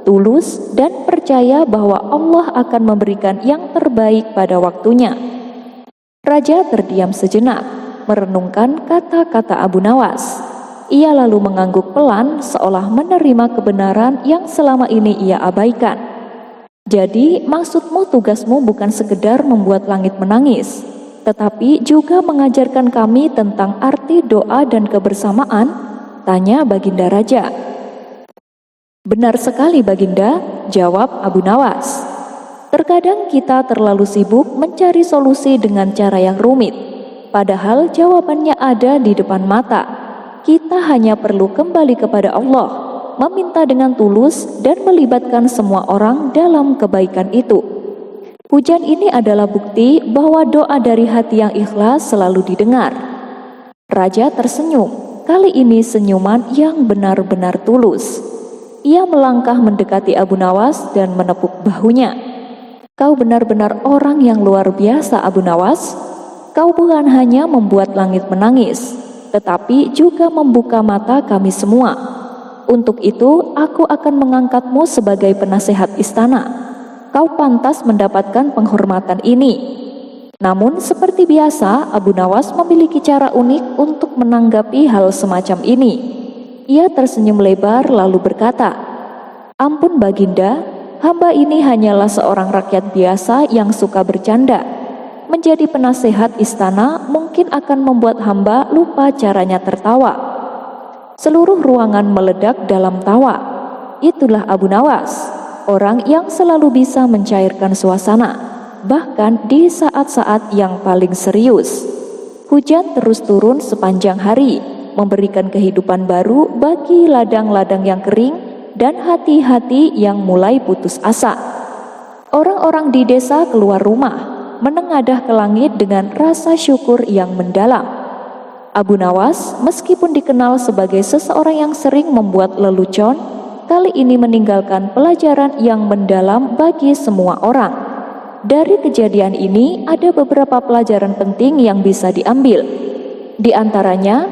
tulus, dan percaya bahwa Allah akan memberikan yang terbaik pada waktunya." Raja terdiam sejenak, merenungkan kata-kata Abu Nawas. Ia lalu mengangguk pelan seolah menerima kebenaran yang selama ini ia abaikan. "Jadi maksudmu tugasmu bukan sekedar membuat langit menangis, tetapi juga mengajarkan kami tentang arti doa dan kebersamaan?" tanya Baginda Raja. "Benar sekali Baginda," jawab Abu Nawas. "Terkadang kita terlalu sibuk mencari solusi dengan cara yang rumit, padahal jawabannya ada di depan mata. Kita hanya perlu kembali kepada Allah, meminta dengan tulus dan melibatkan semua orang dalam kebaikan itu. Hujan ini adalah bukti bahwa doa dari hati yang ikhlas selalu didengar." Raja tersenyum, kali ini senyuman yang benar-benar tulus. Ia melangkah mendekati Abu Nawas dan menepuk bahunya. "Kau benar-benar orang yang luar biasa Abu Nawas. Kau bukan hanya membuat langit menangis, tetapi juga membuka mata kami semua. Untuk itu, aku akan mengangkatmu sebagai penasehat istana. Kau pantas mendapatkan penghormatan ini." Namun seperti biasa, Abu Nawas memiliki cara unik untuk menanggapi hal semacam ini. Ia tersenyum lebar lalu berkata, "Ampun Baginda, hamba ini hanyalah seorang rakyat biasa yang suka bercanda. Menjadi penasehat istana mungkin akan membuat hamba lupa caranya tertawa." Seluruh ruangan meledak dalam tawa. Itulah Abu Nawas, orang yang selalu bisa mencairkan suasana, bahkan di saat-saat yang paling serius. Hujan terus turun sepanjang hari, memberikan kehidupan baru bagi ladang-ladang yang kering dan hati-hati yang mulai putus asa. Orang-orang di desa keluar rumah, menengadah ke langit dengan rasa syukur yang mendalam. Abu Nawas, meskipun dikenal sebagai seseorang yang sering membuat lelucon, kali ini meninggalkan pelajaran yang mendalam bagi semua orang. Dari kejadian ini ada beberapa pelajaran penting yang bisa diambil. Di antaranya,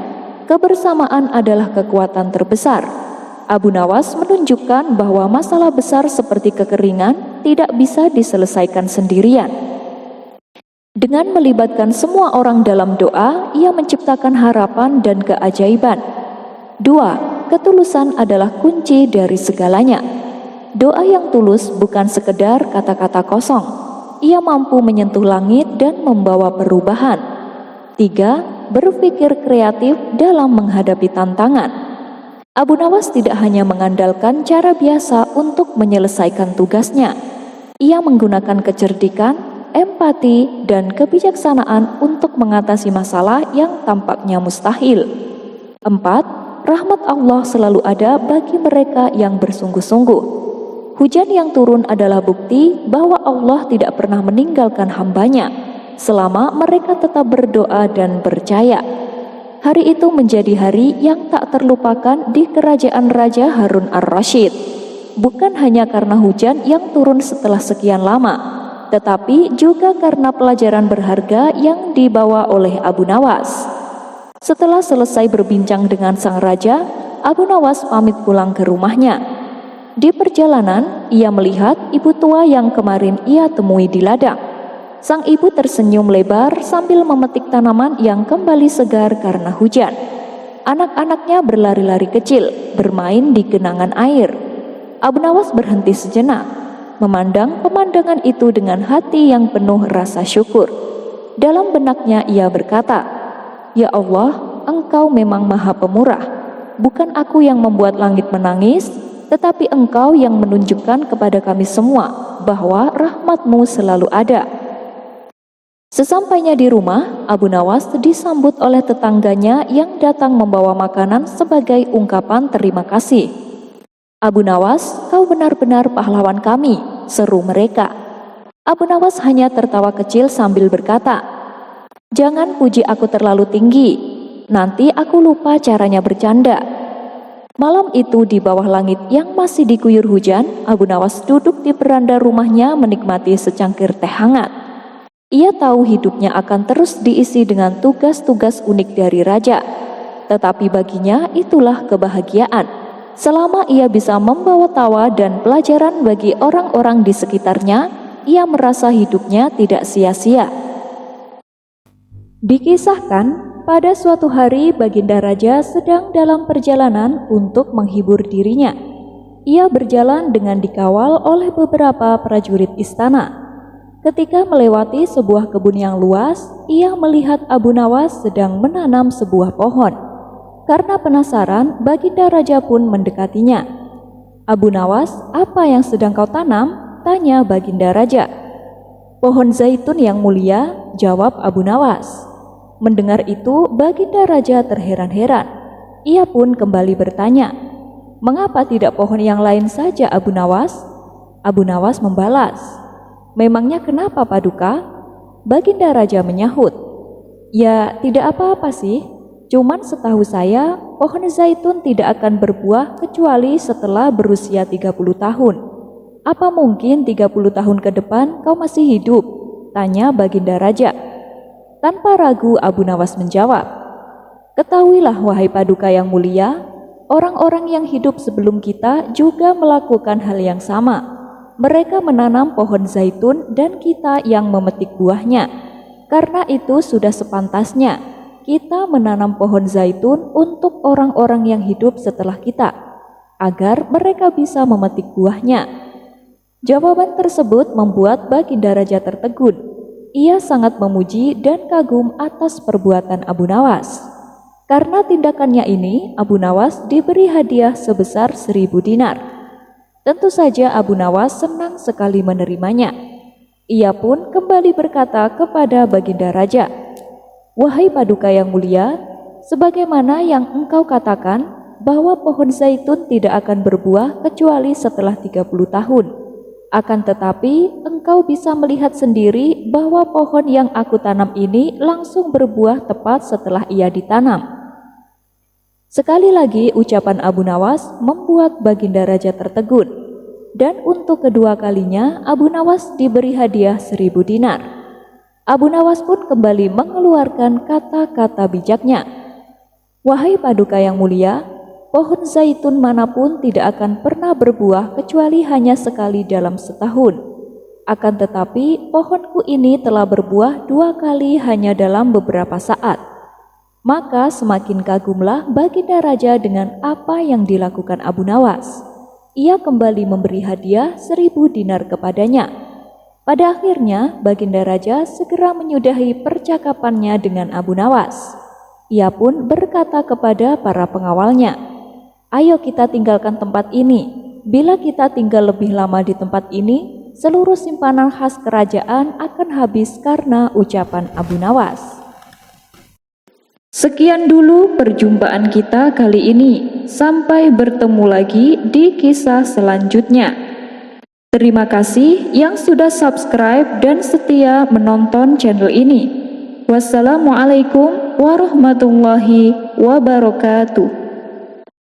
kebersamaan adalah kekuatan terbesar. Abu Nawas menunjukkan bahwa masalah besar seperti kekeringan tidak bisa diselesaikan sendirian. Dengan melibatkan semua orang dalam doa, ia menciptakan harapan dan keajaiban. 2. ketulusan adalah kunci dari segalanya. Doa yang tulus bukan sekedar kata-kata kosong. Ia mampu menyentuh langit dan membawa perubahan. 3. Berpikir kreatif dalam menghadapi tantangan. Abu Nawas tidak hanya mengandalkan cara biasa untuk menyelesaikan tugasnya. Ia menggunakan kecerdikan, empati, dan kebijaksanaan untuk mengatasi masalah yang tampaknya mustahil. 4. Rahmat Allah selalu ada bagi mereka yang bersungguh-sungguh. Hujan yang turun adalah bukti bahwa Allah tidak pernah meninggalkan hambanya selama mereka tetap berdoa dan percaya. Hari itu menjadi hari yang tak terlupakan di kerajaan Raja Harun ar-Rasyid. Bukan hanya karena hujan yang turun setelah sekian lama, tetapi juga karena pelajaran berharga yang dibawa oleh Abu Nawas. Setelah selesai berbincang dengan sang raja, Abu Nawas pamit pulang ke rumahnya. Di perjalanan, ia melihat ibu tua yang kemarin ia temui di ladang. Sang ibu tersenyum lebar sambil memetik tanaman yang kembali segar karena hujan. Anak-anaknya berlari-lari kecil, bermain di genangan air. Abu Nawas berhenti sejenak, memandang pemandangan itu dengan hati yang penuh rasa syukur. Dalam benaknya ia berkata, "Ya Allah, Engkau memang Maha Pemurah. Bukan aku yang membuat langit menangis, tetapi Engkau yang menunjukkan kepada kami semua bahwa rahmat-Mu selalu ada." Sesampainya di rumah, Abu Nawas disambut oleh tetangganya yang datang membawa makanan sebagai ungkapan terima kasih. "Abu Nawas, kau benar-benar pahlawan kami," seru mereka. Abu Nawas hanya tertawa kecil sambil berkata, "Jangan puji aku terlalu tinggi, nanti aku lupa caranya bercanda." Malam itu di bawah langit yang masih diguyur hujan, Abu Nawas duduk di beranda rumahnya menikmati secangkir teh hangat. Ia tahu hidupnya akan terus diisi dengan tugas-tugas unik dari raja. Tetapi baginya itulah kebahagiaan. Selama ia bisa membawa tawa dan pelajaran bagi orang-orang di sekitarnya, ia merasa hidupnya tidak sia-sia. Dikisahkan, pada suatu hari Baginda Raja sedang dalam perjalanan untuk menghibur dirinya. Ia berjalan dengan dikawal oleh beberapa prajurit istana. Ketika melewati sebuah kebun yang luas, ia melihat Abu Nawas sedang menanam sebuah pohon. Karena penasaran, Baginda Raja pun mendekatinya. "Abu Nawas, apa yang sedang kau tanam?" tanya Baginda Raja. "Pohon zaitun yang mulia," jawab Abu Nawas. Mendengar itu, Baginda Raja terheran-heran. Ia pun kembali bertanya, "Mengapa tidak pohon yang lain saja, Abu Nawas?" Abu Nawas membalas, "Memangnya kenapa, Paduka?" Baginda Raja menyahut, "Ya, tidak apa-apa sih. Cuman setahu saya, pohon zaitun tidak akan berbuah kecuali setelah berusia 30 tahun. Apa mungkin 30 tahun ke depan kau masih hidup?" tanya Baginda Raja. Tanpa ragu Abu Nawas menjawab, "Ketahuilah wahai Paduka yang mulia, orang-orang yang hidup sebelum kita juga melakukan hal yang sama. Mereka menanam pohon zaitun dan kita yang memetik buahnya. Karena itu sudah sepantasnya kita menanam pohon zaitun untuk orang-orang yang hidup setelah kita, agar mereka bisa memetik buahnya." Jawaban tersebut membuat Baginda Raja tertegun. Ia sangat memuji dan kagum atas perbuatan Abu Nawas. Karena tindakannya ini, Abu Nawas diberi hadiah sebesar 1000 dinar. Tentu saja Abu Nawas senang sekali menerimanya. Ia pun kembali berkata kepada Baginda Raja, "Wahai Paduka yang mulia, sebagaimana yang engkau katakan bahwa pohon zaitun tidak akan berbuah kecuali setelah 30 tahun. Akan tetapi, engkau bisa melihat sendiri bahwa pohon yang aku tanam ini langsung berbuah tepat setelah ia ditanam." Sekali lagi ucapan Abu Nawas membuat Baginda Raja tertegun. Dan untuk kedua kalinya Abu Nawas diberi hadiah 1000 dinar. Abu Nawas pun kembali mengeluarkan kata-kata bijaknya. "Wahai Paduka yang mulia, pohon zaitun manapun tidak akan pernah berbuah kecuali hanya sekali dalam setahun. Akan tetapi pohonku ini telah berbuah 2 kali hanya dalam beberapa saat. Maka semakin kagumlah baginda raja dengan apa yang dilakukan Abu Nawas. Ia kembali memberi hadiah 1000 dinar kepadanya. Pada akhirnya baginda raja segera menyudahi percakapannya dengan Abu Nawas. Ia pun berkata kepada para pengawalnya, "Ayo kita tinggalkan tempat ini. Bila kita tinggal lebih lama di tempat ini, seluruh simpanan khas kerajaan akan habis karena ucapan Abu Nawas." Sekian dulu perjumpaan kita kali ini. Sampai bertemu lagi di kisah selanjutnya. Terima kasih yang sudah subscribe dan setia menonton channel ini. Wassalamualaikum warahmatullahi wabarakatuh.